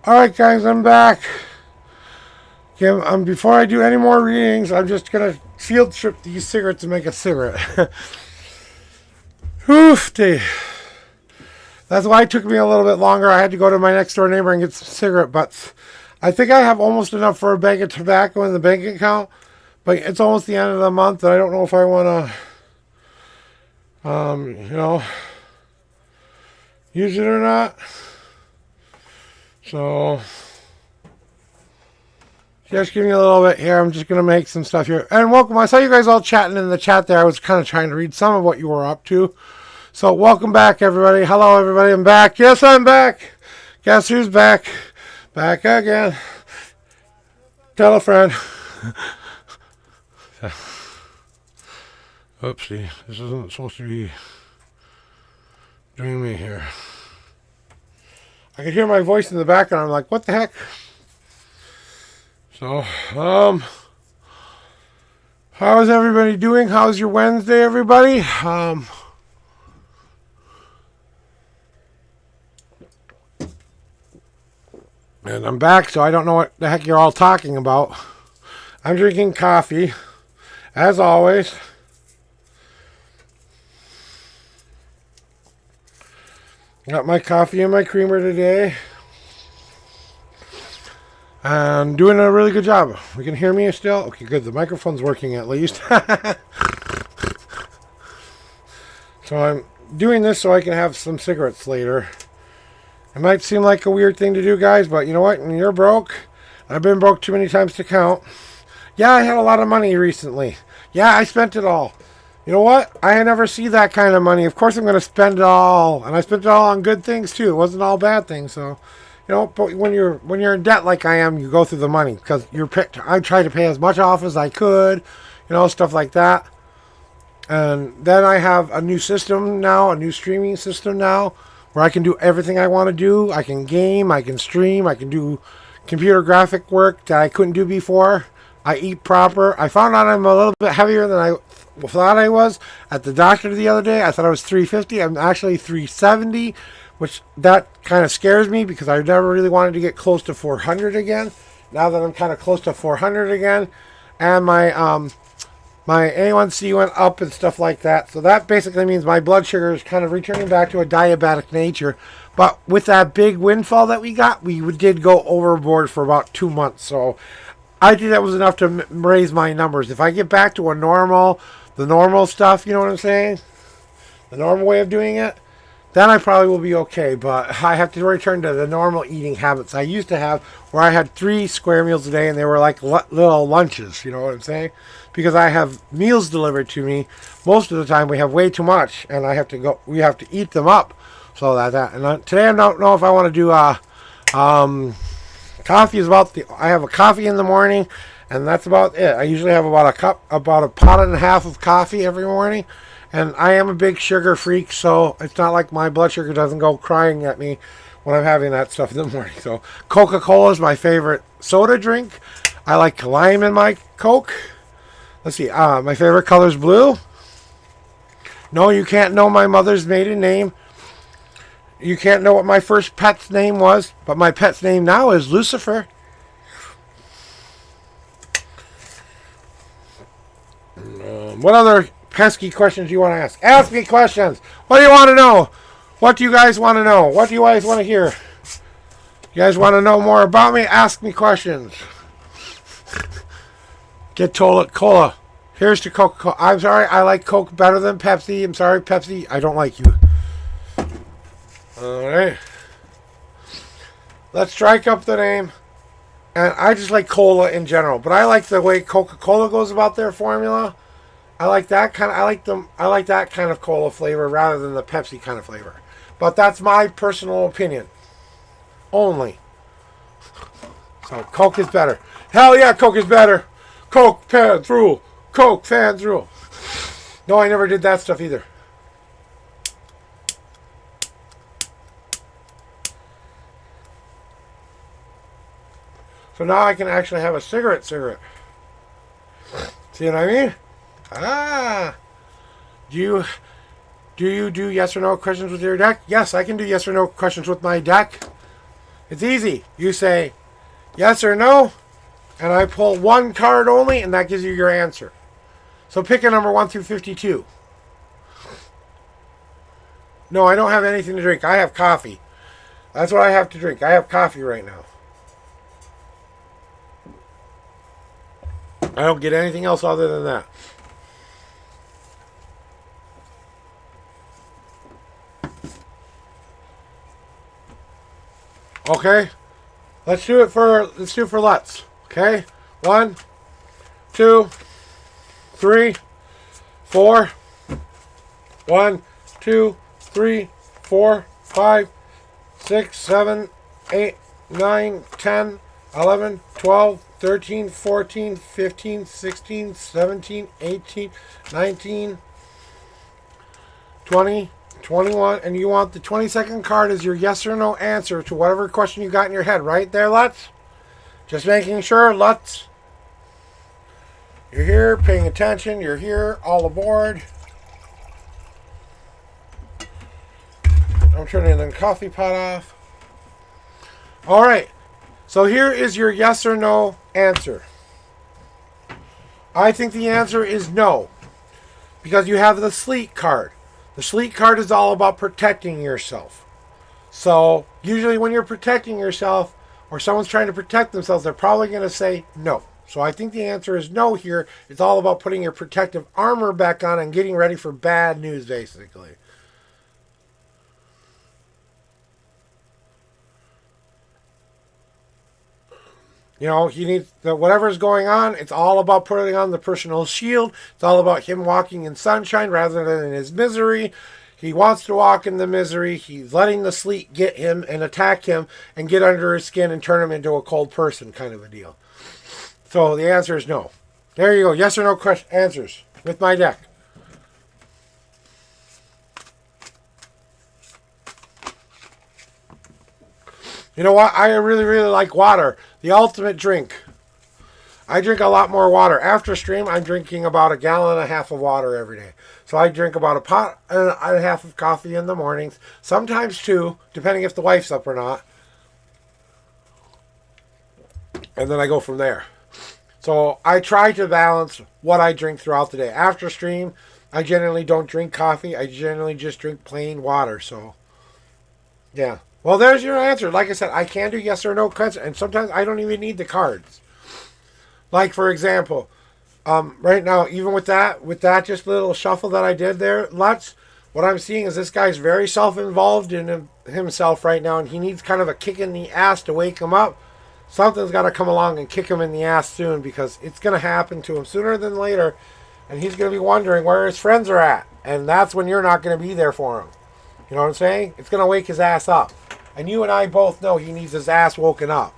Alright guys, I'm back. Before I do any more readings, I'm just going to field trip these cigarettes and make a cigarette. Oofty. That's why it took me a little bit longer. I had to go to my next door neighbor and get some cigarette butts. I think I have almost enough for a bag of tobacco in the bank account, but it's almost the end of the month, and I don't know if I want to, use it or not. So, just give me a little bit here. I'm just going to make some stuff here. And welcome. I saw you guys all chatting in the chat there. I was kind of trying to read some of what you were up to. So, welcome back, everybody. Hello, everybody. I'm back. Yes, I'm back. Guess who's back? Back again. Tell a friend. Oopsie. This isn't supposed to be doing me here. I could hear my voice in the background. I'm like, what the heck? So, how is everybody doing? How's your Wednesday, everybody? And I'm back, so I don't know what the heck you're all talking about. I'm drinking coffee, as always. Got my coffee and my creamer today. And doing a really good job. You can hear me still? Okay, good. The microphone's working at least. So I'm doing this so I can have some cigarettes later. It might seem like a weird thing to do, guys, but you know what? When you're broke, I've been broke too many times to count. Yeah, I had a lot of money recently. Yeah, I spent it all. You know what? I never see that kind of money. Of course I'm going to spend it all. And I spent it all on good things, too. It wasn't all bad things, so... but when you're in debt like I am, you go through the money. Because I tried to pay as much off as I could. Stuff like that. And then I have a new system now, a new streaming system now, where I can do everything I want to do. I can game, I can stream, I can do computer graphic work that I couldn't do before. I eat proper. I found out I'm a little bit heavier than I thought I was at the doctor the other day. I thought I was 350. I'm actually 370, which that kind of scares me because I never really wanted to get close to 400 again. Now that I'm kind of close to 400 again, and my A1C went up and stuff like that. So that basically means my blood sugar is kind of returning back to a diabetic nature. But with that big windfall that we got, we did go overboard for about 2 months. So I think that was enough to raise my numbers. If I get back to the normal stuff, you know what I'm saying? The normal way of doing it, then I probably will be okay. But I have to return to the normal eating habits I used to have, where I had 3 square meals a day and they were like little lunches, you know what I'm saying? Because I have meals delivered to me. Most of the time we have way too much and we have to eat them up. So and today I don't know if I want to do coffee is I have a coffee in the morning, and that's about it. I usually have about a pot and a half of coffee every morning, and I am a big sugar freak, so it's not like my blood sugar doesn't go crying at me when I'm having that stuff in the morning. So Coca-Cola is my favorite soda drink. I like lime in my Coke. Let's see, my favorite color is blue. No, you can't know my mother's maiden name. You can't know what my first pet's name was, but my pet's name now is Lucifer. What other pesky questions do you want to ask? Ask me questions. What do you want to know? What do you guys want to know? What do you guys want to hear? You guys want to know more about me? Ask me questions. Get told cola. Here's to Coca-Cola. I'm sorry, I like Coke better than Pepsi. I'm sorry, Pepsi, I don't like you. Alright. Let's strike up the name. And I just like cola in general. But I like the way Coca-Cola goes about their formula. I like that kind of cola flavor rather than the Pepsi kind of flavor. But that's my personal opinion. Only. So Coke is better. Hell yeah, Coke is better. Coke fans rule. Coke fans rule. No, I never did that stuff either. So now I can actually have a cigarette. See what I mean? Do you do yes or no questions with your deck? Yes, I can do yes or no questions with my deck. It's easy. You say yes or no, and I pull one card only, and that gives you your answer. So pick a number 1 through 52. No, I don't have anything to drink. I have coffee. That's what I have to drink. I have coffee right now. I don't get anything else other than that. Okay? Let's do it for let's. Okay? 1, 2, 3, 4. 1, 2, 3, 4, 5, 6, 7, 8, 9, 10, 11, 12, 13, 14, 15, 16, 17, 18, 19, 20, 21, and you want the 22nd card as your yes or no answer to whatever question you got in your head, right there, Lutz? Just making sure, Lutz. You're here, paying attention, you're here, all aboard. I'm turning the coffee pot off. All right. So here is your yes or no answer. I think the answer is no. Because you have the sleek card. The sleek card is all about protecting yourself. So usually when you're protecting yourself or someone's trying to protect themselves, they're probably going to say no. So I think the answer is no here. It's all about putting your protective armor back on and getting ready for bad news, basically. You know, he needs whatever's going on. It's all about putting on the personal shield. It's all about him walking in sunshine rather than in his misery. He wants to walk in the misery. He's letting the sleet get him and attack him and get under his skin and turn him into a cold person, kind of a deal. So the answer is no. There you go. Yes or no answers with my deck. You know what? I really, really like water. The ultimate drink. I drink a lot more water. After stream, I'm drinking about 1.5 gallons of water every day. So I drink about a pot and a half of coffee in the mornings. Sometimes 2, depending if the wife's up or not. And then I go from there. So I try to balance what I drink throughout the day. After stream, I generally don't drink coffee. I generally just drink plain water. So, yeah. Well, there's your answer. Like I said, I can do yes or no questions, and sometimes I don't even need the cards. Like, for example, right now, even with that just little shuffle that I did there, Lutz, what I'm seeing is this guy's very self-involved in himself right now, and he needs kind of a kick in the ass to wake him up. Something's got to come along and kick him in the ass soon, because it's going to happen to him sooner than later, and he's going to be wondering where his friends are at, and that's when you're not going to be there for him. You know what I'm saying? It's going to wake his ass up. And you and I both know he needs his ass woken up.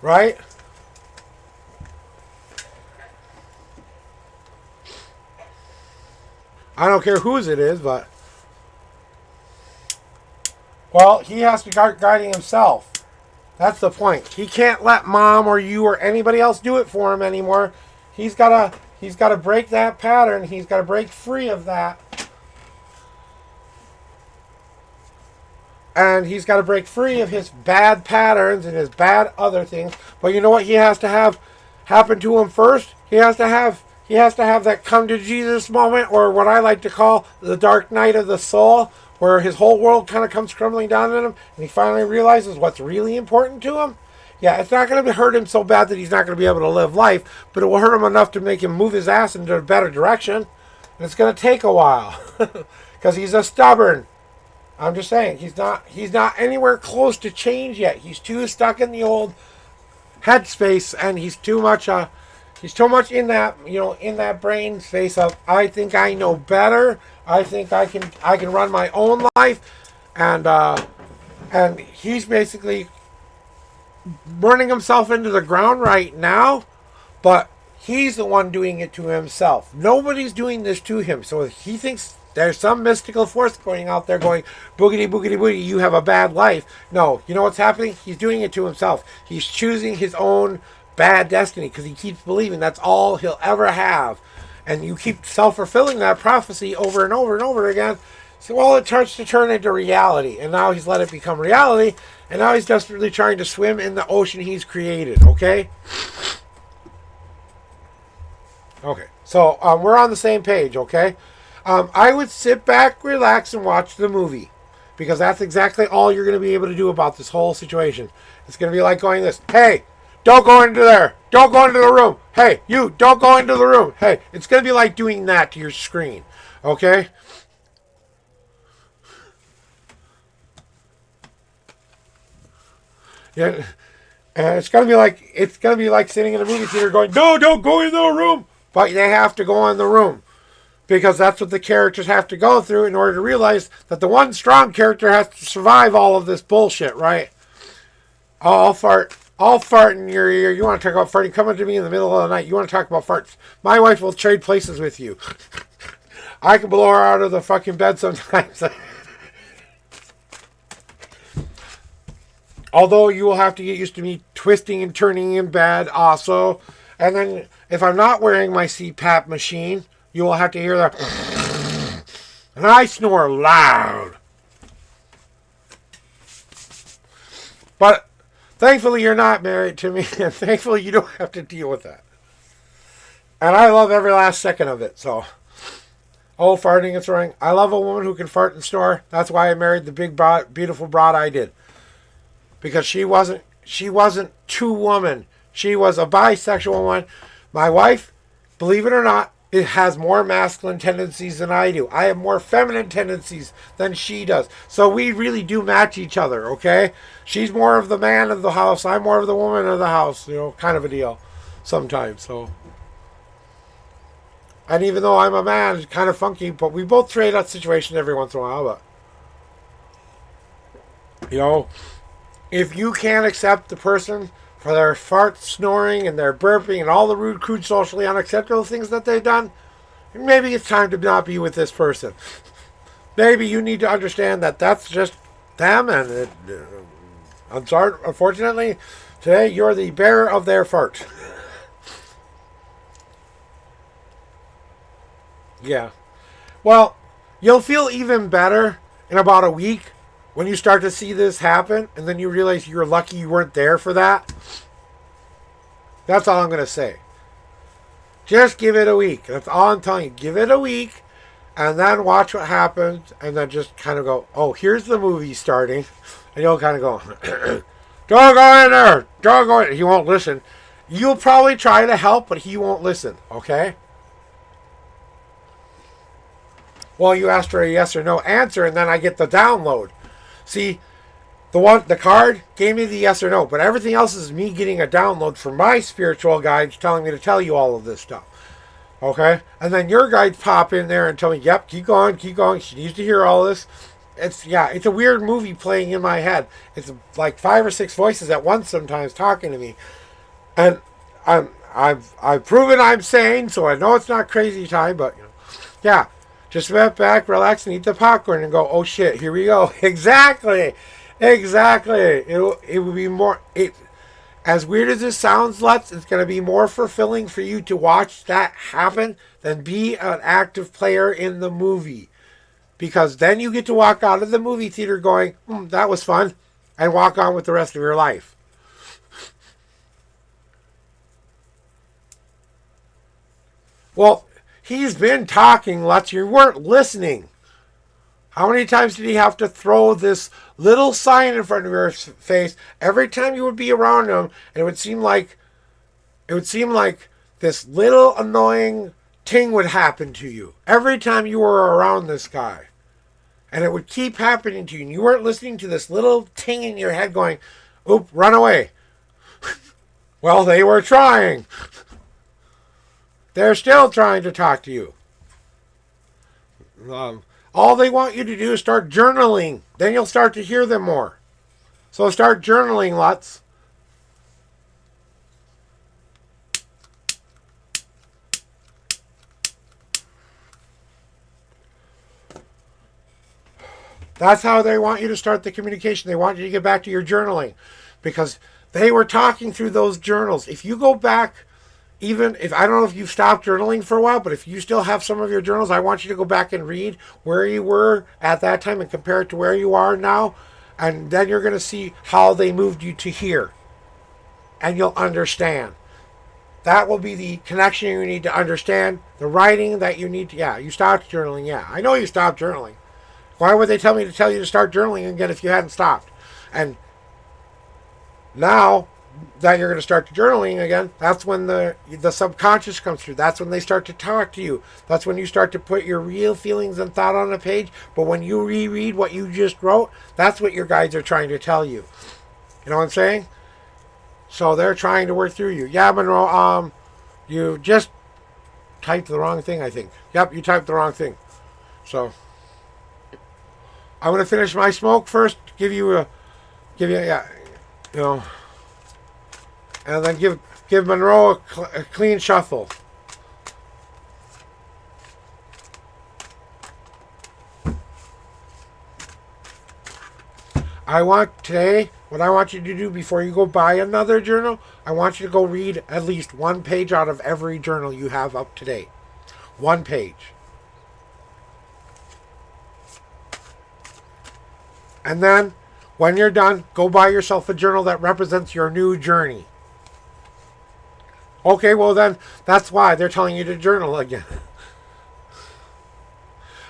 Right? I don't care whose it is, but... Well, he has to start guiding himself. That's the point. He can't let mom or you or anybody else do it for him anymore. He's got to break that pattern. He's got to break free of that. And he's got to break free of his bad patterns and his bad other things. But you know what he has to have happen to him first? He has to have that come to Jesus moment, or what I like to call the dark night of the soul, where his whole world kind of comes crumbling down on him, and he finally realizes what's really important to him. Yeah, it's not going to hurt him so bad that he's not going to be able to live life, but it will hurt him enough to make him move his ass into a better direction. And it's going to take a while, because he's a stubborn. I'm just saying, he's not anywhere close to change yet. He's too stuck in the old headspace, and he's too much in that, in that brain space of, I think I know better. I think I can run my own life, and he's basically burning himself into the ground right now, but he's the one doing it to himself. Nobody's doing this to him, so he thinks there's some mystical force going out there going, boogity, boogity, boogity, you have a bad life. No, you know what's happening? He's doing it to himself. He's choosing his own bad destiny because he keeps believing that's all he'll ever have. And you keep self-fulfilling that prophecy over and over and over again. So, well, it starts to turn into reality, and now he's let it become reality, and now he's desperately trying to swim in the ocean he's created, okay? Okay, so we're on the same page, okay? I would sit back, relax, and watch the movie, because that's exactly all you're going to be able to do about this whole situation. It's going to be like going this, hey, don't go into there, don't go into the room, hey, you, don't go into the room, hey. It's going to be like doing that to your screen, okay? Yeah, and it's gonna be like sitting in a movie theater going, no, don't go in the room. But they have to go in the room because that's what the characters have to go through in order to realize that the one strong character has to survive all of this bullshit, right? Oh, I'll fart in your ear. You want to talk about farting? Come up to me in the middle of the night. You want to talk about farts? My wife will trade places with you. I can blow her out of the fucking bed sometimes. Although you will have to get used to me twisting and turning in bed also. And then if I'm not wearing my CPAP machine, you will have to hear that. And I snore loud. But thankfully you're not married to me. And thankfully you don't have to deal with that. And I love every last second of it. So, farting and snoring. I love a woman who can fart and snore. That's why I married the big, broad, beautiful broad I did. Because she wasn't two woman. She was a bisexual one. My wife, believe it or not, it has more masculine tendencies than I do. I have more feminine tendencies than she does. So we really do match each other, okay? She's more of the man of the house. I'm more of the woman of the house, kind of a deal sometimes. So, and even though I'm a man, it's kind of funky, but we both trade out situations every once in a while. But, if you can't accept the person for their fart, snoring, and their burping, and all the rude, crude, socially unacceptable things that they've done, maybe it's time to not be with this person. Maybe you need to understand that that's just them, and unfortunately, today you're the bearer of their fart. Yeah. Well, you'll feel even better in about a week when you start to see this happen, and then you realize you're lucky you weren't there for that. That's all I'm going to say. Just give it a week. That's all I'm telling you. Give it a week, and then watch what happens, and then just kind of go, oh, here's the movie starting. And you'll kind of go, don't go in there. Don't go in there. He won't listen. You'll probably try to help, but he won't listen, okay? Well, you asked for a yes or no answer, and then I get the download. See, the card gave me the yes or no, but everything else is me getting a download from my spiritual guides telling me to tell you all of this stuff. Okay? And then your guides pop in there and tell me, yep, keep going. She needs to hear all this. It's a weird movie playing in my head. It's like 5 or 6 voices at once sometimes talking to me. And I've proven I'm sane, so I know it's not crazy time, but yeah. Just sit back, relax, and eat the popcorn and go, oh shit, here we go. Exactly. It would be more, as weird as it sounds, Lutz, it's going to be more fulfilling for you to watch that happen than be an active player in the movie. Because then you get to walk out of the movie theater going, that was fun, and walk on with the rest of your life. Well, he's been talking, Lutz. You weren't listening. How many times did he have to throw this little sign in front of your face every time you would be around him? And it would seem like this little annoying ting would happen to you every time you were around this guy. And it would keep happening to you. And you weren't listening to this little ting in your head going, oop, run away. Well, they were trying. They're still trying to talk to you. All they want you to do is start journaling. Then you'll start to hear them more. So start journaling, Lutz. That's how they want you to start the communication. They want you to get back to your journaling. Because they were talking through those journals. If you go back even if I don't know if you've stopped journaling for a while, but if you still have some of your journals, I want you to go back and read where you were at that time and compare it to where you are now. And then you're going to see how they moved you to here. And you'll understand. That will be the connection you need to understand. The writing that you need to, yeah, you stopped journaling. Yeah, I know you stopped journaling. Why would they tell me to tell you to start journaling again if you hadn't stopped? And now that you're going to start journaling again, that's when the subconscious comes through. That's when they start to talk to you. That's when you start to put your real feelings and thought on a page. But when you reread what you just wrote, that's what your guides are trying to tell you. You know what I'm saying? So they're trying to work through you. Yeah, Monroe, you just typed the wrong thing, I think. Yep, you typed the wrong thing. So I'm going to finish my smoke first, yeah, you know, and then give Monroe a clean shuffle. What I want you to do before you go buy another journal, I want you to go read at least one page out of every journal you have up to date. One page. And then, when you're done, go buy yourself a journal that represents your new journey. Okay, well then, that's why they're telling you to journal again.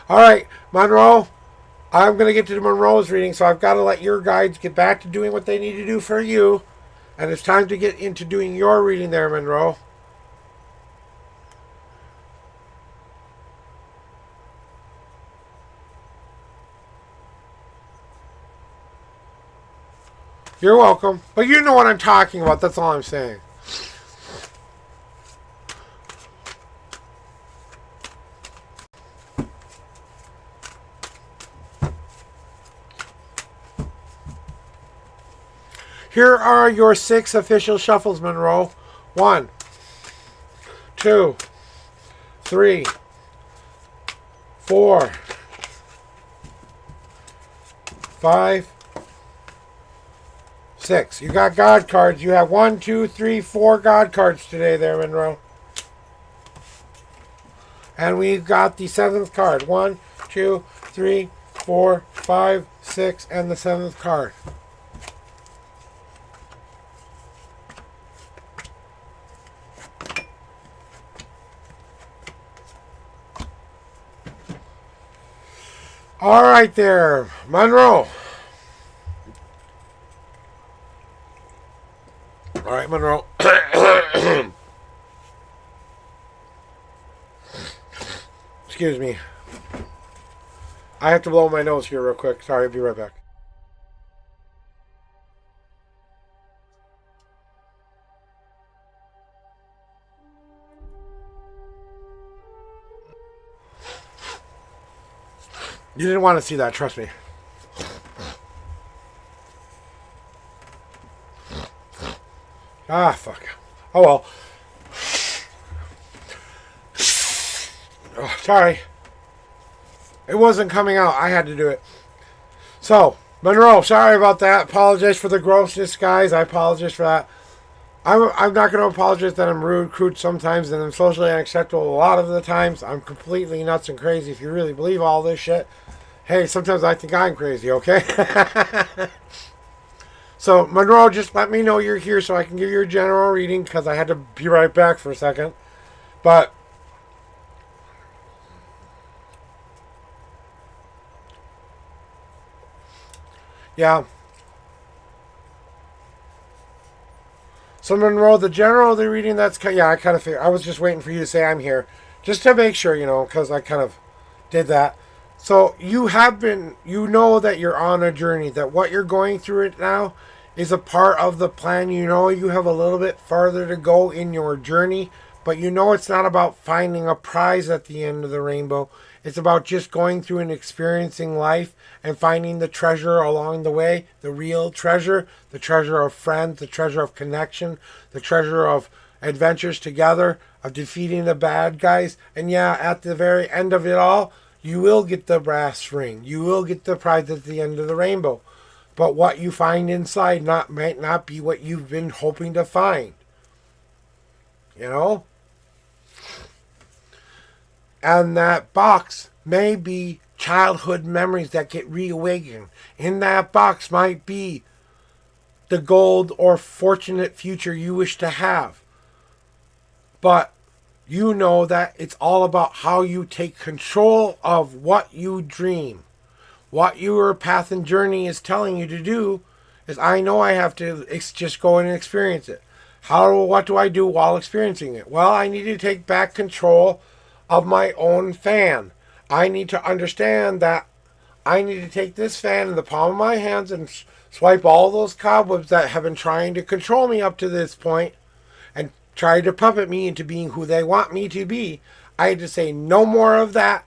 Alright, Monroe, I'm going to get to Monroe's reading, so I've got to let your guides get back to doing what they need to do for you. And it's time to get into doing your reading there, Monroe. You're welcome. But you know what I'm talking about, that's all I'm saying. Here are your 6 official shuffles, Monroe. 1, 2, 3, 4, 5, 6. You got God cards. You have 1, 2, 3, 4 God cards today there, Monroe. And we've got the 7th card. 1, 2, 3, 4, 5, 6, and the 7th card. All right there, Monroe. All right, Monroe. Excuse me. I have to blow my nose here real quick. Sorry, I'll be right back. You didn't want to see that, trust me. Ah, fuck. Oh well. Oh, sorry. It wasn't coming out. I had to do it. So, Monroe, sorry about that. Apologize for the grossness, guys. I apologize for that. I'm not going to apologize that I'm rude, crude sometimes, and I'm socially unacceptable a lot of the times. I'm completely nuts and crazy if you really believe all this shit. Hey, sometimes I think I'm crazy, okay? So, Monroe, just let me know you're here so I can give you a general reading because I had to be right back for a second. But, yeah. So, Monroe, the general of the reading, yeah, I kind of figured. I was just waiting for you to say I'm here. Just to make sure, because I kind of did that. So, you know that you're on a journey, that what you're going through it now is a part of the plan. You know you have a little bit farther to go in your journey, but you know it's not about finding a prize at the end of the rainbow. It's about just going through and experiencing life and finding the treasure along the way, the real treasure, the treasure of friends, the treasure of connection, the treasure of adventures together, of defeating the bad guys. And yeah, at the very end of it all, you will get the brass ring. You will get the prize at the end of the rainbow. But what you find inside might not be what you've been hoping to find. you know? And that box may be childhood memories that get reawakened. In that box might be the gold or fortunate future you wish to have. But you know that it's all about how you take control of what you dream. What your path and journey is telling you to do is, I know I have to just go in and experience it. What do I do while experiencing it? Well, I need to take back control of my own fan. I need to understand that I need to take this fan in the palm of my hands and swipe all those cobwebs that have been trying to control me up to this point and try to puppet me into being who they want me to be. I had to say no more of that.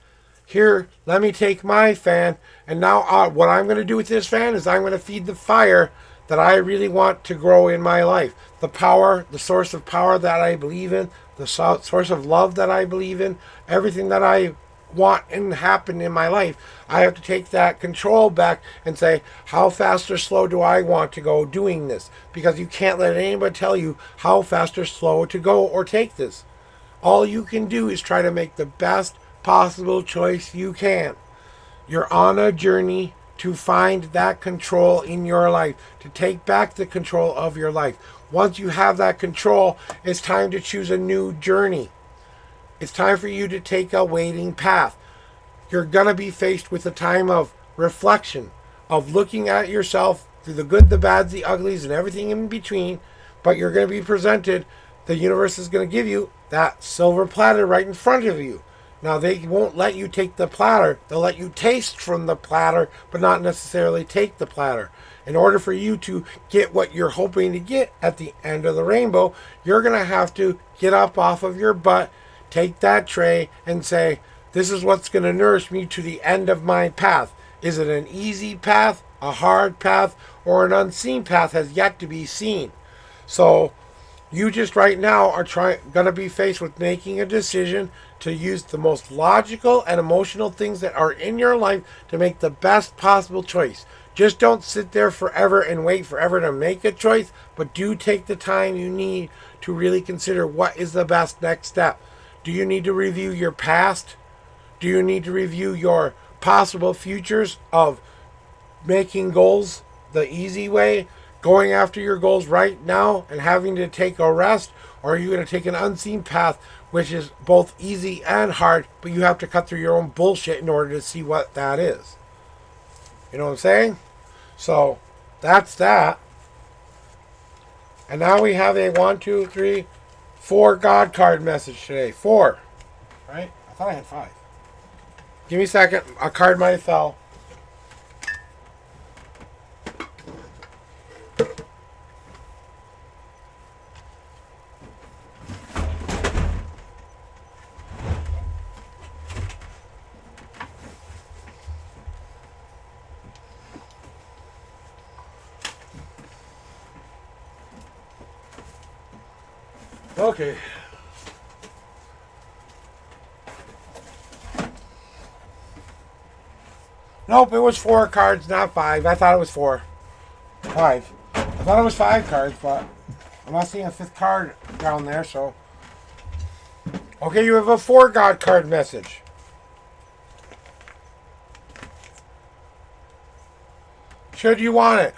Here, let me take my fan, and now what I'm going to do with this fan is I'm going to feed the fire that I really want to grow in my life. The power, the source of power that I believe in, the source of love that I believe in, everything that I want and happen in my life. I have to take that control back and say, how fast or slow do I want to go doing this? Because you can't let anybody tell you how fast or slow to go or take this. All you can do is try to make the best possible choice you can. You're on a journey to find that control in your life, to take back the control of your life. Once you have that control, it's time to choose a new journey. It's time for you to take a waiting path. You're going to be faced with a time of reflection, of looking at yourself through the good, the bad, the uglies, and everything in between. But you're going to be presented, the universe is going to give you that silver platter right in front of you. Now, they won't let you take the platter. They'll let you taste from the platter, but not necessarily take the platter. In order for you to get what you're hoping to get at the end of the rainbow, you're going to have to get up off of your butt, take that tray, and say, this is what's going to nourish me to the end of my path. Is it an easy path, a hard path, or an unseen path has yet to be seen? So you just right now are going to be faced with making a decision to use the most logical and emotional things that are in your life to make the best possible choice. Just don't sit there forever and wait forever to make a choice, but do take the time you need to really consider what is the best next step. Do you need to review your past? Do you need to review your possible futures of making goals the easy way, going after your goals right now and having to take a rest? Or are you going to take an unseen path, which is both easy and hard, but you have to cut through your own bullshit in order to see what that is? You know what I'm saying? So that's that. And now we have a 1, 2, 3, 4 God card message today. 4. Right? I thought I had 5. Give me a second. A card might have fell. Okay. Nope, it was 4 cards, not 5. I thought it was 4. 5. I thought it was 5 cards, but I'm not seeing a 5th card down there, so. Okay, you have a 4 God card message. Should you want it?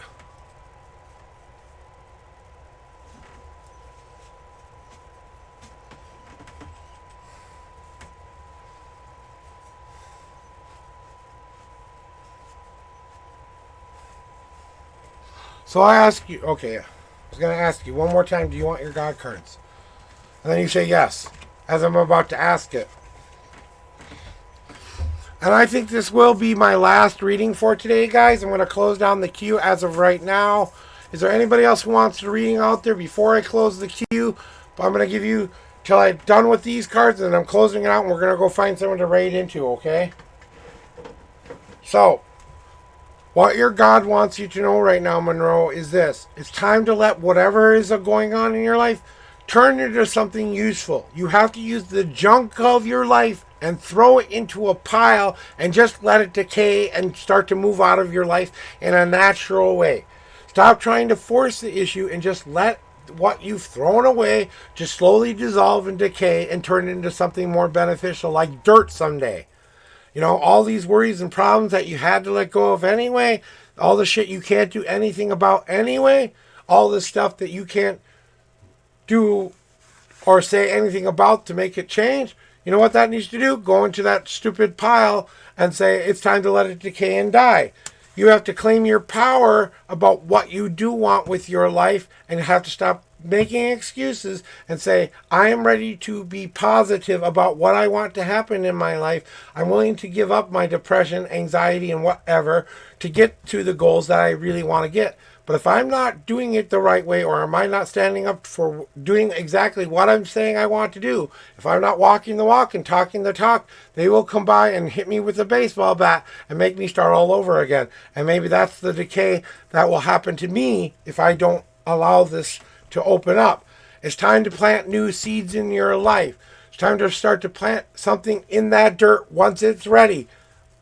So I ask you, okay, I was going to ask you one more time, do you want your God cards? And then you say yes, as I'm about to ask it. And I think this will be my last reading for today, guys. I'm going to close down the queue as of right now. Is there anybody else who wants a reading out there before I close the queue? But I'm going to give you till I'm done with these cards, and I'm closing it out, and we're going to go find someone to raid into, okay? So, what your God wants you to know right now, Monroe, is this. It's time to let whatever is going on in your life turn into something useful. You have to use the junk of your life and throw it into a pile and just let it decay and start to move out of your life in a natural way. Stop trying to force the issue and just let what you've thrown away just slowly dissolve and decay and turn into something more beneficial, like dirt someday. You know, all these worries and problems that you had to let go of anyway, all the shit you can't do anything about anyway, all the stuff that you can't do or say anything about to make it change, you know what that needs to do? Go into that stupid pile and say it's time to let it decay and die. You have to claim your power about what you do want with your life, and you have to stop making excuses and say, I am ready to be positive about what I want to happen in my life. I'm willing to give up my depression, anxiety, and whatever to get to the goals that I really want to get. But if I'm not doing it the right way, or am I not standing up for doing exactly what I'm saying I want to do, if I'm not walking the walk and talking the talk, they will come by and hit me with a baseball bat and make me start all over again. And maybe that's the decay that will happen to me if I don't allow this to open up. It's time to plant new seeds in your life. It's time to start to plant something in that dirt once it's ready,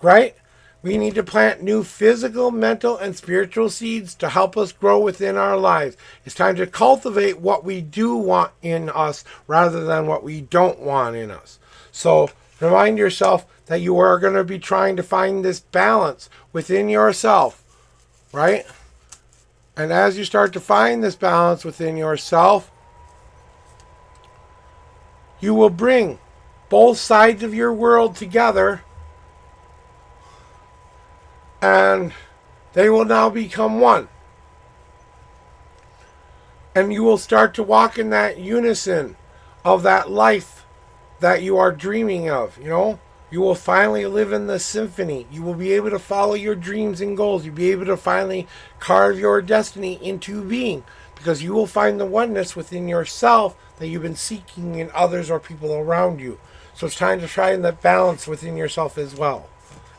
right? We need to plant new physical, mental, and spiritual seeds to help us grow within our lives. It's time to cultivate what we do want in us rather than what we don't want in us. So remind yourself that you are going to be trying to find this balance within yourself, right? And as you start to find this balance within yourself, you will bring both sides of your world together, and they will now become one. And you will start to walk in that unison of that life that you are dreaming of, you know? You will finally live in the symphony. You will be able to follow your dreams and goals. You'll be able to finally carve your destiny into being, because you will find the oneness within yourself that you've been seeking in others or people around you. So it's time to try that balance within yourself as well.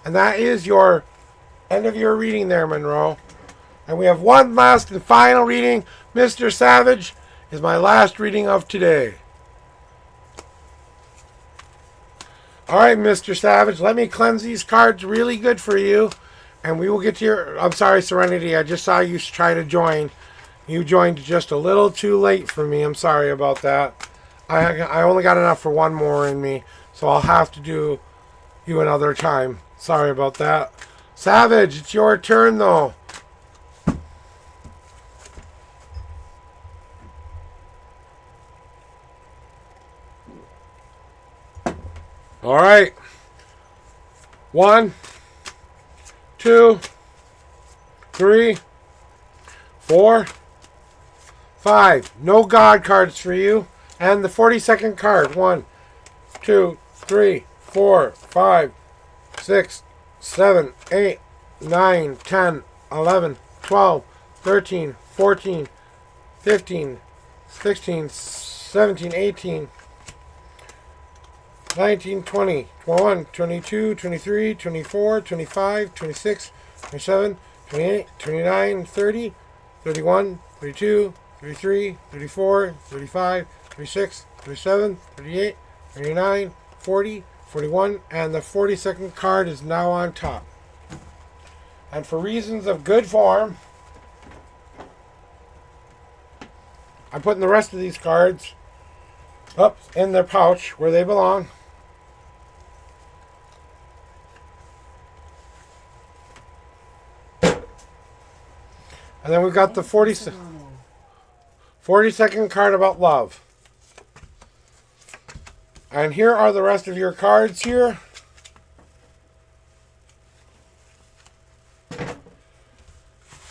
And that is your end of your reading there, Monroe. And we have one last and final reading. Mr. Savage is my last reading of today. All right, Mr. Savage, let me cleanse these cards really good for you. And we will get to your... I'm sorry, Serenity. I just saw you try to join. You joined just a little too late for me. I'm sorry about that. I only got enough for one more in me. So I'll have to do you another time. Sorry about that. Savage, it's your turn, though. All right. 1, 2, 3, 4, 5. No God cards for you. And the 42nd card. 1, 2, 3, 4, 5, 6, 7, 8, 9, 10, 11, 12, 13, 14, 15, 16, 17, 18, 19, 20, 21, 22, 23, 24, 25, 26, 27, 28, 29, 30, 31, 32, 33, 34, 35, 36, 37, 38, 39, 40, 41, and the 42nd card is now on top. And for reasons of good form, I'm putting the rest of these cards up in their pouch where they belong. And then we've got the 42nd card about love. And here are the rest of your cards here.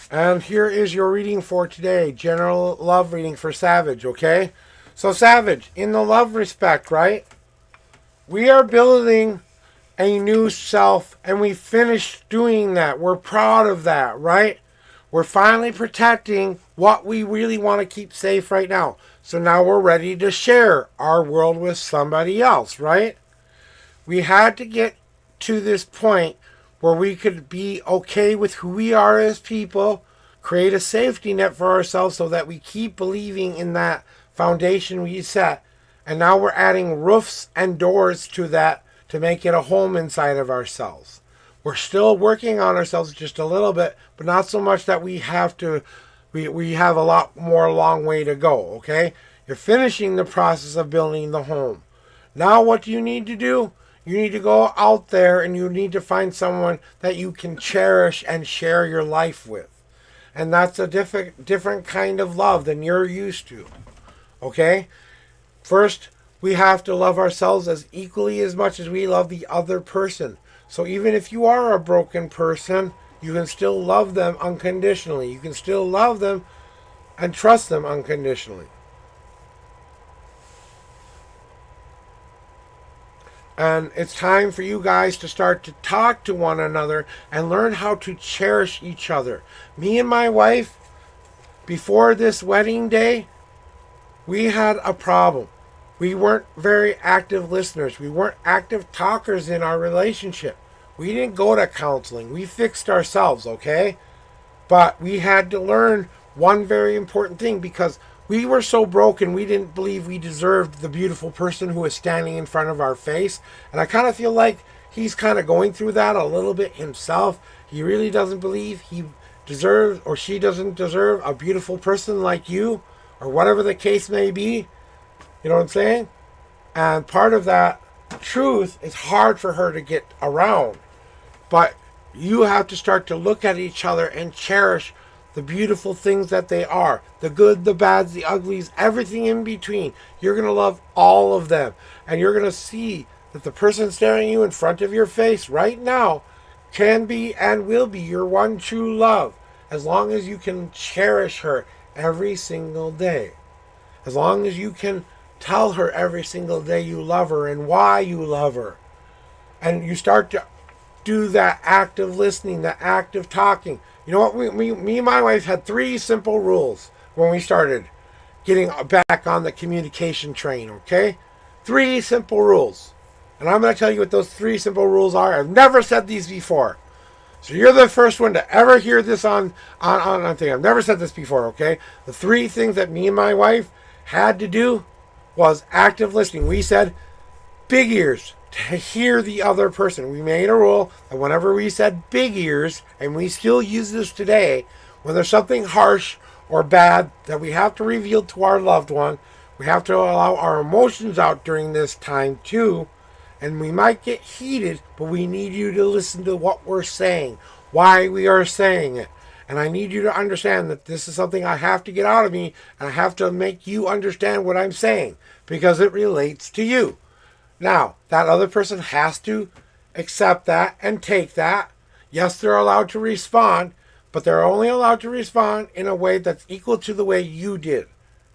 And here is your reading for today. General love reading for Savage, okay? So Savage, in the love respect, right? We are building a new self, and we finished doing that. We're proud of that, right? We're finally protecting what we really want to keep safe right now. So now we're ready to share our world with somebody else, right? We had to get to this point where we could be okay with who we are as people, create a safety net for ourselves so that we keep believing in that foundation we set. And now we're adding roofs and doors to that to make it a home inside of ourselves. We're still working on ourselves just a little bit, but not so much that we have to We have a lot more long way to go, okay? You're finishing the process of building the home. Now what do you need to do? You need to go out there and you need to find someone that you can cherish and share your life with. And that's a different kind of love than you're used to. Okay? First, we have to love ourselves as equally as much as we love the other person. So even if you are a broken person, you can still love them unconditionally. You can still love them and trust them unconditionally. And it's time for you guys to start to talk to one another and learn how to cherish each other. Me and my wife, before this wedding day, we had a problem. We weren't very active listeners. We weren't active talkers in our relationship. We didn't go to counseling. We fixed ourselves, okay? But we had to learn one very important thing because we were so broken, we didn't believe we deserved the beautiful person who was standing in front of our face. And I kind of feel like he's kind of going through that a little bit himself. He really doesn't believe he deserves or she doesn't deserve a beautiful person like you or whatever the case may be. You know what I'm saying? And part of that truth is hard for her to get around. But you have to start to look at each other and cherish the beautiful things that they are. The good, the bads, the uglies, everything in between. You're going to love all of them. And you're going to see that the person staring you in front of your face right now can be and will be your one true love. As long as you can cherish her every single day. As long as you can tell her every single day you love her and why you love her. And you start to do that active listening, that active talking. You know what? Me and my wife had 3 simple rules when we started getting back on the communication train, okay? 3 simple rules. And I'm going to tell you what those 3 simple rules are. I've never said these before. So you're the first one to ever hear this on thing. I've never said this before, okay? The 3 things that me and my wife had to do was active listening. We said big ears to hear the other person. We made a rule that whenever we said big ears, and we still use this today, when there's something harsh or bad that we have to reveal to our loved one, we have to allow our emotions out during this time too. And we might get heated, but we need you to listen to what we're saying, why we are saying it. And I need you to understand that this is something I have to get out of me, and I have to make you understand what I'm saying, because it relates to you. Now, that other person has to accept that and take that. Yes, they're allowed to respond, but they're only allowed to respond in a way that's equal to the way you did.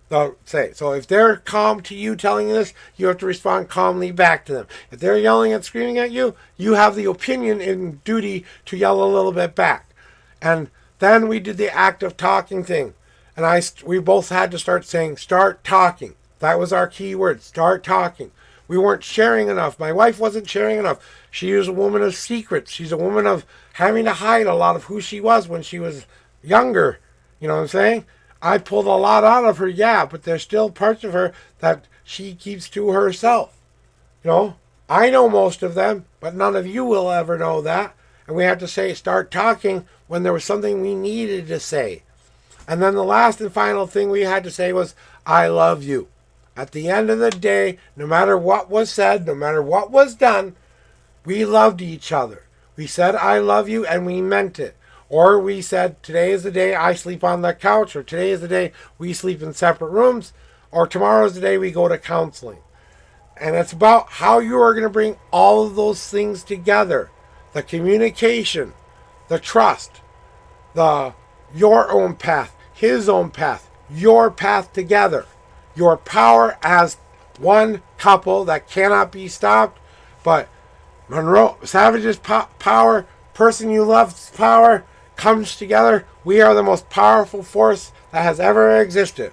So if they're calm to you telling this, you have to respond calmly back to them. If they're yelling and screaming at you, you have the opinion and duty to yell a little bit back. And then we did the active talking thing. And we both had to start saying, start talking. That was our key word, start talking. We weren't sharing enough. My wife wasn't sharing enough. She is a woman of secrets. She's a woman of having to hide a lot of who she was when she was younger. You know what I'm saying? I pulled a lot out of her, yeah, but there's still parts of her that she keeps to herself. You know, I know most of them, but none of you will ever know that. And we had to start talking when there was something we needed to say. And then the last and final thing we had to say was, I love you. At the end of the day, no matter what was said, no matter what was done, we loved each other. We said, I love you, and we meant it. Or we said, today is the day I sleep on the couch, or today is the day we sleep in separate rooms, or tomorrow is the day we go to counseling. And it's about how you are going to bring all of those things together. The communication, the trust, your own path, his own path, your path together. Your power as one couple that cannot be stopped. But Monroe Savage's power, person you love's power, comes together. We are the most powerful force that has ever existed.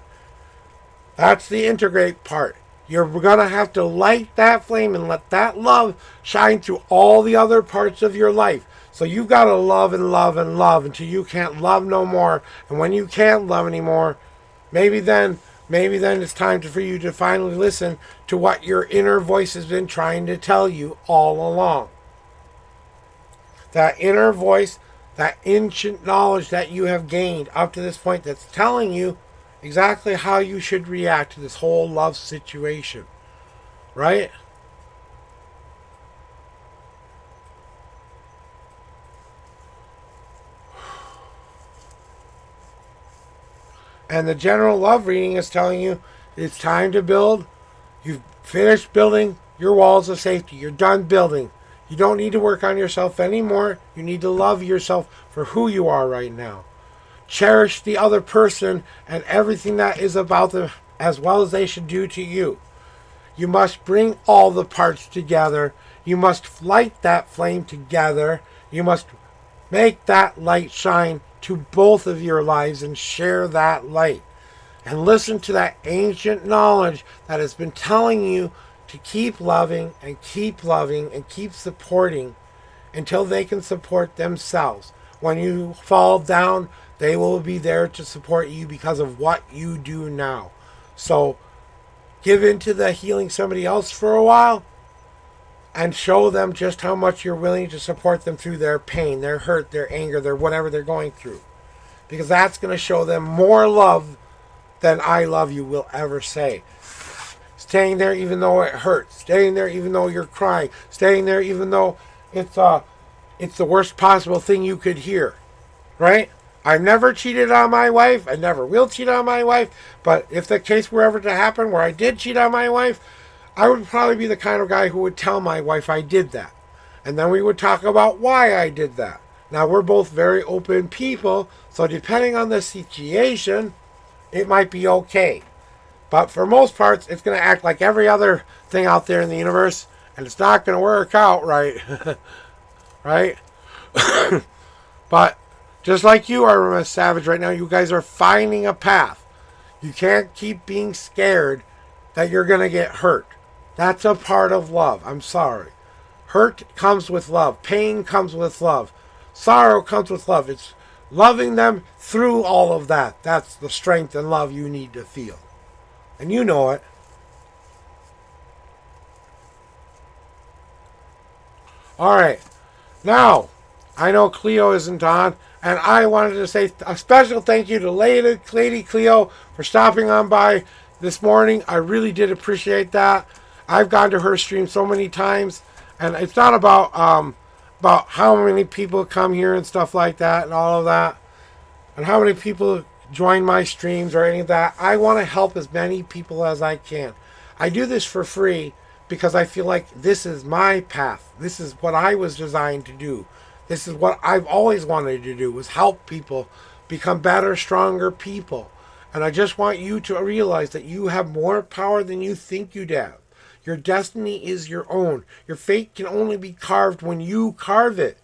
That's the integrate part. You're going to have to light that flame and let that love shine through all the other parts of your life. So you've got to love and love and love until you can't love no more. And when you can't love anymore, maybe then it's time for you to finally listen to what your inner voice has been trying to tell you all along. That inner voice that ancient knowledge that you have gained up to this point that's telling you exactly how you should react to this whole love situation. Right? And the general love reading is telling you it's time to build. You've finished building your walls of safety. You're done building. You don't need to work on yourself anymore. You need to love yourself for who you are right now. Cherish the other person and everything that is about them as well as they should do to you. You must bring all the parts together. You must light that flame together. You must make that light shine to both of your lives and share that light. And listen to that ancient knowledge that has been telling you to keep loving and keep loving and keep supporting until they can support themselves. When you fall down, they will be there to support you because of what you do now. So give into the healing somebody else for a while and show them just how much you're willing to support them through their pain, their hurt, their anger, their whatever they're going through. Because that's going to show them more love than I love you will ever say. Staying there even though it hurts. Staying there even though you're crying. Staying there even though it's the worst possible thing you could hear. Right? I've never cheated on my wife. I never will cheat on my wife. But if the case were ever to happen where I did cheat on my wife, I would probably be the kind of guy who would tell my wife I did that. And then we would talk about why I did that. Now, we're both very open people, so depending on the situation, it might be okay. But for most parts, it's going to act like every other thing out there in the universe, and it's not going to work out right. Right? But just like you are, Miss Savage, right now, you guys are finding a path. You can't keep being scared that you're going to get hurt. That's a part of love. I'm sorry. Hurt comes with love. Pain comes with love. Sorrow comes with love. It's loving them through all of that. That's the strength and love you need to feel. And you know it. Alright. Now, I know Cleo isn't on, and I wanted to say a special thank you to Lady Cleo for stopping on by this morning. I really did appreciate that. I've gone to her stream so many times, and it's not about how many people come here and stuff like that and all of that, and how many people join my streams or any of that. I want to help as many people as I can. I do this for free because I feel like this is my path. This is what I was designed to do. This is what I've always wanted to do, was help people become better, stronger people. And I just want you to realize that you have more power than you think you'd have. Your destiny is your own. Your fate can only be carved when you carve it.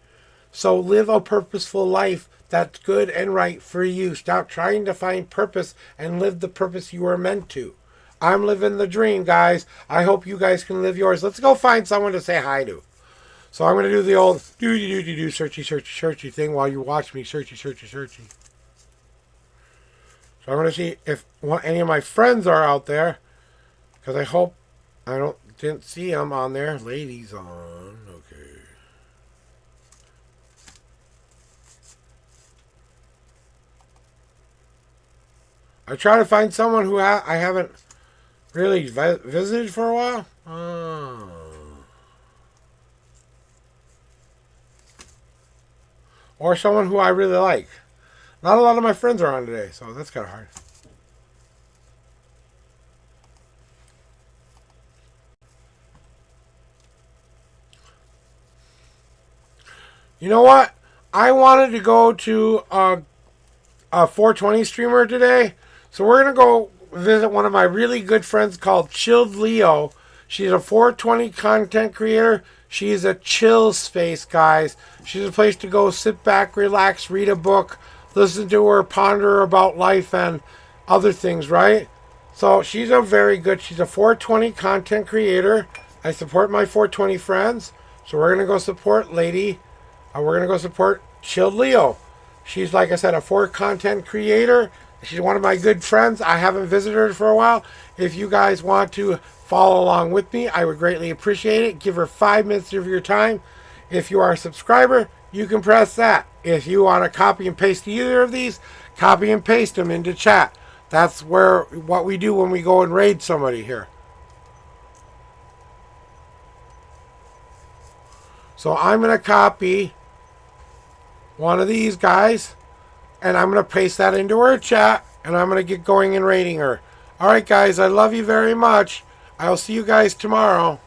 So live a purposeful life that's good and right for you. Stop trying to find purpose and live the purpose you are meant to. I'm living the dream, guys. I hope you guys can live yours. Let's go find someone to say hi to. So I'm going to do the old searchy thing while you watch me searchy. So I'm going to see if any of my friends are out there, because I hope didn't see them on there. Ladies on. Okay. I try to find someone who I haven't really visited for a while. Or someone who I really like. Not a lot of my friends are on today, so that's kind of hard. You know what? I wanted to go to a 420 streamer today, so we're going to go visit one of my really good friends called Chilled Leo. She's a 420 content creator. She's a chill space, guys. She's a place to go sit back, relax, read a book, listen to her ponder about life and other things, right? So she's a 420 content creator. I support my 420 friends. So we're going to go support Lady. We're going to go support Chilled Leo. She's, like I said, a 4 content creator. She's one of my good friends. I haven't visited her for a while. If you guys want to follow along with me, I would greatly appreciate it. Give her 5 minutes of your time. If you are a subscriber, you can press that. If you want to copy and paste either of these, copy and paste them into chat. That's what we do when we go and raid somebody here. So I'm going to copy one of these guys, and I'm going to paste that into her chat, and I'm going to get going and raiding her. All right, guys, I love you very much. I'll see you guys tomorrow.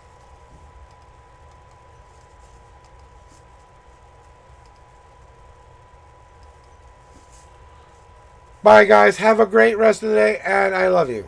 Bye, guys. Have a great rest of the day, and I love you.